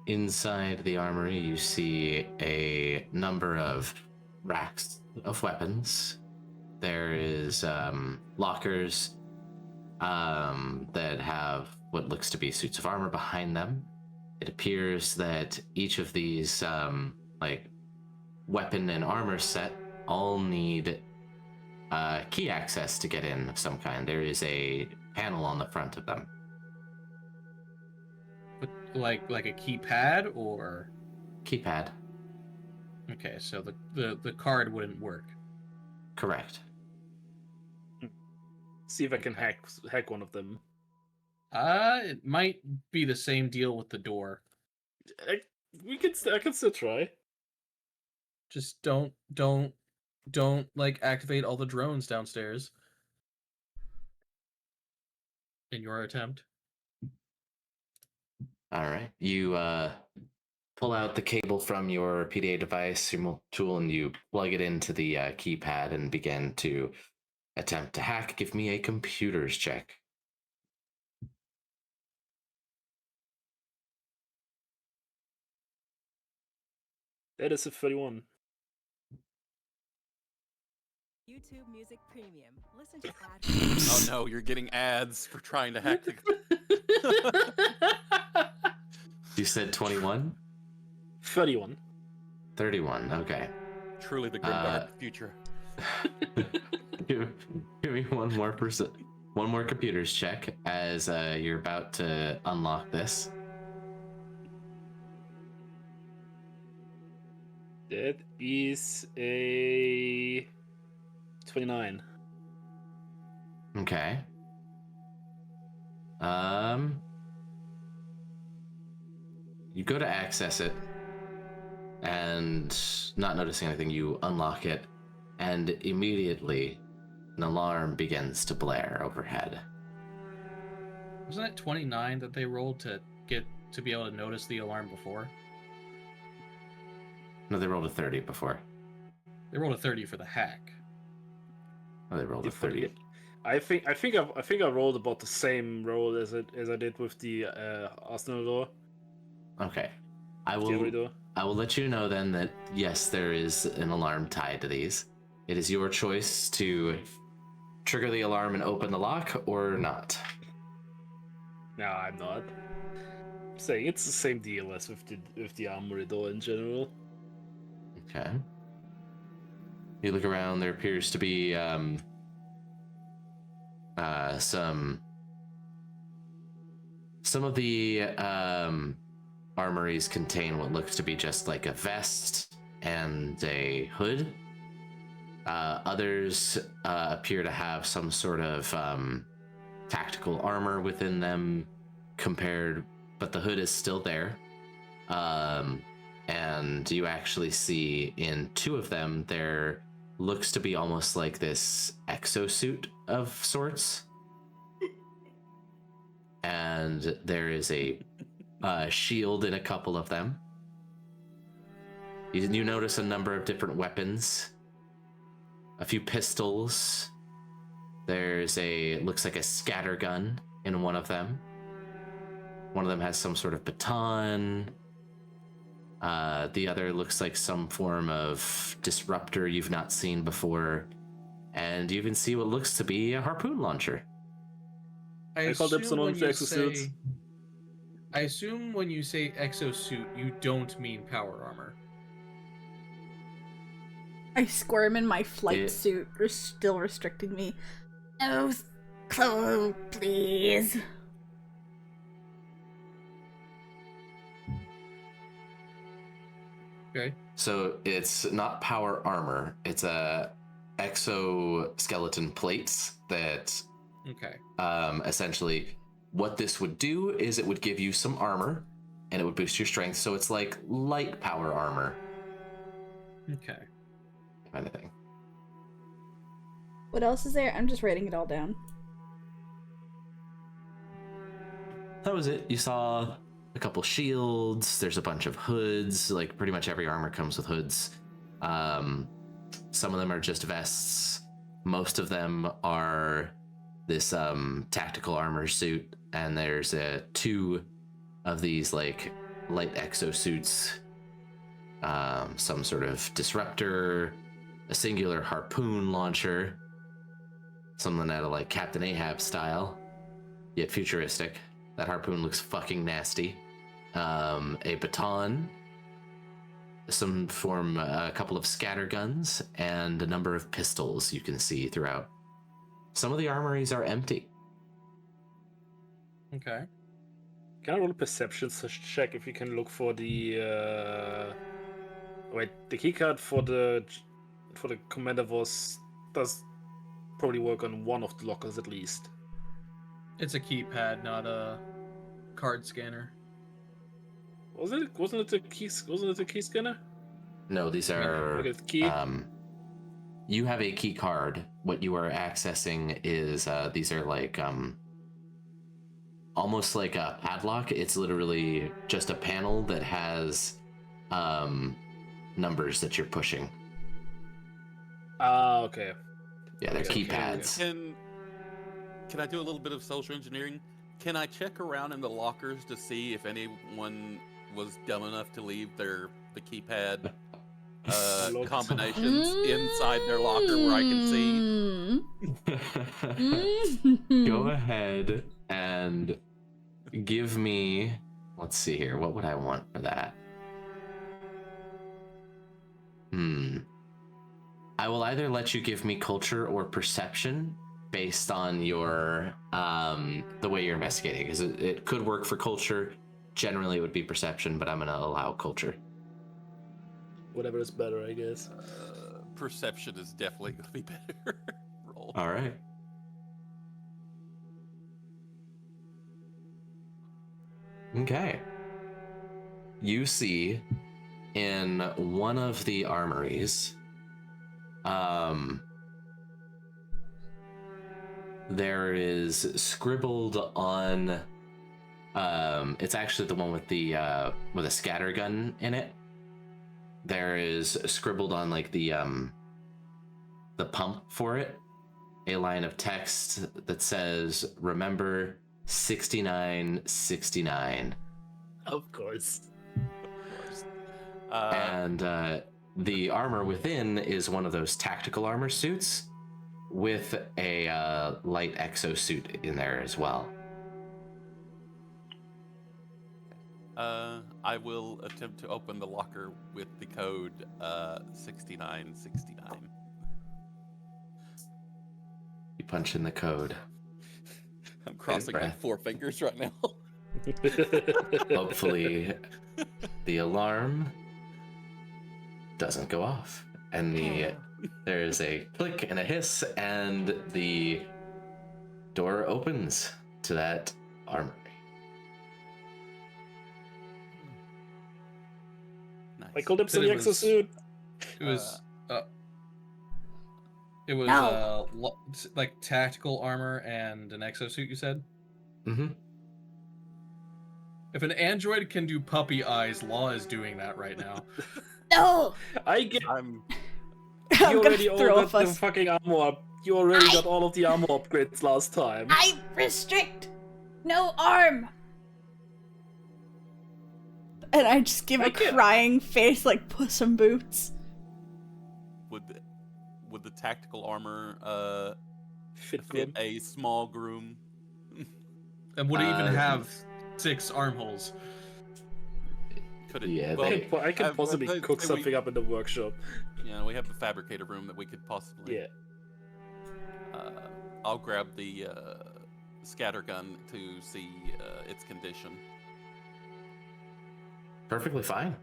Inside the armory, you see a number of racks of weapons. There is lockers that have what looks to be suits of armor behind them. It appears that each of these weapon and armor set all need key access to get in of some kind. There is a panel on the front of them. But like a keypad or Keypad. okay, so the card wouldn't work. Correct. See if I can hack one of them. It might be the same deal with the door. I can still try. Just don't like activate all the drones downstairs in your attempt. All right. You pull out the cable from your PDA device, your tool, and you plug it into the keypad and begin to attempt to hack. Give me a computers check. That is a 31. YouTube Music Premium. Listen to ad. Oh no, you're getting ads for trying to hack the. You said 21? 31. 31, okay. Truly the grimdark future. give me one more computer's check as you're about to unlock this. That is a 29. Okay. You go to access it, and not noticing anything, you unlock it, and immediately an alarm begins to blare overhead. Wasn't it 29 that they rolled to be able to notice the alarm before? No, they rolled a 30 before. They rolled a 30 for the hack. Oh, they rolled a 30. I think I rolled about the same roll as I did with the Arsenal door. Okay. I will let you know then that yes, there is an alarm tied to these. It is your choice to trigger the alarm and open the lock or not. No, I'm not. I'm saying it's the same deal as with the armory door in general. Okay. You look around, there appears to be some of the armories contain what looks to be just like a vest and a hood. Others appear to have some sort of tactical armor within them but the hood is still there. And you actually see in two of them, there looks to be almost like this exosuit of sorts. And there is a shield in a couple of them. You notice a number of different weapons, a few pistols. There's looks like a scatter gun in one of them. One of them has some sort of baton. The other looks like some form of disruptor you've not seen before. And you even see what looks to be a harpoon launcher. I assume when you say exosuit, you don't mean power armor. I squirm in my flight suit. They're still restricting me. No, clone, please. Okay. So it's not power armor. It's a exoskeleton plates that. Okay. Essentially, what this would do is it would give you some armor, and it would boost your strength. So it's like light power armor. Okay. Kind of thing. What else is there? I'm just writing it all down. That was it. You saw a couple shields. There's a bunch of hoods. Like pretty much every armor comes with hoods. Some of them are just vests. Most of them are this tactical armor suit, and there's two of these like light exosuits. Some sort of disruptor, a singular harpoon launcher, something out of like Captain Ahab style, yet futuristic. That harpoon looks fucking nasty. A baton, a couple of scatter guns, and a number of pistols you can see throughout. Some of the armories are empty. Okay. Can I roll a perception check if you can look for the the keycard for the commander does probably work on one of the lockers at least. It's a keypad, not a card scanner. Wasn't it a key scanner? No, these are key? You have a key card. What you are accessing is these are like almost like a padlock. It's literally just a panel that has numbers that you're pushing. Okay. Yeah, they're keypads. Can I do a little bit of social engineering? Can I check around in the lockers to see if anyone was dumb enough to leave the keypad combinations inside their locker where I can see. Go ahead and give me. Let's see here. What would I want for that? I will either let you give me culture or perception based on your the way you're investigating, because it could work for culture. Generally, it would be perception, but I'm gonna allow culture. Whatever is better, I guess. Perception is definitely going to be better. Roll. All right. Okay. You see in one of the armories, there is scribbled on, it's actually the one with a scatter gun in it. There is scribbled on like the pump for it, a line of text that says, "Remember 6969." Of course. And the armor within is one of those tactical armor suits with a light exosuit in there as well. I will attempt to open the locker with the code 6969. You punch in the code. I'm crossing my breath. 4 fingers right now. Hopefully the alarm doesn't go off, and there's a click and a hiss, and the door opens to that armory. Nice. I called him the exosuit. It was No. like tactical armor and an exosuit, you said? Mm-hmm. If an android can do puppy eyes, Law is doing that right now. No! I get. I'm You I'm already gonna throw ordered a the fuss. fucking armor up. You already got all of the armor upgrades last time. I restrict! No arm! And I just give a crying face like Puss in Boots. would the tactical armor Fit fit a small groom? And would it even have 6 armholes? Could it? Yeah, well, I can possibly cook something up in the workshop. Yeah, we have the fabricator room that we could possibly. Yeah. I'll grab the scatter gun to see its condition. Perfectly fine.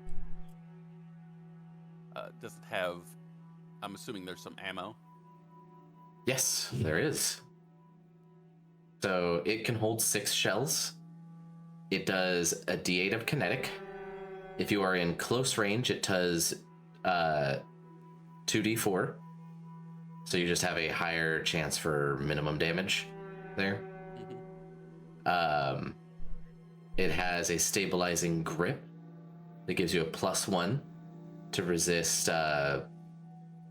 Does it have? I'm assuming there's some ammo. Yes, there is. So it can hold 6 shells. It does a D8 of kinetic. If you are in close range, it does 2d4. So you just have a higher chance for minimum damage there. Mm-hmm. It has a stabilizing grip that gives you a +1 to resist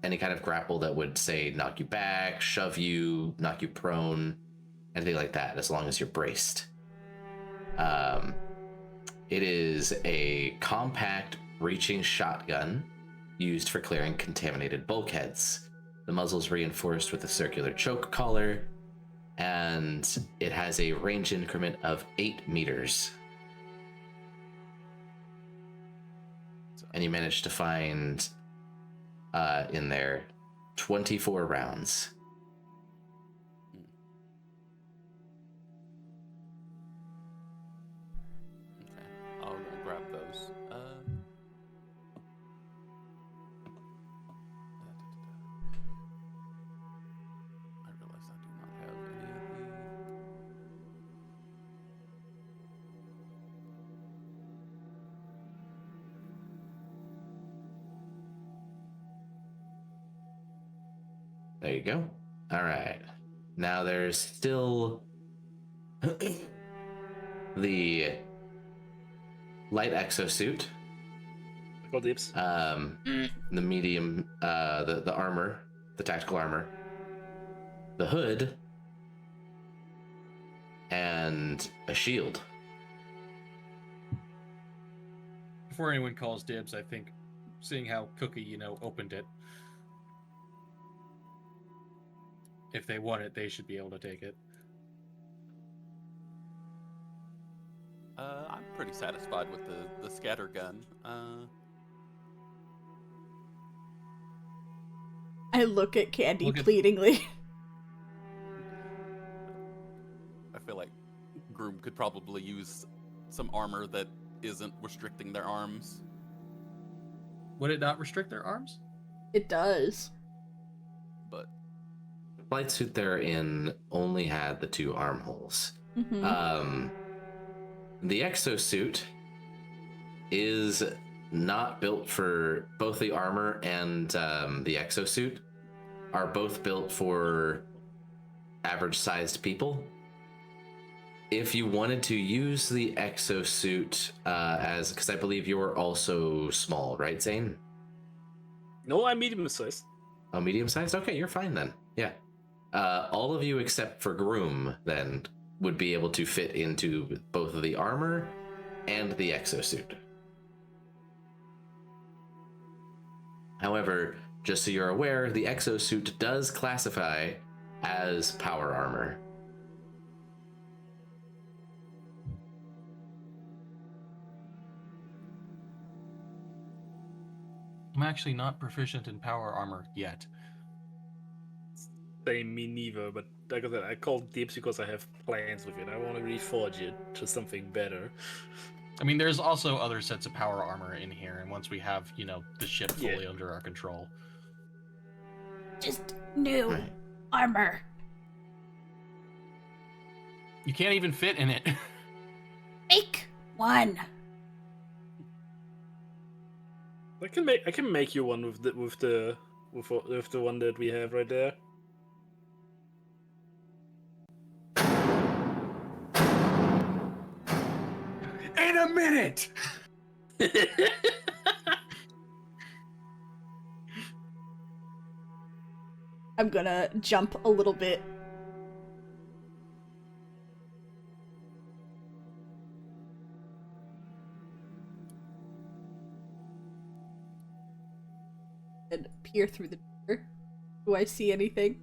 any kind of grapple that would, say, knock you back, shove you, knock you prone, anything like that, as long as you're braced. It is a compact breaching shotgun used for clearing contaminated bulkheads. The muzzle is reinforced with a circular choke collar, and it has a range increment of 8 meters. And you managed to find in there 24 rounds. Okay, I'll grab those. I realize I do not have any of the. There you go. All right. Now there's still the light exosuit. Got dips. The medium, the armor, the tactical armor, the hood, and a shield. Before anyone calls dibs, I think seeing how Cookie, opened it. If they want it, they should be able to take it. I'm pretty satisfied with the scatter gun. I look at Candi pleadingly. I feel like Gruwum could probably use some armor that isn't restricting their arms. Would it not restrict their arms? It does. But The flight suit they're in only had the 2 armholes. Mm-hmm. The exosuit is not built for both the armor and the exosuit are both built for average sized people. If you wanted to use the exosuit because I believe you're also small, right, Zayne? No, I'm medium sized. Oh, medium sized? Okay, you're fine then. Yeah. All of you except for Gruwum then would be able to fit into both of the armor and the exosuit. However, just so you're aware, the exosuit does classify as power armor. I'm actually not proficient in power armor yet. Same, me neither, but like I said, I called Dips because I have plans with it. I want to reforge it to something better. I mean, there's also other sets of power armor in here, and once we have, the ship fully under our control. Just new armor. You can't even fit in it. Make one. I can make you one with the one that we have right there. In a minute. I'm gonna jump a little bit. And peer through the door. Do I see anything?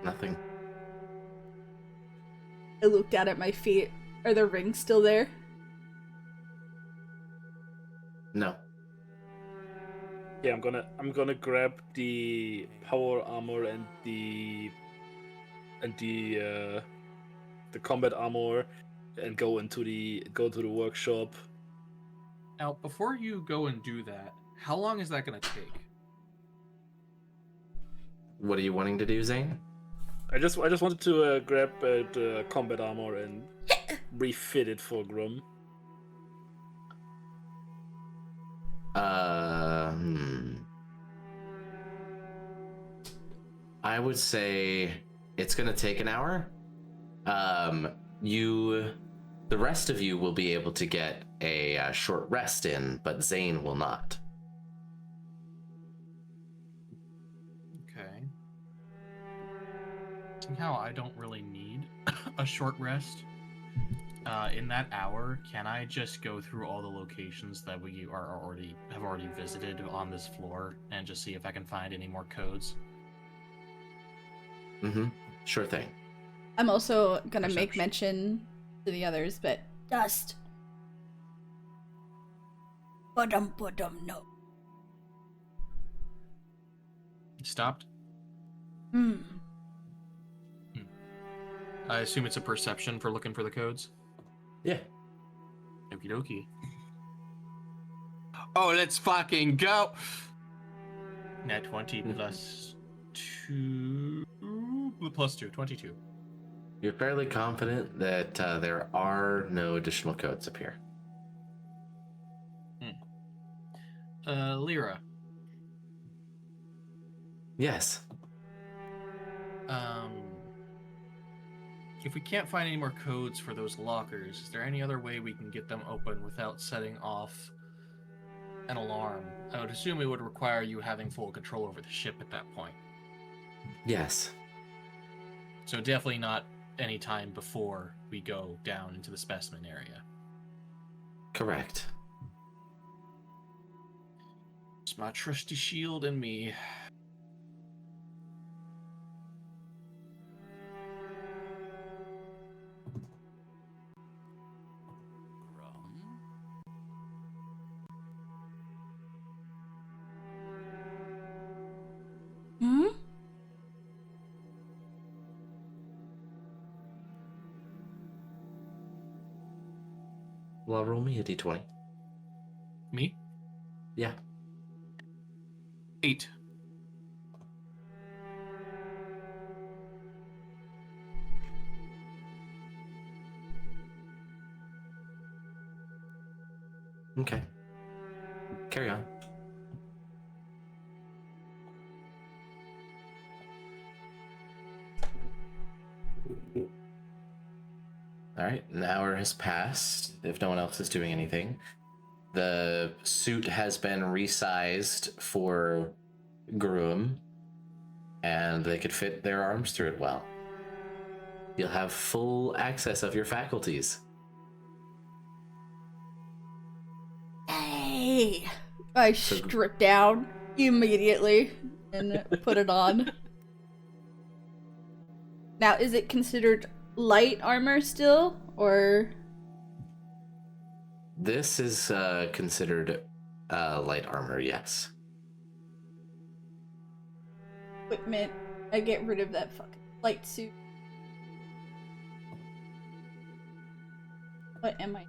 Nothing. I look down at my feet. Are the rings still there? No. Yeah, I'm gonna grab the power armor and the combat armor and go to the workshop. Now, before you go and do that, how long is that going to take? What are you wanting to do, Zayne? I just wanted to grab the combat armor and refit it for Gruwum. I would say it's gonna take an hour. The rest of you will be able to get a short rest in, but Zayne will not. Okay. Somehow I don't really need a short rest. In that hour, can I just go through all the locations that we have already visited on this floor and just see if I can find any more codes? Mm-hmm. Sure thing. I'm also gonna make mention to the others, but dust. Ba-dum, no. Stopped? Hmm. I assume it's a perception for looking for the codes? Yeah. Okie dokie. Oh, let's fucking go! Net 20 plus 2... plus 2, 22. You're fairly confident that there are no additional codes up here. Lyra. Yes. If we can't find any more codes for those lockers, is there any other way we can get them open without setting off an alarm? I would assume it would require you having full control over the ship at that point. Yes. So definitely not any time before we go down into the specimen area. Correct. my trusty shield and me. Hmm? Well, roll me a d20. Me? Yeah. 8. Okay. Carry on. Alright, an hour has passed, if no one else is doing anything. The suit has been resized for Gruwum, and they could fit their arms through it well. You'll have full access of your faculties. Hey! I strip down immediately and put it on. Now, is it considered light armor still, or? This is considered light armor, yes. Equipment. I get rid of that fucking light suit. What am I?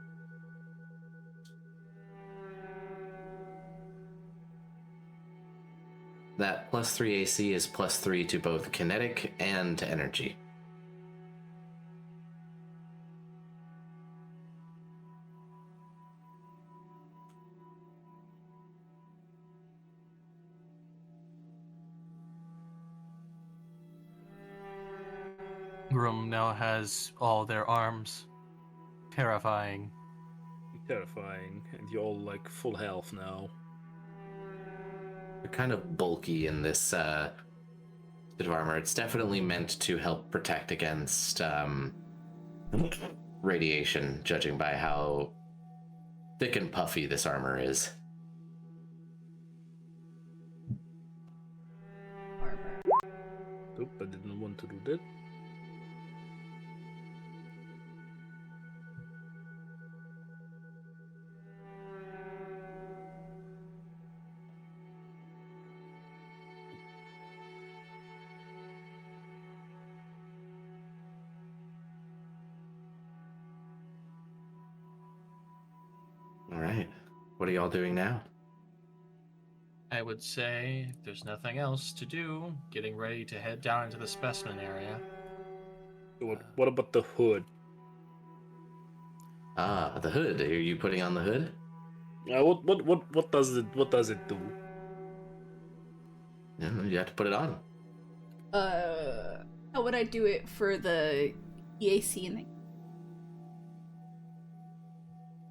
That +3 AC is +3 to both kinetic and to energy. Gruwum now has all their arms. Terrifying. Terrifying. And you're all like full health now. They're kind of bulky in this bit of armor. It's definitely meant to help protect against radiation, judging by how thick and puffy this armor is. Armor. Oop, I didn't want to do that. All right. What are y'all doing now? I would say, if there's nothing else to do, getting ready to head down into the specimen area. What about the hood? Ah, the hood. Are you putting on the hood? What does it do? Yeah, you have to put it on. How would I do it for the EAC and the...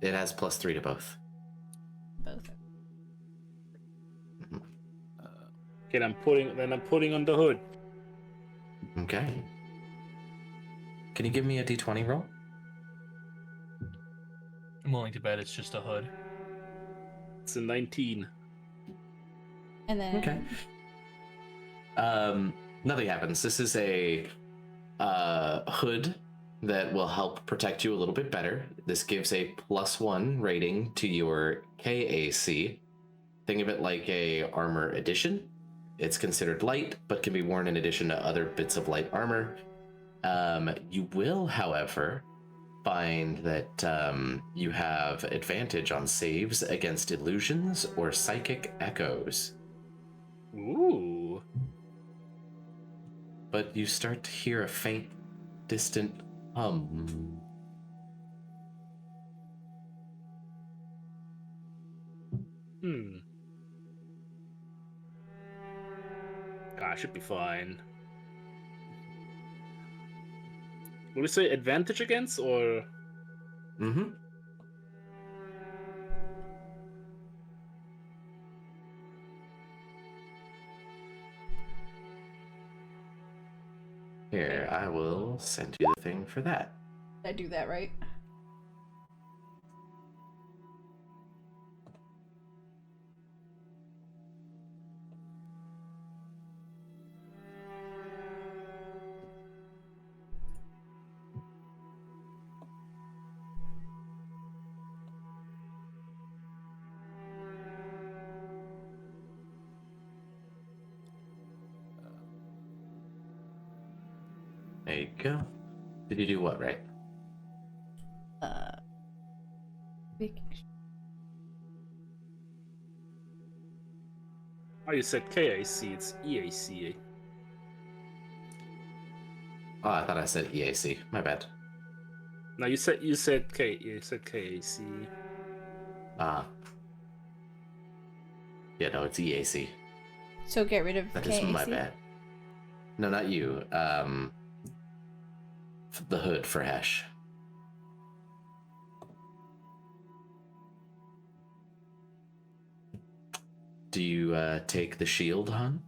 It has +3 to both. both? Okay, I'm putting on the hood. Okay. Can you give me a d20 roll? I'm willing to bet it's just a hood. It's a 19. And then... Okay. Nothing happens. This is a hood that will help protect you a little bit better. This gives a +1 rating to your KAC. Think of it like a armor edition. It's considered light, but can be worn in addition to other bits of light armor. You will, however, find that you have advantage on saves against illusions or psychic echoes. Ooh. But you start to hear a faint, distant hum. I should be fine. Will we say advantage against, or? Mm-hmm. Here, I will send you the thing for that. Did I do that right? There you go. Did you do what, right? Making sure. Oh, you said KAC, it's EAC. Oh, I thought I said EAC. My bad. No, you said KAC. Ah. Yeah, no, it's EAC. So get rid of That KAC. is my bad. No, not you. The hood for Hesch. Do you take the shield, hun?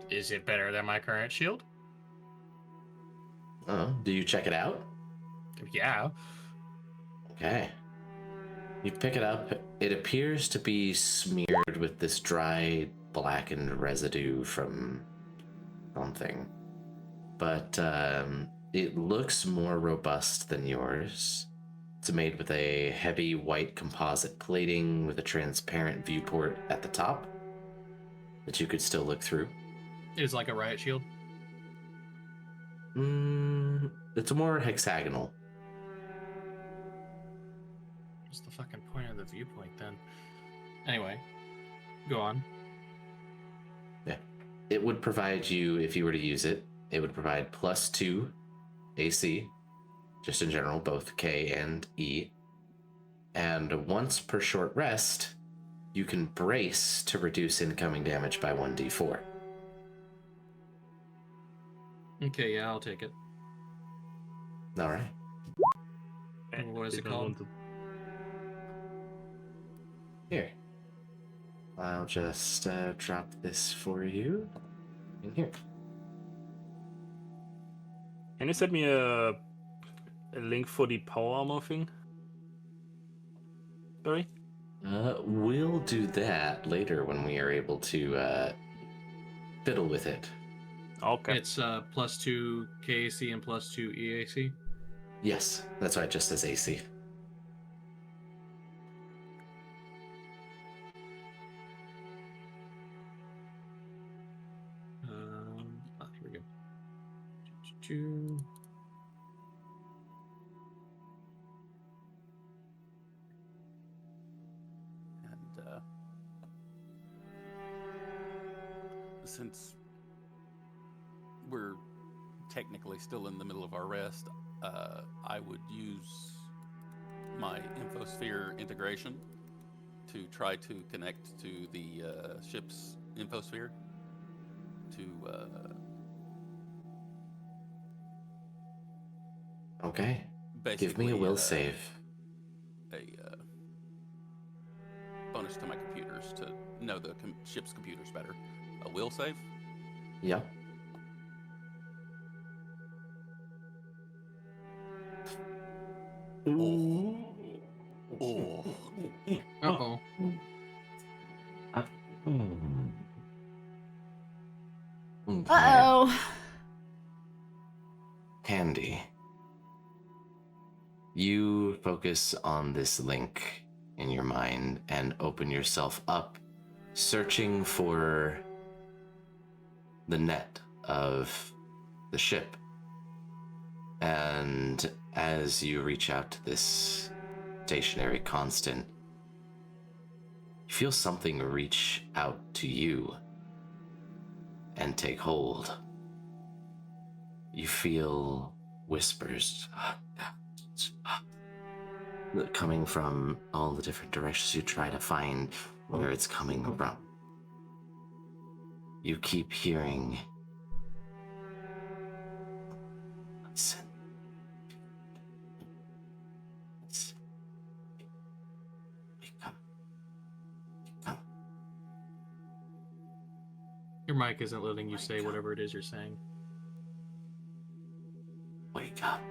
Is it better than my current shield? Oh, do you check it out? Yeah. Okay. You pick it up. It appears to be smeared with this dry, blackened residue from something. But it looks more robust than yours. It's made with a heavy white composite plating with a transparent viewport at the top that you could still look through. It's like a riot shield. It's more hexagonal. What's the fucking point of the viewpoint then? Anyway, go on. Yeah. It would provide you, if you were to use it, it would provide +2 AC, just in general, both K and E. And once per short rest, you can brace to reduce incoming damage by 1d4. Okay, yeah, I'll take it. All right. And what is it called? Here. I'll just drop this for you in here. Can you send me a link for the power armor thing? Sorry? We'll do that later when we are able to fiddle with it. Okay. It's +2 KAC and +2 EAC. Yes, that's why it just says AC. Here we go. Choo-choo-choo. And since we're technically still in the middle of our rest, I would use my infosphere integration to try to connect to the ship's infosphere to Okay. basically Give me a will save. A bonus to my computers to know the ship's computers better. A will save? Yep. Oh. Uh-oh. Okay. Uh-oh. Candi, you focus on this link in your mind and open yourself up, searching for the net of the ship. And as you reach out to this stationary constant, you feel something reach out to you and take hold. You feel whispers coming from all the different directions. You try to find where it's coming from. You keep hearing, listen. Come. Your mic isn't letting you say whatever it is you're saying. Wake up.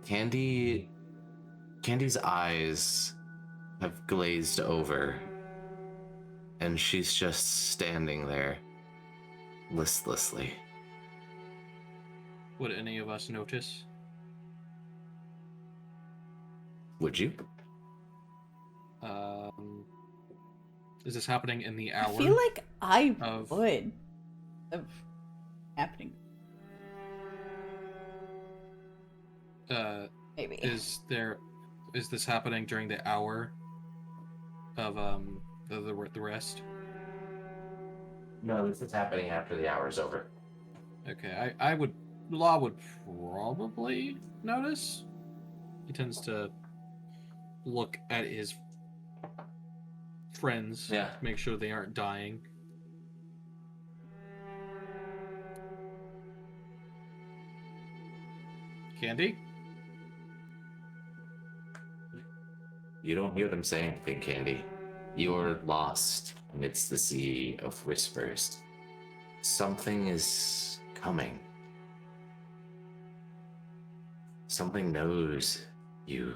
Candi's eyes have glazed over, and she's just standing there listlessly. Would any of us notice? Would you? Is this happening in the hour? I feel like I of- would of happening. Maybe. Is this happening during the hour of the rest? No, this is happening after the hour's over. Okay, Law would probably notice. He tends to look at his friends to make sure they aren't dying. Candi? You don't hear them say anything, Candi. You're lost amidst the sea of whispers. Something is coming. Something knows you.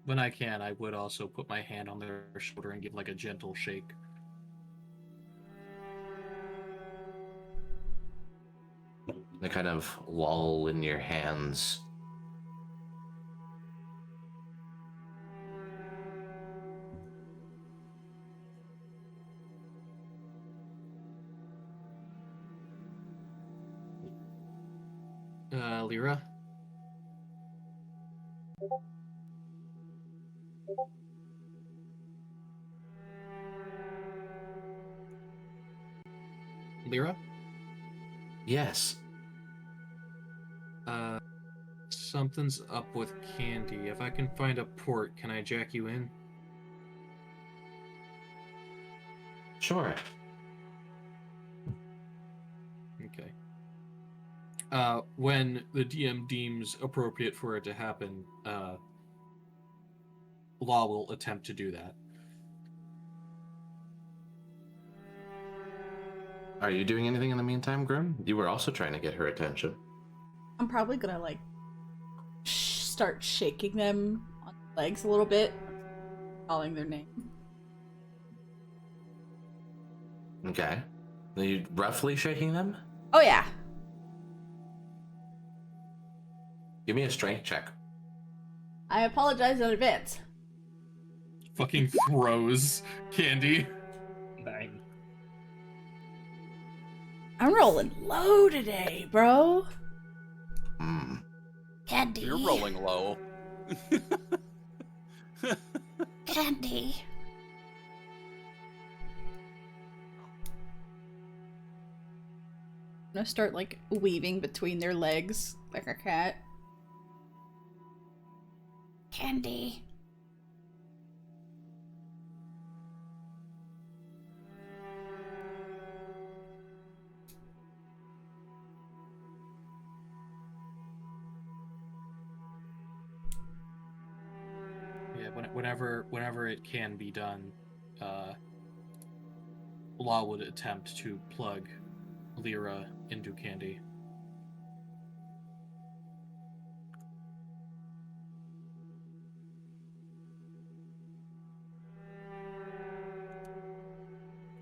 When I can, I would also put my hand on their shoulder and give like a gentle shake. They kind of lull in your hands. Lyra? Lyra? Yes. Something's up with Candi. If I can find a port, can I jack you in? Sure. Okay. When the DM deems appropriate for it to happen, Law will attempt to do that. Are you doing anything in the meantime, Grim? You were also trying to get her attention. I'm probably gonna like start shaking them on the legs a little bit, calling their name. Okay. Are you roughly shaking them? Oh yeah. Give me a strength check. I apologize in advance. Fucking froze, Candi. 9. I'm rolling low today, bro. Candi. You're rolling low. Candi. I'm gonna start like weaving between their legs like a cat. Candi. Yeah, whenever it can be done, Law would attempt to plug Lyra into Candi.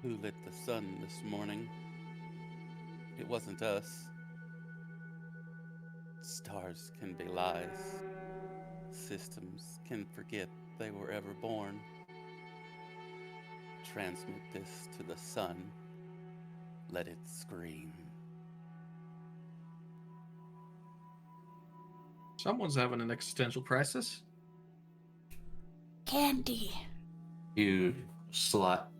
Who lit the sun this morning? It wasn't us. Stars can be lies. Systems can forget they were ever born. Transmit this to the sun. Let it scream. Someone's having an existential crisis. Candi. You slot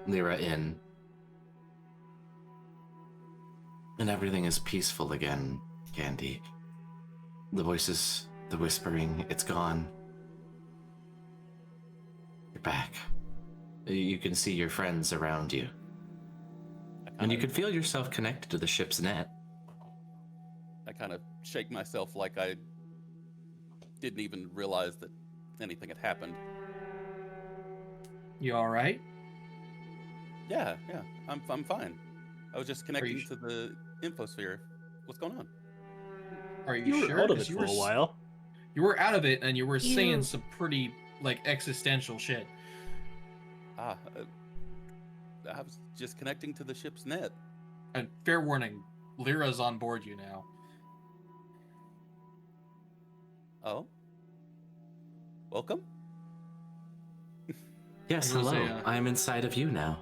Lyra in. And everything is peaceful again, Candi. The voices, the whispering, it's gone. You're back. You can see your friends around you. And you can feel yourself connected to the ship's net. I kind of shake myself like I didn't even realize that anything had happened. You all right? Yeah, I'm fine. I was just connecting sh- to the infosphere. What's going on? Are you, You sure? were out of 'Cause it for a while. You were out of it, and you were saying some pretty like existential shit. I was just connecting to the ship's net. And fair warning, Lyra's on board you now. Oh? Welcome. Yes, It was hello. a, I'm inside of you now.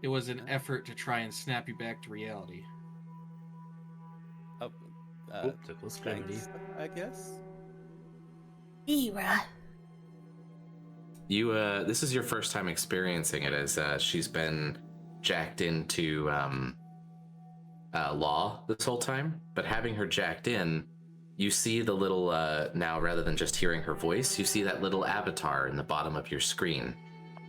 It was an effort to try and snap you back to reality. Oh, That was gravity. thanks, I guess. Lyra. You, this is your first time experiencing it, as she's been jacked into Law this whole time. But having her jacked in, you see the little, now rather than just hearing her voice, you see that little avatar in the bottom of your screen.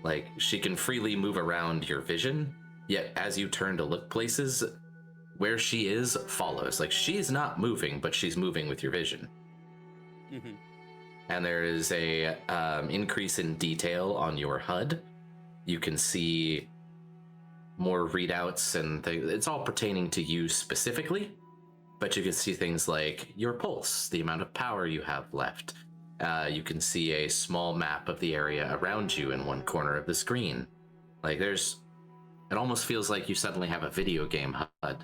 Like, she can freely move around your vision, yet as you turn to look places, where she is follows. Like, she's not moving, but she's moving with your vision. Mm-hmm. And there is a increase in detail on your HUD. You can see more readouts and things. It's all pertaining to you specifically, but you can see things like your pulse, the amount of power you have left. You can see a small map of the area around you in one corner of the screen. Like, it almost feels like you suddenly have a video game HUD.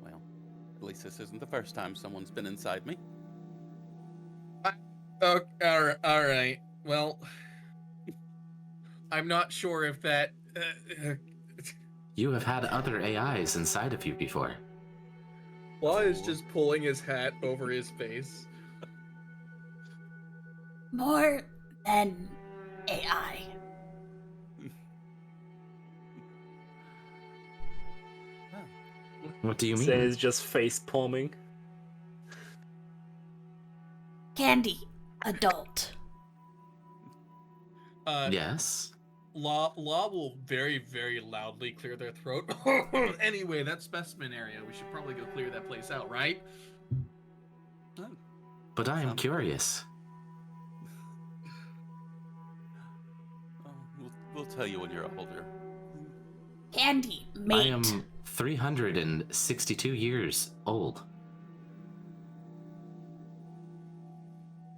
Well, at least this isn't the first time someone's been inside me. Okay, all right. Well, I'm not sure if that. You have had other AIs inside of you before. Law is just pulling his hat over his face. More than AI. What do you mean? Zayne is just face palming. Candi. Adult. Yes? Law will very, very loudly clear their throat. Anyway, that specimen area, we should probably go clear that place out, right? But I am curious. We'll tell you when you're older. Candi. Mate. I am 362 years old.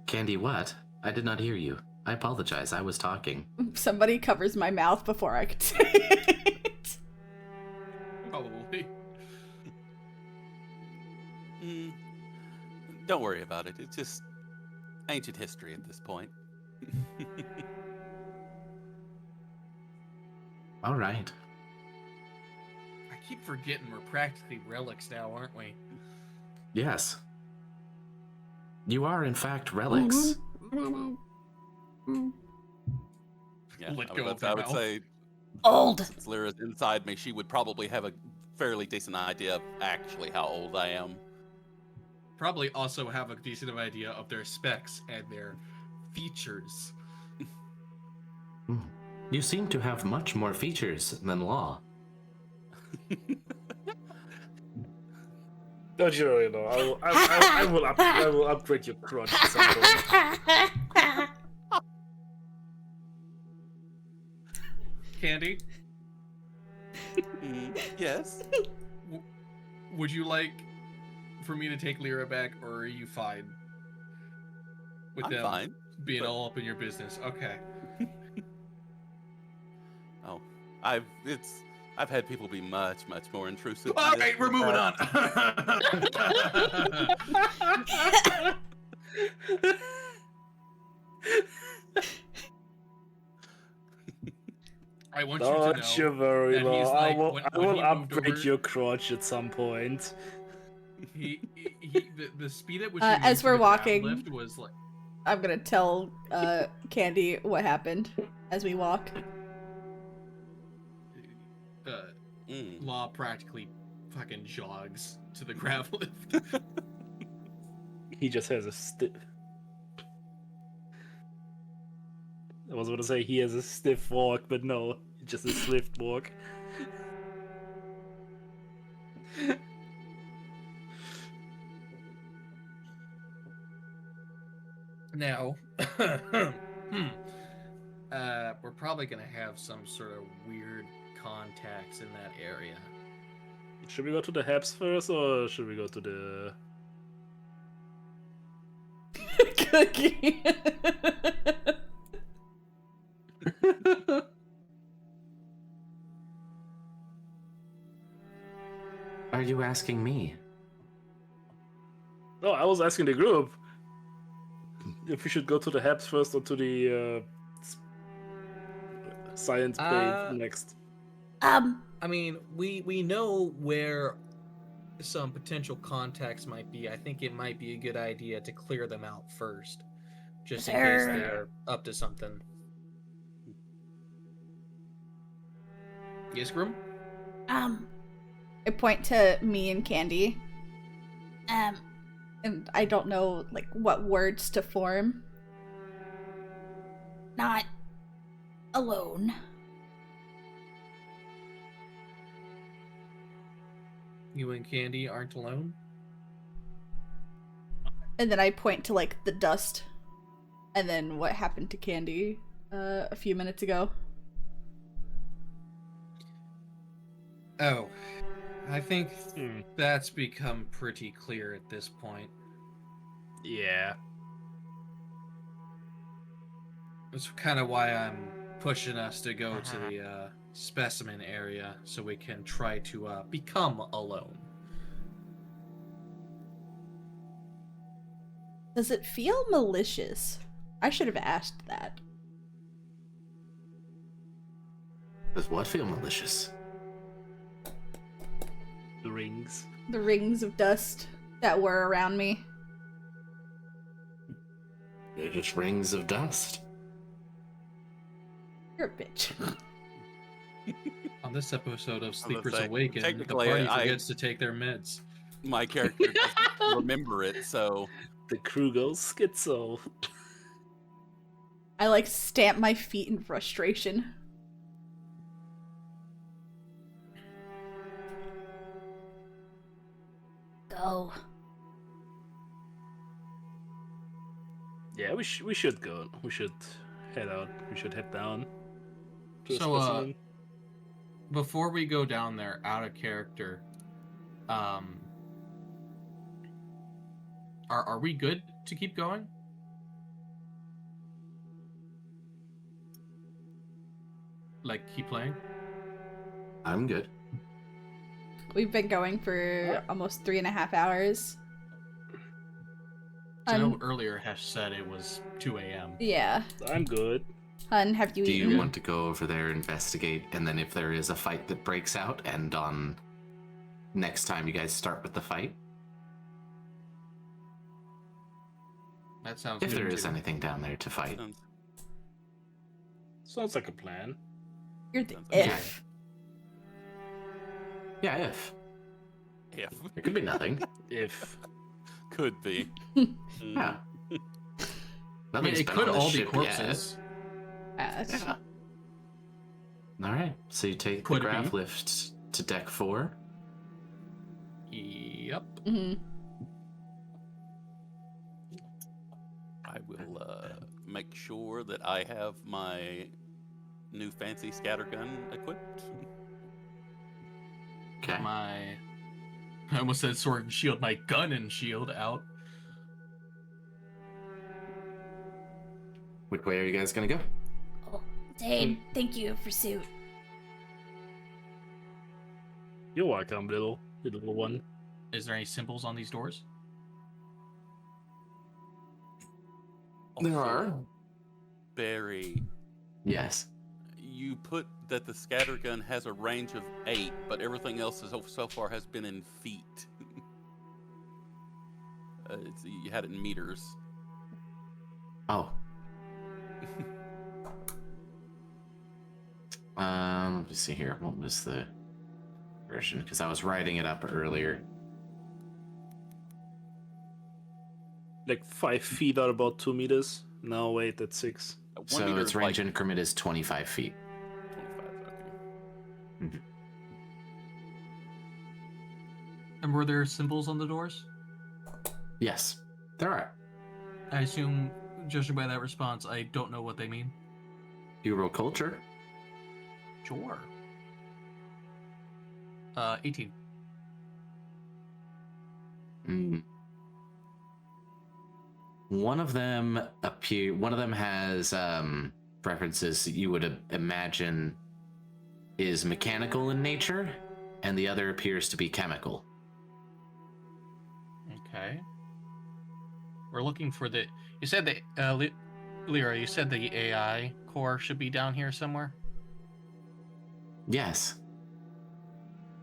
Candi, what? I did not hear you. I apologize, I was talking. Somebody covers my mouth before I could say it. Probably. Don't worry about it. It's just ancient history at this point. All right. I keep forgetting we're practically relics now, aren't we? Yes. You are, in fact, relics. Yeah, Let go of I their would mouth. say, Old. since Lyra's inside me, she would probably have a fairly decent idea of actually how old I am. Probably also have a decent idea of their specs and their features. You seem to have much more features than Law. Don't you worry, though. I will upgrade your crotch at some point. Candi, Yes? would you like for me to take Lyra back, or are you fine with I'm them fine. being but- all up in your business? Okay. Oh, I've had people be much more intrusive. than All this right, we're in the moving past. on. I want you to Don't know you worry, that he's though. like, I will when he moved upgrade over- your crotch at some point. the speed at which he As moved to we're the ground walking- lift was like I'm gonna tell Candi what happened as we walk. Law practically fucking jogs to the grav lift. He just has a stiff. I was going to say he has a stiff walk, but no, just a swift walk. Now, we're probably gonna have some sort of weird contacts in that area. Should we go to the Habs first, or should we go to the... Cookie. are you asking me? No, I was asking the group if we should go to the Haps first or to the science bay next. I mean, we know where some potential contacts might be. I think it might be a good idea to clear them out first, just in case they're up to something. Yes, Gruwum? I point to me and Candi. And I don't know, like, what words to form. Not alone. You and Candi aren't alone? And then I point to, like, the dust. And then what happened to Candi a few minutes ago. Oh, I think that's become pretty clear at this point. Yeah. That's kind of why I'm pushing us to go to the specimen area so we can try to become alone. Does it feel malicious? I should have asked that. Does what feel malicious? The rings. The rings of dust that were around me. They're just rings of dust. You're a bitch. On this episode of was Sleepers gonna say, Awaken, the technically, party forgets to take their meds. My character doesn't remember it, so The crew goes schizo. I, like, stamp my feet in frustration. Go. Yeah, we should go. We should head out. We should head down. to the So, specimen. Before we go down there, out of character, are we good to keep going? Like, keep playing? I'm good. We've been going for almost 3.5 hours. I know earlier Hesch said it was 2 a.m. Yeah. I'm good. Hun, have you Do eaten? you want to go over there, investigate, and then if there is a fight that breaks out, and on next time you guys start with the fight? That sounds If good. there is too. anything down there to fight. Sounds like a plan. You're the Sounds like if. Yeah, if. if It could be nothing. If could be. Yeah. I mean, Nothing's it been could on this all be ship corpses. yet. Alright, so you take Could the be. graph lift to deck 4. Yep. Mhm. I will make sure that I have my new fancy scattergun equipped. Okay. I almost said sword and shield, my gun and shield out. Which way are you guys gonna go? Oh, Zayne, thank you for suit. you're welcome, little one. Is there any symbols on these doors? There Also, are. Barry, Yes. you put that the scattergun has a range of 8, but everything else so far has been in feet. You had it in meters. Oh. Let me see here. What was the version? Because I was writing it up earlier. Like 5 feet are about 2 meters. No, wait, that's 6. 1 So meter its is range like increment is 25 feet. 25. Okay. And were there symbols on the doors? Yes, there are. I assume, judging by that response, I don't know what they mean. You roll culture. Sure. 18. One of them has references that you would imagine is mechanical in nature, and the other appears to be chemical. Okay. We're looking for the... You said the... Lyra, you said the AI core should be down here somewhere? Yes.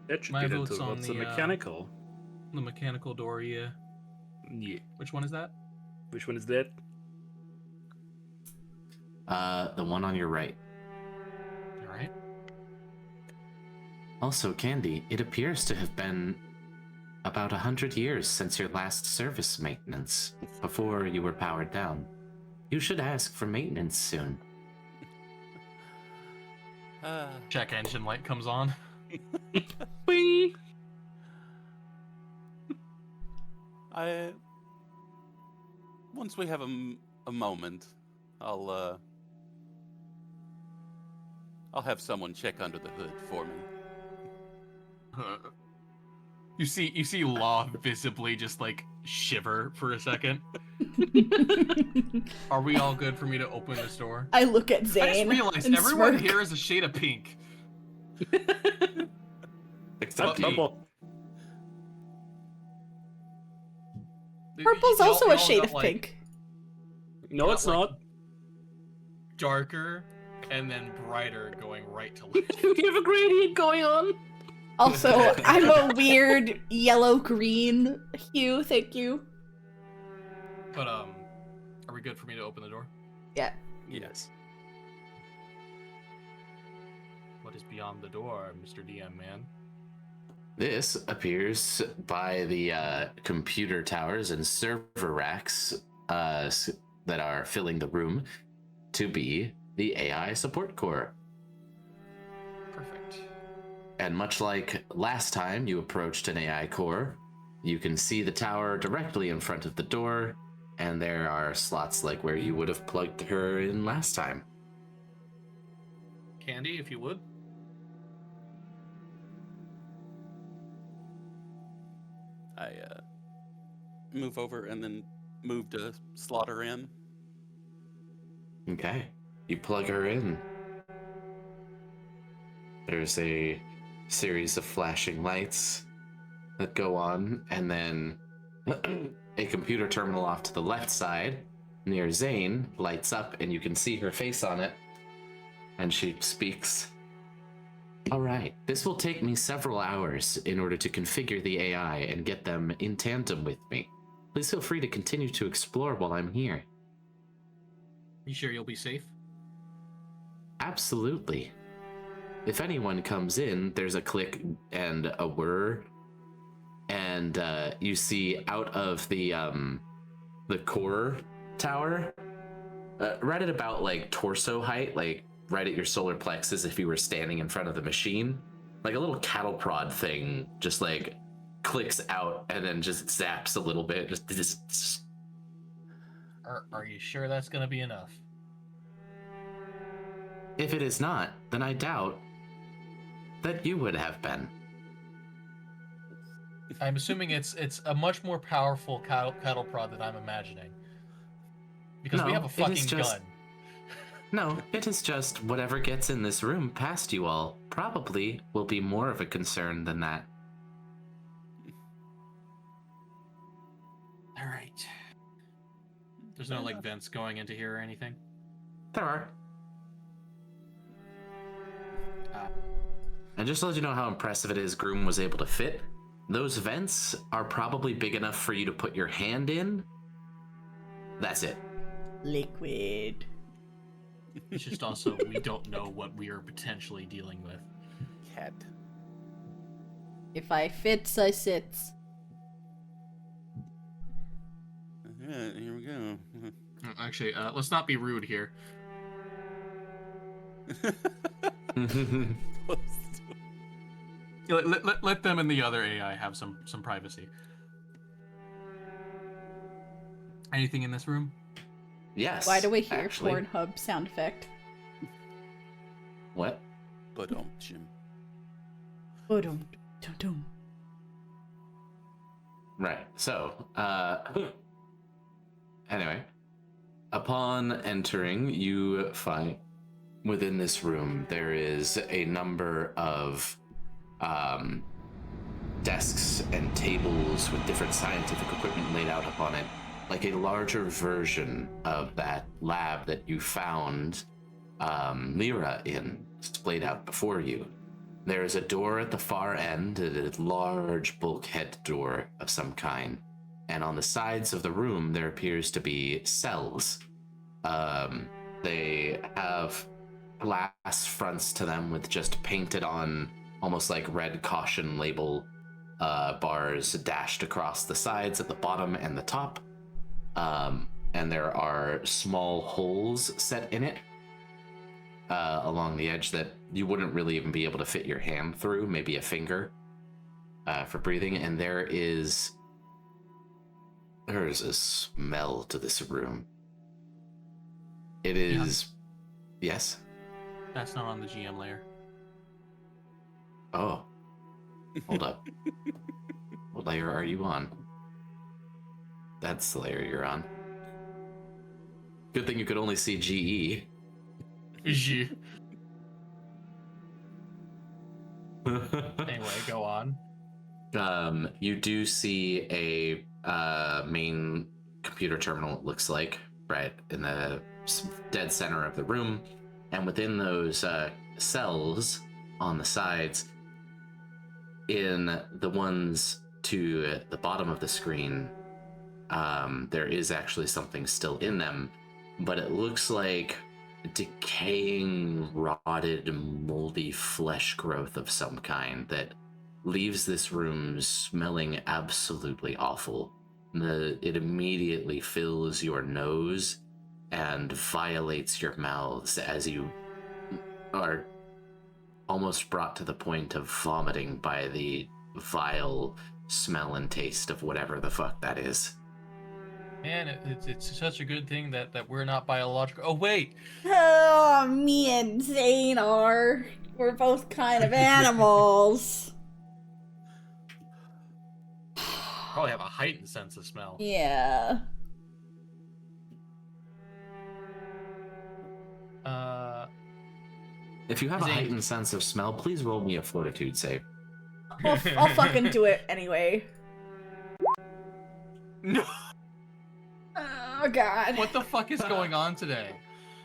That should My be the vote's on towards the the, mechanical. The mechanical door, yeah. Yeah. Which one is that? Which one is that? The one on your right. Alright. Also, Candi, it appears to have been about 100 years since your last service maintenance, before you were powered down. You should ask for maintenance soon. Check engine light comes on. Whee! Once we have a moment, I'll have someone check under the hood for me. You see Law visibly just like shiver for a second. Are we all good for me to open this door? I look at Zayne. I just realized and everyone smirk. here is a shade of pink. Except me. Purple. Purple's Y'all- also a y'all shade got, of like, pink. No, got, it's like, not. Darker and then brighter going right to left. We have a gradient going on. Also, I'm a weird yellow-green hue, thank you. But are we good for me to open the door? Yeah. Yes. What is beyond the door, Mr. DM man? This appears by the computer towers and server racks that are filling the room to be the AI support core. Perfect. And much like last time you approached an AI core, you can see the tower directly in front of the door, and there are slots like where you would have plugged her in last time. Candi, if you would. I move over and then move to slot her in. Okay. You plug her in. There's a series of flashing lights that go on, and then a computer terminal off to the left side near Zayne lights up, and you can see her face on it. And she speaks. All right, this will take me several hours in order to configure the AI and get them in tandem with me. Please feel free to continue to explore while I'm here. You sure you'll be safe? Absolutely. If anyone comes in, there's a click and a whir, and you see out of the core tower, right at about like torso height, like right at your solar plexus if you were standing in front of the machine, like a little cattle prod thing just like clicks out and then just zaps a little bit. Just Are you sure that's gonna be enough? If it is not, then I doubt that you would have been. I'm assuming it's a much more powerful cattle prod than I'm imagining. Because we No, have a it fucking is just- gun. No, it is just whatever gets in this room past you all probably will be more of a concern than that. Alright. There's no like vents going into here or anything? There are. Ah. And just to let you know how impressive it is Gruwum was able to fit, those vents are probably big enough for you to put your hand in. That's it. Liquid. It's just also we don't know what we are potentially dealing with. Cat. If I fits, I sits. Yeah, here we go. Actually, let's not be rude here. Let them and the other AI have some privacy. Anything in this room? Yes. Why do we hear actually. Pornhub sound effect? What? But Jim. Ba-dum, dum-dum. Right. So, anyway, upon entering, you find within this room there is a number of desks and tables with different scientific equipment laid out upon it, like a larger version of that lab that you found Lyra in, displayed out before you. There is a door at the far end, a large bulkhead door of some kind, and on the sides of the room there appears to be cells. They have glass fronts to them with just painted on, almost like red caution label bars dashed across the sides at the bottom and the top. And there are small holes set in it along the edge that you wouldn't really even be able to fit your hand through, maybe a finger for breathing. And there is a smell to this room. It is... Yeah. Yes? That's not on the GM layer. Oh. Hold up. What layer are you on? That's the layer you're on. Good thing you could only see GE. Anyway, go on. You do see a main computer terminal, it looks like, right in the dead center of the room. And within those cells on the sides, in the ones to the bottom of the screen, there is actually something still in them, but it looks like decaying, rotted, moldy flesh growth of some kind that leaves this room smelling absolutely awful. It immediately fills your nose and violates your mouths as you are almost brought to the point of vomiting by the vile smell and taste of whatever the fuck that is. Man, it's such a good thing that we're not biological. Oh, wait! Oh, me and Zayne are. We're both kind of animals. Probably have a heightened sense of smell. Yeah. If you have a Zayne. heightened sense of smell, please roll me a fortitude save. I'll fucking do it anyway. No! Oh, God. What the fuck is going on today?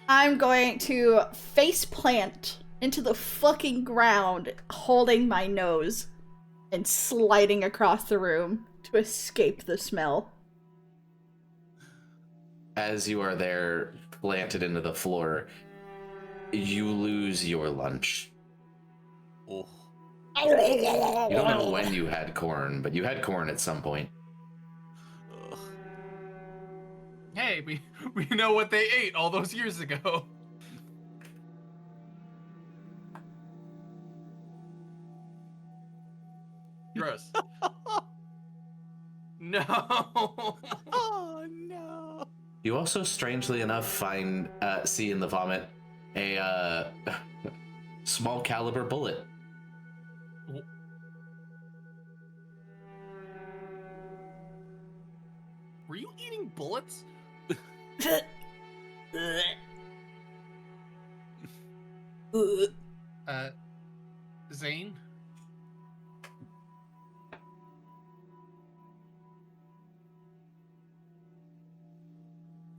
I'm going to face plant into the fucking ground, holding my nose and sliding across the room to escape the smell. As you are there, planted into the floor, you lose your lunch. Oh. You don't know when you had corn, but you had corn at some point. Ugh. Hey, we know what they ate all those years ago. Gross. No. Oh no. You also, strangely enough, see in the vomit a small caliber bullet. Were you eating bullets? Zayne?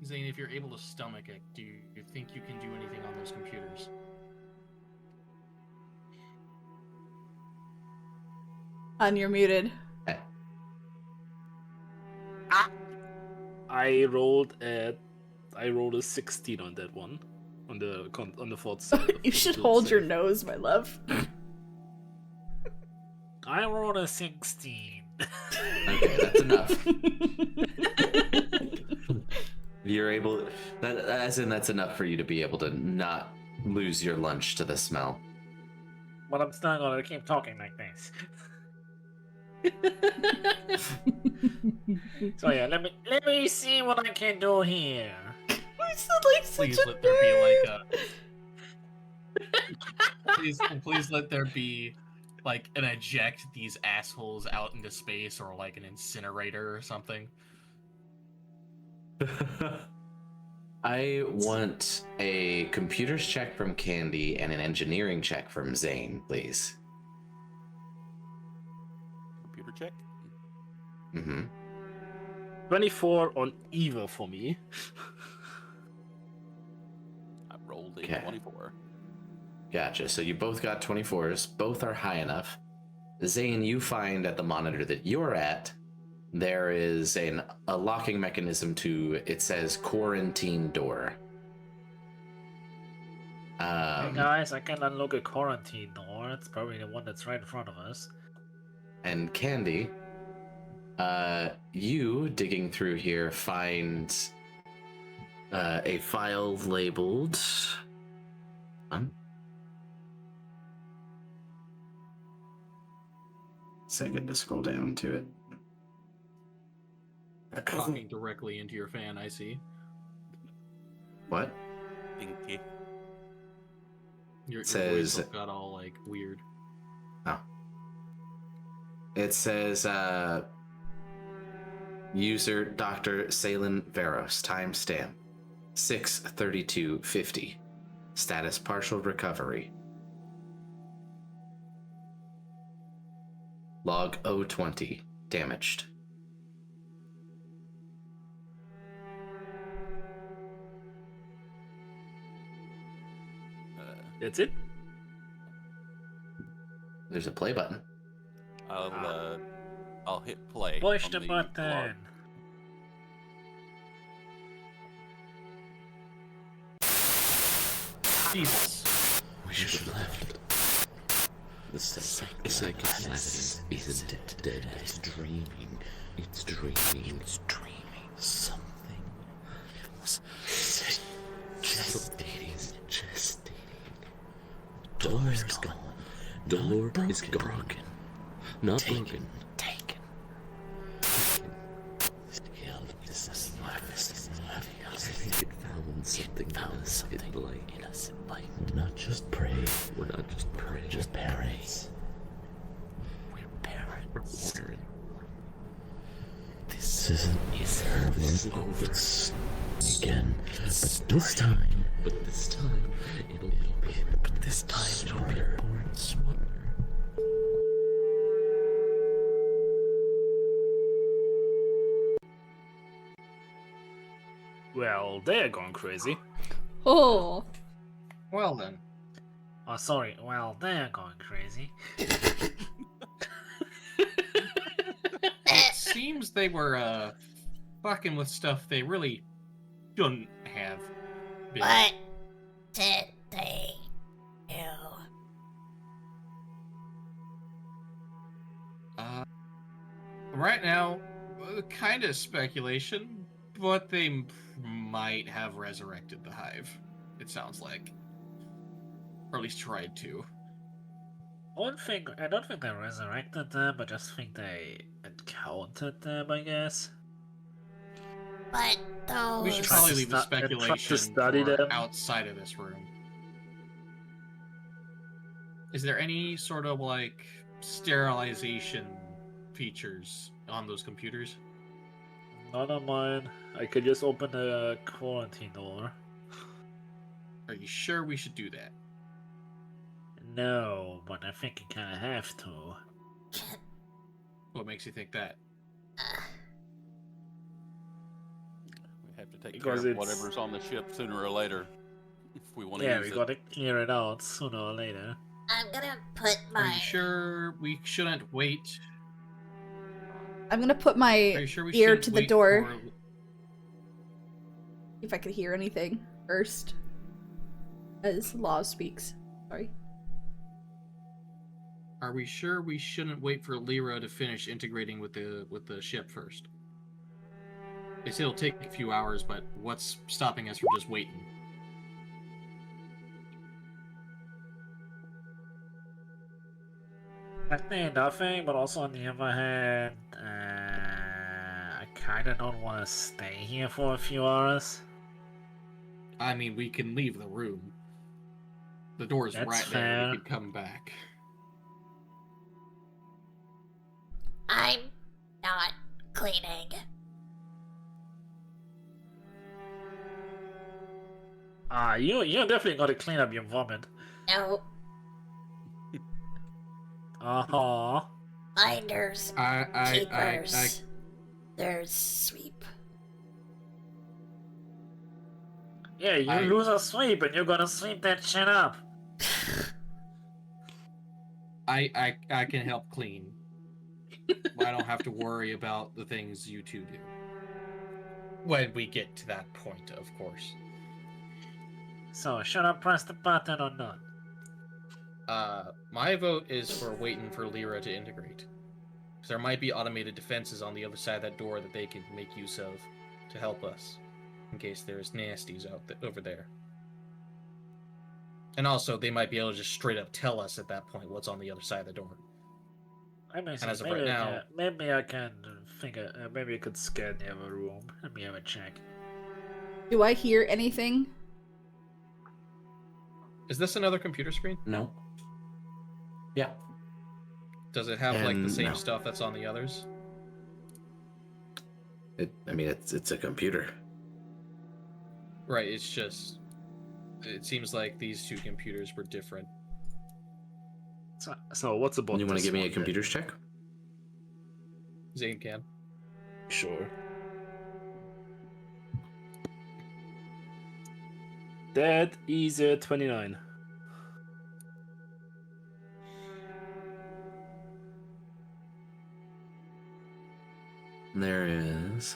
Zayne, if you're able to stomach it, do you think you can do anything on those computers? You're muted. I rolled a 16 on that one, on the fourth side. You should hold your nose, my love. I rolled a 16. Okay, that's enough. You're able, as in that's enough for you to be able to not lose your lunch to the smell. But I'm still gonna keep talking like this. So yeah, let me see what I can do here. You sound like such Please a let there be nerd. please let there be like an eject these assholes out into space, or like an incinerator or something. I want a computers check from Candi and an engineering check from Zayne, please. check. Mm-hmm. 24 on evil for me. I rolled a Okay. 24. Gotcha. So you both got 24s. Both are high enough. Zayne, you find at the monitor that you're at, there is a locking mechanism to, it says quarantine door. Hey guys, I can unlock a quarantine door. It's probably the one that's right in front of us. And Candi, you digging through here find a file labeled. Second to scroll down to it. Talking directly into your fan, I see. What? Pinky. Your Says- voice got all like weird. Oh. It says user Dr. Salen Veros, timestamp 6/32/50. Status partial recovery. Log 020 damaged. That's it? There's a play button. I'll hit play. Push on the log. button. Jesus. We should have left. The psychosis isn't dead. It's dreaming. It's dreaming. It's dreaming. Something was gestating. Door is gone. Door is broken. Not broken. Taken. This is I think it found something in us in light. We're not just prey. We're just parents. We're parents. This isn't over again. But this time it'll be smarter. Well, they're going crazy. Oh. Well then. Oh, sorry. Well, they're going crazy. It seems they were fucking with stuff they really shouldn't have been. What did they do? Right now, kind of speculation, but they might have resurrected the hive. It sounds like, or at least tried to. I don't think they resurrected them. I just think they encountered them, I guess. But those... We should Try probably to leave the stu- and try to speculation study for them. outside of this room. Is there any sort of like sterilization features on those computers? None of mine. I could just open the quarantine door. Are you sure we should do that? No, but I think you kind of have to. What makes you think that? We have to take Because care of it's- whatever's on the ship sooner or later if we want to Yeah, use we it. gotta clear it out sooner or later. I'm gonna put Are my... you sure we shouldn't wait? I'm gonna put Are my you sure we ear shouldn't to the wait door. for- If I could hear anything first. As Law speaks. Sorry. Are we sure we shouldn't wait for Lyra to finish integrating with the ship first? They say it'll take a few hours, but what's stopping us from just waiting? I think nothing, but also on the other hand, I kind of don't want to stay here for a few hours. I mean, we can leave the room. The door's That's right there. fair. We can come back. I'm not cleaning. You definitely gotta clean up your vomit. No. Uh-huh. Finders, keepers. There's sweep. Yeah, you lose a sweep and you're gonna sweep that shit up. I can help clean. I don't have to worry about the things you two do. When we get to that point, of course. So, should I press the button or not? My vote is for waiting for Lyra to integrate. Because there might be automated defenses on the other side of that door that they can make use of to help us. In case there's nasties over there. And also, they might be able to just straight up tell us at that point what's on the other side of the door. And as of right now... maybe I can figure... maybe I could scan the other room. Let me have a check. Do I hear anything? Is this another computer screen? No. Yeah. Does it have like the same stuff that's on the others? It's a computer. Right, it's just... It seems like these two computers were different. So what's about? You want to give me a computer's check? Zayne can. Sure. That is 29. There is...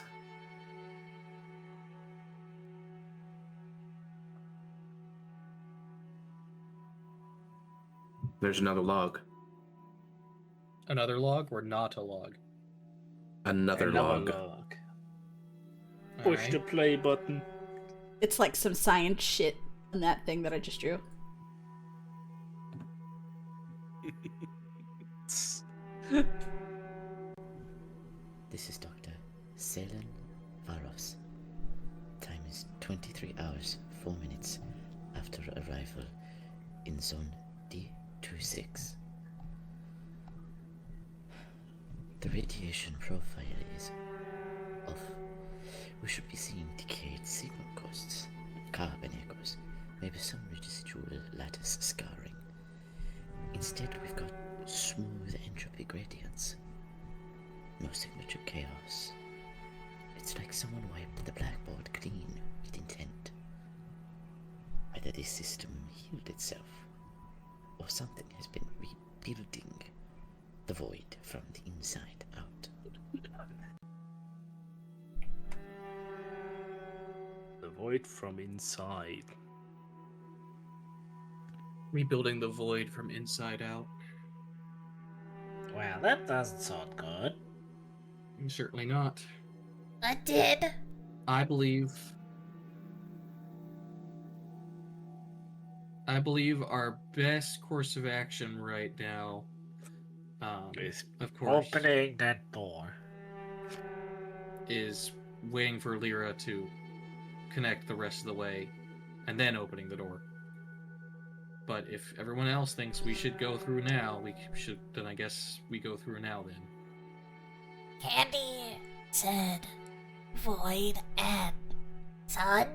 There's another log. Another log or not a log? Another log. Push the play button. It's like some science shit on that thing that I just drew. This is Dr. Selen Varos. Time is 23 hours, 4 minutes after arrival in zone D26. The radiation profile is off. We should be seeing decayed signal costs, carbon echoes, maybe some residual lattice scarring. Instead, we've got smooth entropy gradients. No signature chaos. It's like someone wiped the blackboard clean with intent. Either this system healed itself, or something has been rebuilding the void from the inside out. The void from inside. Rebuilding the void from inside out. Well, that doesn't sound good. Certainly not. I did. I believe our best course of action right now, of course, opening that door, is waiting for Lyra to connect the rest of the way, and then opening the door. But if everyone else thinks we should go through now, then I guess we go through now then. Candi said void and sun?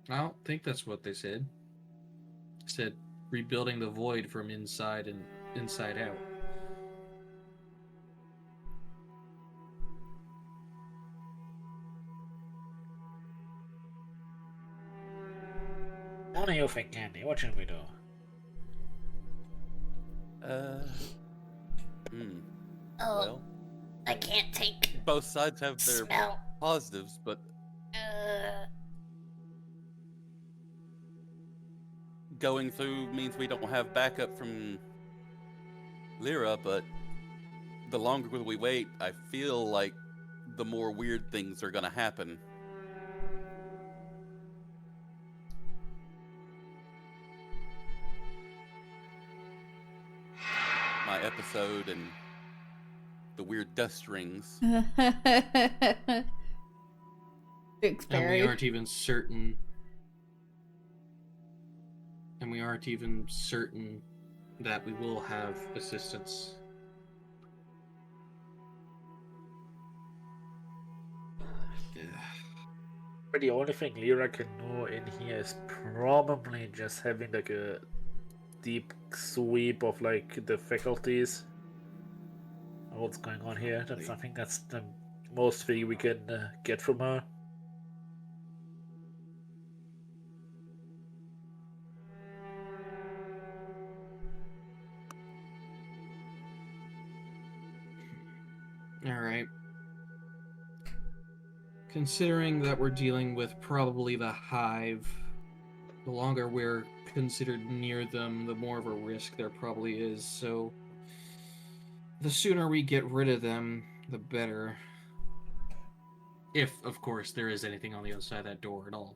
I don't think that's what they said. They said rebuilding the void from inside and inside out. What do you think, Candi? What should we do? Well, I can't take both sides have their smell. positives, but going through means we don't have backup from Lyra, but the longer we wait, I feel like the more weird things are gonna happen. My episode and the weird dust rings. Thanks, And Barry. we aren't even certain. And we aren't even certain that we will have assistance. But the only thing Lyra can know in here is probably just having like a deep sweep of like the faculties. What's going on here? I think that's the most thing we can get from her. Alright. Considering that we're dealing with probably the hive, the longer we're considered near them, the more of a risk there probably is, so the sooner we get rid of them, the better. If, of course, there is anything on the other side of that door at all.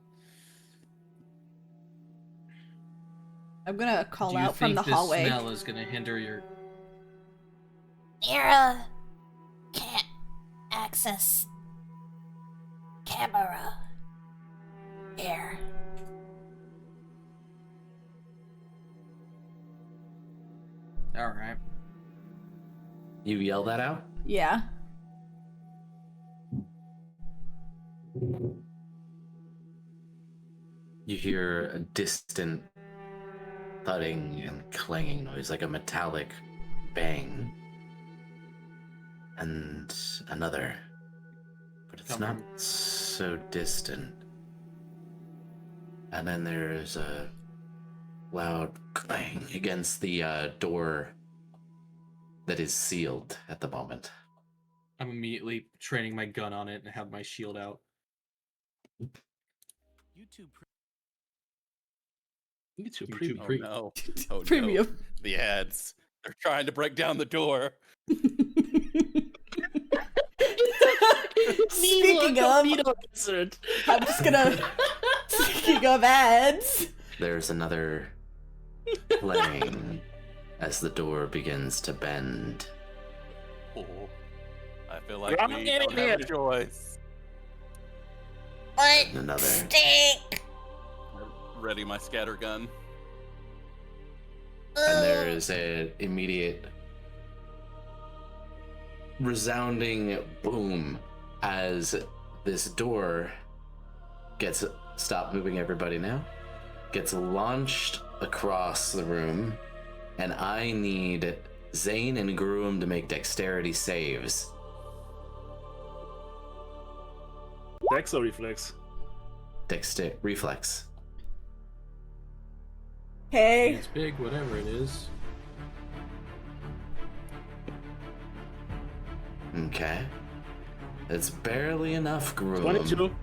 I'm gonna call out Do you from the think this hallway. smell is gonna hinder your... Mira can't access camera here. Alright. You yell that out? Yeah. You hear a distant thudding and clanging noise, like a metallic bang. And another. But it's not so distant. And then there's a loud clang against the door that is sealed at the moment. I'm immediately training my gun on it and have my shield out. YouTube YouTube Oh pre- no. Oh Premium. no. The ads. They're trying to break down the door. Speaking of, I'm just gonna. Speaking of ads, There's another clang as the door begins to bend. Oh, I feel like I'm we getting don't have a it. choice. What? And another. Stink! Ready my scatter gun. And there is an immediate resounding boom as this door gets, stop moving everybody now, gets launched across the room, and I need Zayne and Gruwum to make dexterity saves. Dex or reflex? Reflex. hey, It's big, whatever it is. Okay. It's barely enough, Gruwum. 22.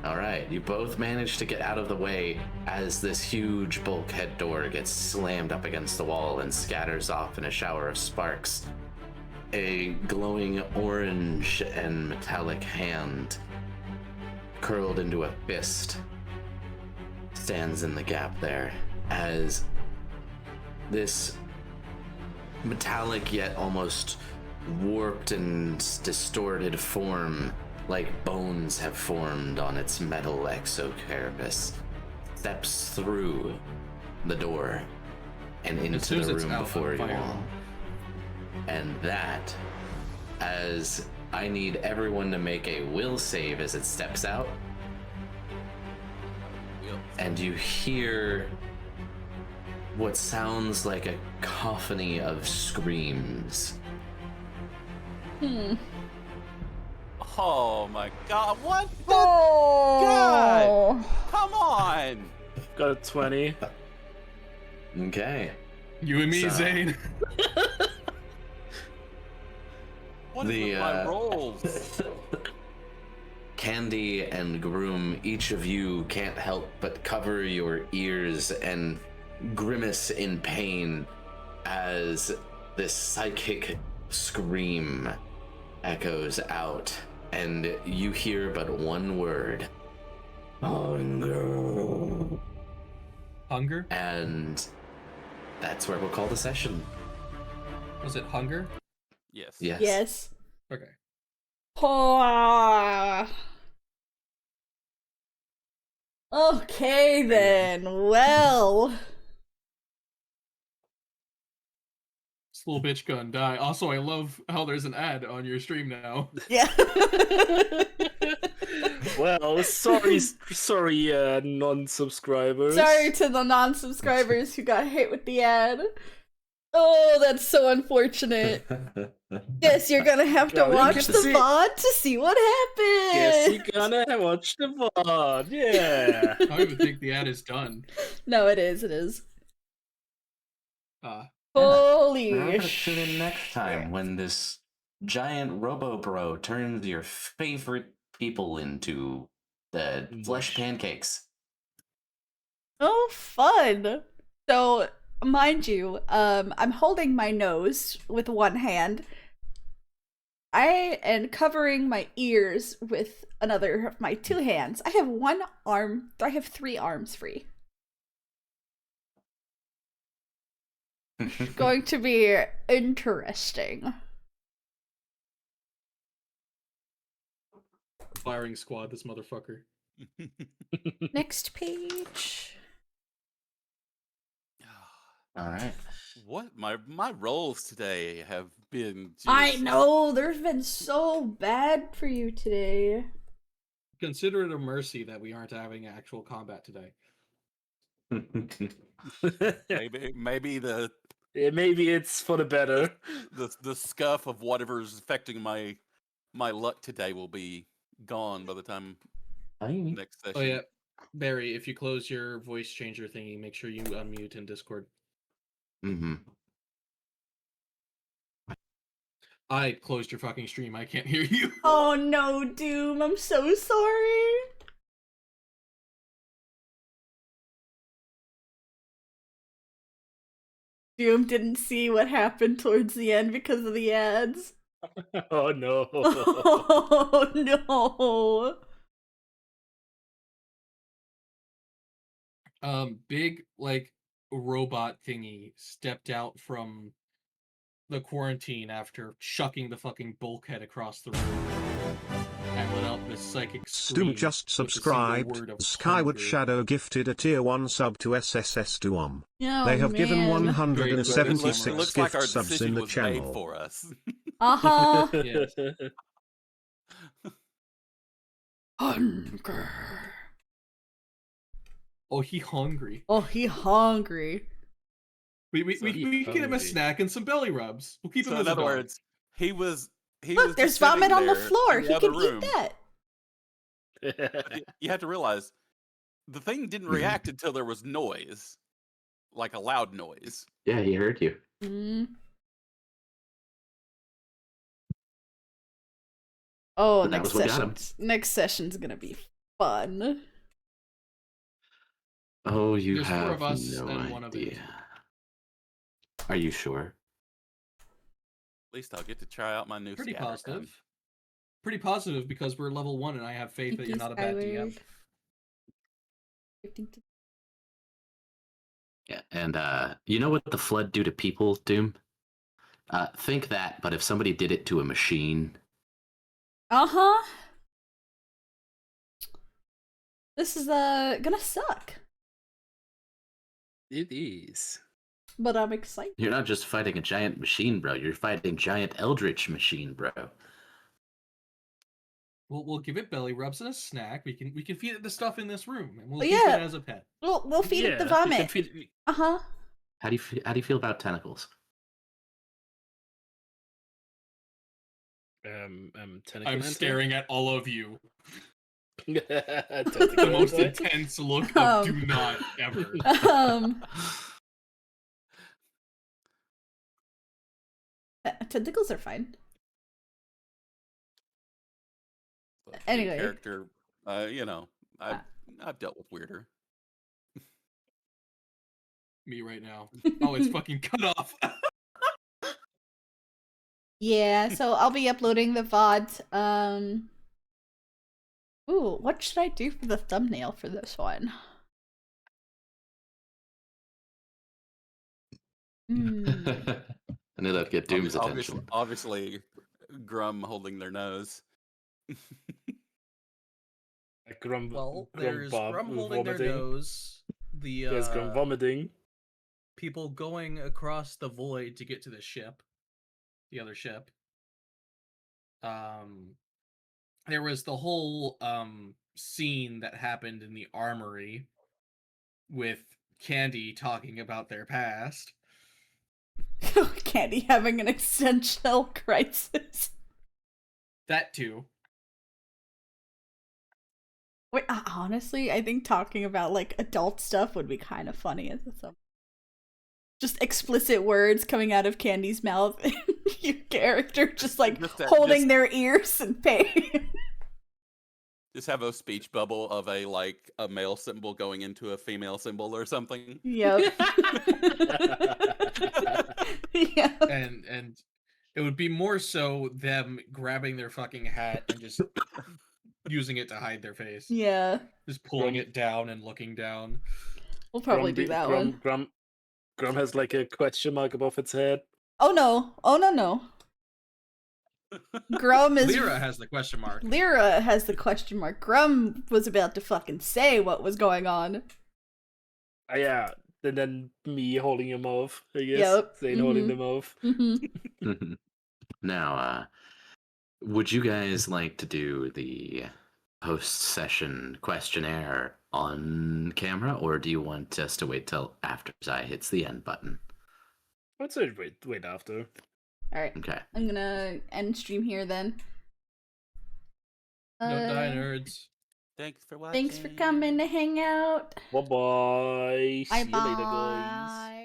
Alright, you both manage to get out of the way as this huge bulkhead door gets slammed up against the wall and scatters off in a shower of sparks. A glowing orange and metallic hand, curled into a fist, stands in the gap there as this metallic yet almost warped and distorted form, like bones have formed on its metal exocarapace, steps through the door and into the room before you all. And that, as I need everyone to make a will save as it steps out, and you hear what sounds like a cacophony of screams. Oh my god, what the oh, god? Come on! Got a 20. Okay. You and me, So- Zayne. What is with my rolls? Candi and Gruwum, each of you can't help but cover your ears and grimace in pain as this psychic scream echoes out, and you hear but one word: hunger. Hunger? And that's where we'll call the session. Was it hunger? Yes. Yes. yes. Okay. Oh. Okay then. Well. This little bitch gonna die. Also, I love how there's an ad on your stream now. Yeah. Well, sorry, non-subscribers. Sorry to the non-subscribers who got hit with the ad. Oh, that's so unfortunate. Guess you're gonna have to watch the VOD to see what happened. Guess you're gonna watch the VOD, yeah. I don't even think the ad is done. No, it is, it is. Holy Holy shit. Tune in next time when this giant Robo-Bro turns your favorite people into the flesh pancakes. Oh, fun. So, mind you, I'm holding my nose with one hand. I am covering my ears with another of my two hands. I have one arm. I have 3 arms free. Going to be interesting. Firing squad, this motherfucker. Next page. All right. What my rolls today have been. Just... I know, there's been so bad for you today. Consider it a mercy that we aren't having actual combat today. maybe maybe it's for the better. The scuff of whatever's affecting my luck today will be gone by the time next session. Oh yeah, Barry, if you close your voice changer thingy, make sure you unmute in Discord. Mm-hmm. I closed your fucking stream. I can't hear you. Oh no, Doom, I'm so sorry. Doom didn't see what happened towards the end because of the ads. Oh no. Oh no. Big, like, robot thingy stepped out from the quarantine after chucking the fucking bulkhead across the room and let out this psychic scream. Stoom just subscribed. Skyward Shadow gifted a tier 1 sub to SSS Duom. Oh, they have given man. 176 It looks like gift our subs decision in the was channel. made for us. Uh-huh. Yes. Hunger. Oh, he hungry. Oh, he hungry. We give him a snack and some belly rubs. We'll keep him So as in a other dog. words, he was Look, there's just sitting vomit on the there floor. in He the other can room. eat that. You have to realize the thing didn't react until there was noise, like a loud noise. Yeah, he heard you. Oh, But that was what got him. next session's gonna be fun. Oh, you There's 4 have of us no and 1 of it. idea. Are you sure? At least I'll get to try out my new Pretty scatter positive. gun. Pretty positive because we're level 1 and I have faith that you're not a bad DM. Yeah, and you know what the flood do to people, Doom? Think that, but if somebody did it to a machine. Uh-huh. This is gonna suck. It is. But I'm excited. You're not just fighting a giant machine, bro. You're fighting giant eldritch machine, bro. We'll give it belly rubs and a snack. We can feed it the stuff in this room, and we'll Oh, keep yeah. it as a pet. We'll feed it the vomit. Uh-huh. How do you feel about tentacles? I'm staring at all of you. The The most intense look of do not ever. Tentacles are fine. But Anyway. character, I've dealt with weirder. Me right now. Oh, it's fucking cut off. Yeah, so I'll be uploading the VOD. Ooh, what should I do for the thumbnail for this one? I knew that'd get Doom's attention. Obviously, Grum holding their nose. There's Grum holding their nose. There's Grum vomiting. People going across the void to get to the ship. The other ship. There was the whole scene that happened in the armory with Candi talking about their past. Candi having an existential crisis. That too. Wait, honestly, I think talking about like adult stuff would be kind of funny as a just explicit words coming out of Candy's mouth, and your character just like holding their ears in pain. Just have a speech bubble of a male symbol going into a female symbol or something. Yep. Yeah. And it would be more so them grabbing their fucking hat and just using it to hide their face. Yeah. Just pulling it down and looking down. We'll probably do that one. Grum has like a question mark above its head. Oh no. Oh no. Grum is... Lyra has the question mark. Lyra has the question mark. Grum was about to fucking say what was going on. Yeah. And then me holding him off, I guess. Yep. Zayne holding them off. Now, would you guys like to do the post-session questionnaire on camera, or do you want us to wait till after Zai hits the end button? I'd say wait after. Alright. Okay. I'm gonna end stream here then. No die, nerds. Thanks for watching. Thanks for coming to hang out. Bye-bye. See you later, guys. Bye-bye.